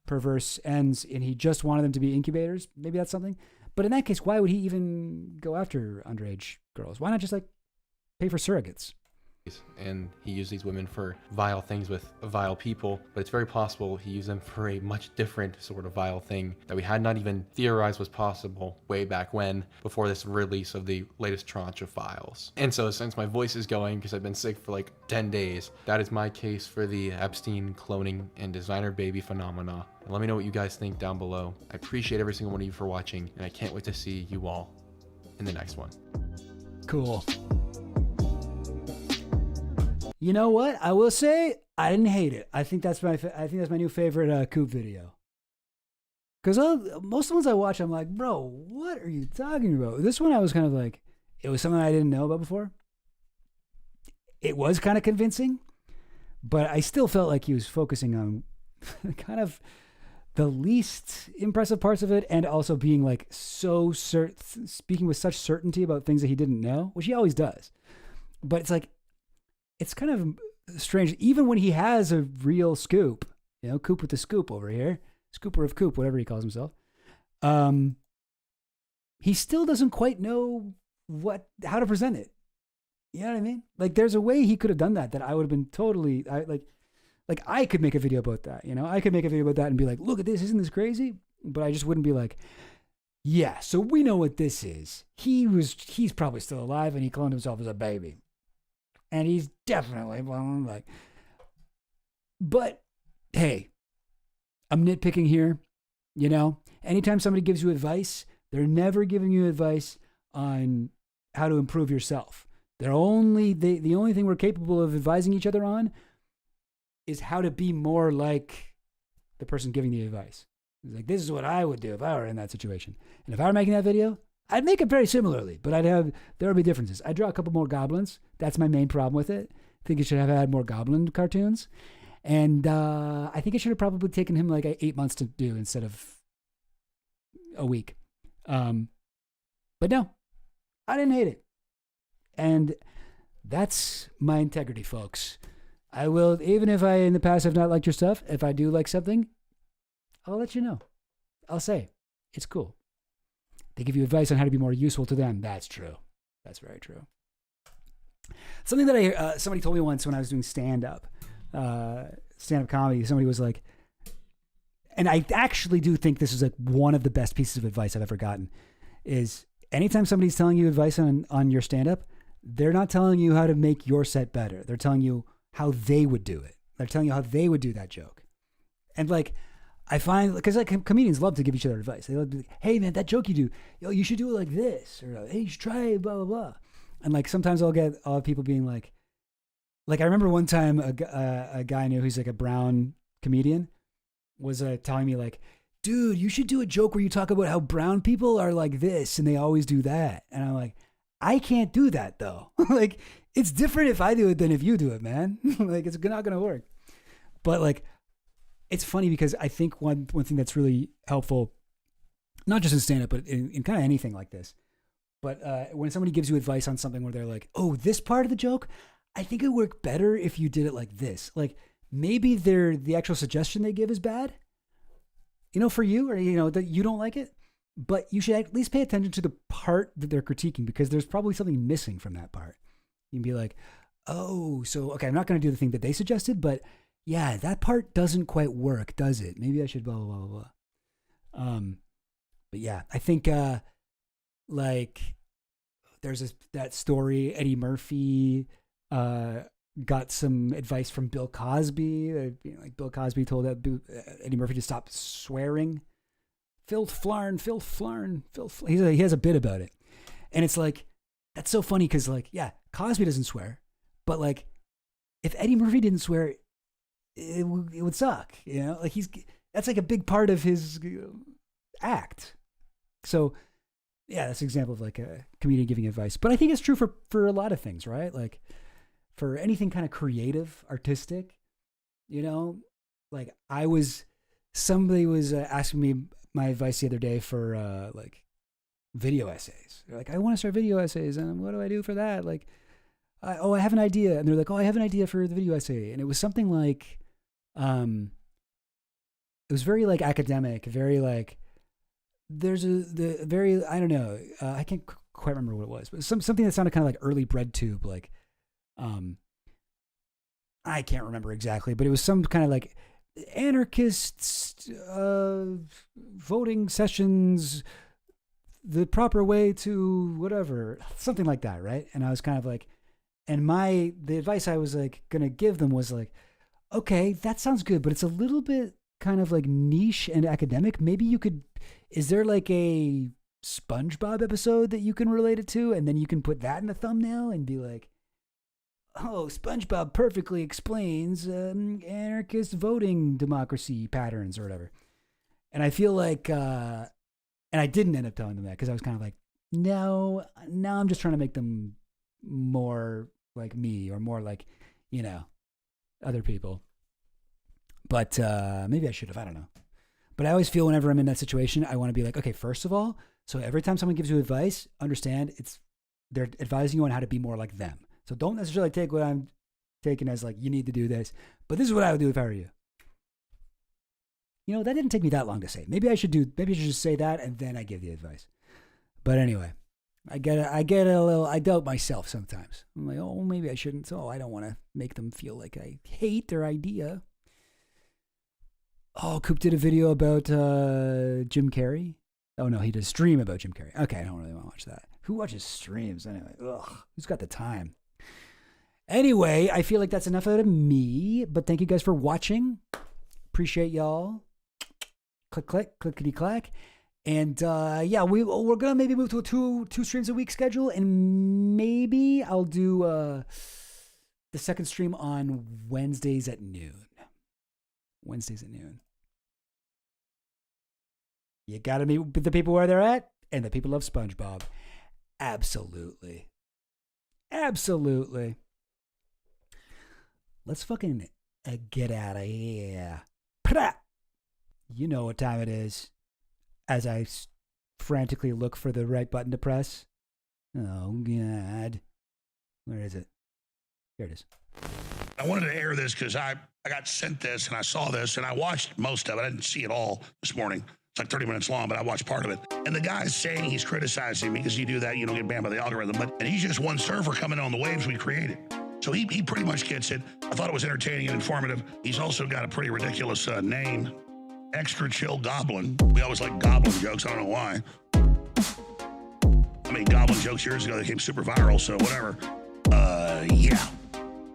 perverse ends, and he just wanted them to be incubators, maybe that's something. But in that case, why would he even go after underage girls? Why not just, pay for surrogates? And he used these women for vile things with vile people, but it's very possible he used them for a much different sort of vile thing that we had not even theorized was possible way back when, before this release of the latest tranche of files. And so since my voice is going because I've been sick for 10 days, that is my case for the Epstein cloning and designer baby phenomena. And let me know what you guys think down below. I appreciate every single one of you for watching, and I can't wait to see you all in the next one. Cool. You know what? I will say I didn't hate it. I think that's my new favorite Coop video. Because most of the ones I watch, I'm like, bro, what are you talking about? This one I was kind of like, it was something I didn't know about before. It was kind of convincing, but I still felt like he was focusing on kind of the least impressive parts of it, and also being so speaking with such certainty about things that he didn't know, which he always does. But it's kind of strange, even when he has a real scoop, Coop with the scoop over here, scooper of Coop, whatever he calls himself. He still doesn't quite know how to present it. You know what I mean? There's a way he could have done that I would have been totally, I could make a video about that, I could make a video about that and be like, look at this, isn't this crazy? But I just wouldn't be like, yeah, so we know what this is. He's probably still alive and he cloned himself as a baby. And he's definitely, but hey, I'm nitpicking here. You know, anytime somebody gives you advice, they're never giving you advice on how to improve yourself. The only thing we're capable of advising each other on is how to be more like the person giving the advice. It's like, this is what I would do if I were in that situation. And if I were making that video, I'd make it very similarly, but there would be differences. I'd draw a couple more goblins. That's my main problem with it. I think it should have had more goblin cartoons. And I think it should have probably taken him like 8 months to do instead of a week. But no, I didn't hate it. And that's my integrity, folks. I will, even if I in the past have not liked your stuff, if I do like something, I'll let you know. I'll say, it's cool. They give you advice on how to be more useful to them. That's true. That's very true. Something that somebody told me once when I was doing stand-up comedy, somebody was like, and I actually do think this is like one of the best pieces of advice I've ever gotten, is anytime somebody's telling you advice on your stand-up, they're not telling you how to make your set better. They're telling you how they would do it. They're telling you how they would do that joke. And like, I find, because like comedians love to give each other advice. They love to be like, hey man, that joke you do, you should do it like this. Or hey, you should try it, blah, blah, blah. And like, sometimes I'll get people being like I remember one time a guy I knew who's like a brown comedian was telling me like, dude, you should do a joke where you talk about how brown people are like this and they always do that. And I'm like, I can't do that though. Like, it's different if I do it than if you do it, man. Like, it's not going to work. But like, it's funny because I think one thing that's really helpful, not just in stand-up, but in kind of anything like this, but when somebody gives you advice on something where they're like, oh, this part of the joke, I think it would work better if you did it like this. Like, maybe the actual suggestion they give is bad, for you, or, that you don't like it, but you should at least pay attention to the part that they're critiquing, because there's probably something missing from that part. You can be like, oh, so, okay, I'm not going to do the thing that they suggested, but yeah, that part doesn't quite work, does it? Maybe I should blah, blah, blah, blah. But yeah, I think, like, there's that story, Eddie Murphy got some advice from Bill Cosby. Like Bill Cosby told Eddie Murphy to stop swearing. Filth, flarn. He has a bit about it. And it's like, that's so funny because, like, yeah, Cosby doesn't swear. But, like, if Eddie Murphy didn't swear, it would suck. Like, that's like a big part of his act. So, yeah, that's an example of like a comedian giving advice. But I think it's true for a lot of things, right? Like, for anything kind of creative, artistic, like somebody was asking me my advice the other day for like video essays. They're like, I want to start video essays, and what do I do for that? Like, I have an idea. And they're like, oh, I have an idea for the video essay. And it was something like, it was very like academic, very like, I don't know, I can't quite remember what it was, but something that sounded kind of like early BreadTube, like, I can't remember exactly, but it was some kind of like anarchist voting sessions, the proper way to whatever, something like that, right? And I was kind of like, and the advice I was like gonna give them was like, okay, that sounds good, but it's a little bit kind of like niche and academic. Maybe you could, is there like a SpongeBob episode that you can relate it to, and then you can put that in the thumbnail and be like, oh, SpongeBob perfectly explains anarchist voting democracy patterns or whatever. And I feel like, and I didn't end up telling them that because I was kind of like, no, now I'm just trying to make them more like me or more like, other people. But maybe I should have, I don't know. But I always feel whenever I'm in that situation, I want to be like, okay, first of all, so every time someone gives you advice, understand they're advising you on how to be more like them. So don't necessarily take what I'm taking as like, you need to do this, but this is what I would do if I were you. That didn't take me that long to say. Maybe I should just say that and then I give the advice. But anyway, I get a little, I doubt myself sometimes. I'm like, oh, maybe I shouldn't. So I don't want to make them feel like I hate their idea. Oh, Coop did a video about Jim Carrey. Oh no, he did a stream about Jim Carrey. Okay, I don't really want to watch that. Who watches streams anyway? Ugh, who's got the time? Anyway, I feel like that's enough out of me, but thank you guys for watching. Appreciate y'all. Click, click, clickety clack. And yeah, we're gonna maybe move to a two streams a week schedule, and maybe I'll do the second stream on Wednesdays at noon. Wednesdays at noon. You gotta meet the people where they're at, and the people love SpongeBob. Absolutely. Absolutely. Let's fucking get out of here. Pra! You know what time it is. As I frantically look for the right button to press. Oh, God. Where is it? Here it is. I wanted to air this because I got sent this and I saw this and I watched most of it. I didn't see it all this morning. It's like 30 minutes long, but I watched part of it. And the guy's saying he's criticizing me because you do that, you don't get banned by the algorithm. And he's just one server coming on the waves we created. So he pretty much gets it. I thought it was entertaining and informative. He's also got a pretty ridiculous name. Extra Chill Goblin. We always like goblin jokes. I don't know why. I made goblin jokes years ago. They became super viral, so whatever. Yeah.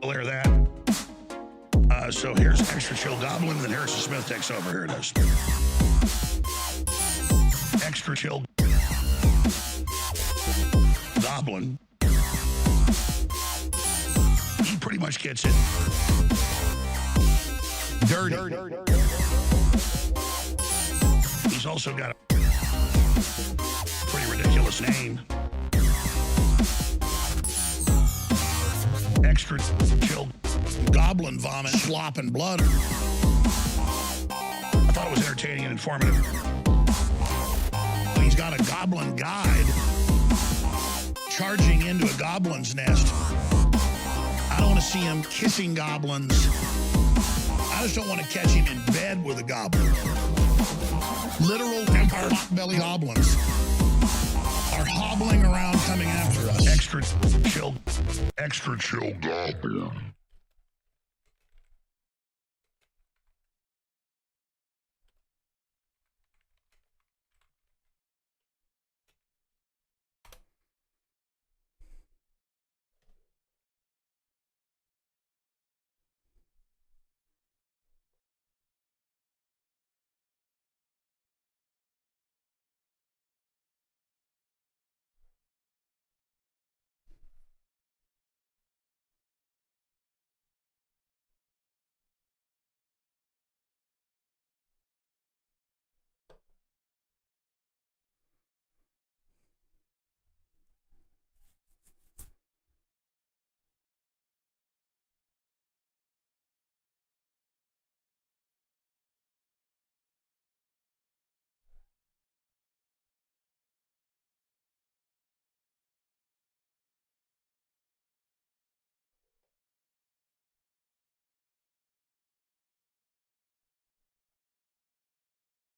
We'll air that. So here's Extra Chill Goblin, and then Harrison Smith takes over. Here it is. Extra Chill Goblin. He pretty much gets it. Dirty. He's also got a pretty ridiculous name. Extra Chill Goblin Vomit, Slop, and Blood. I thought it was entertaining and informative. He's got a goblin guide charging into a goblin's nest. I don't want to see him kissing goblins. I just don't want to catch him in bed with a goblin. Literal vampire belly goblins are hobbling around coming after us. Extra chill goblin.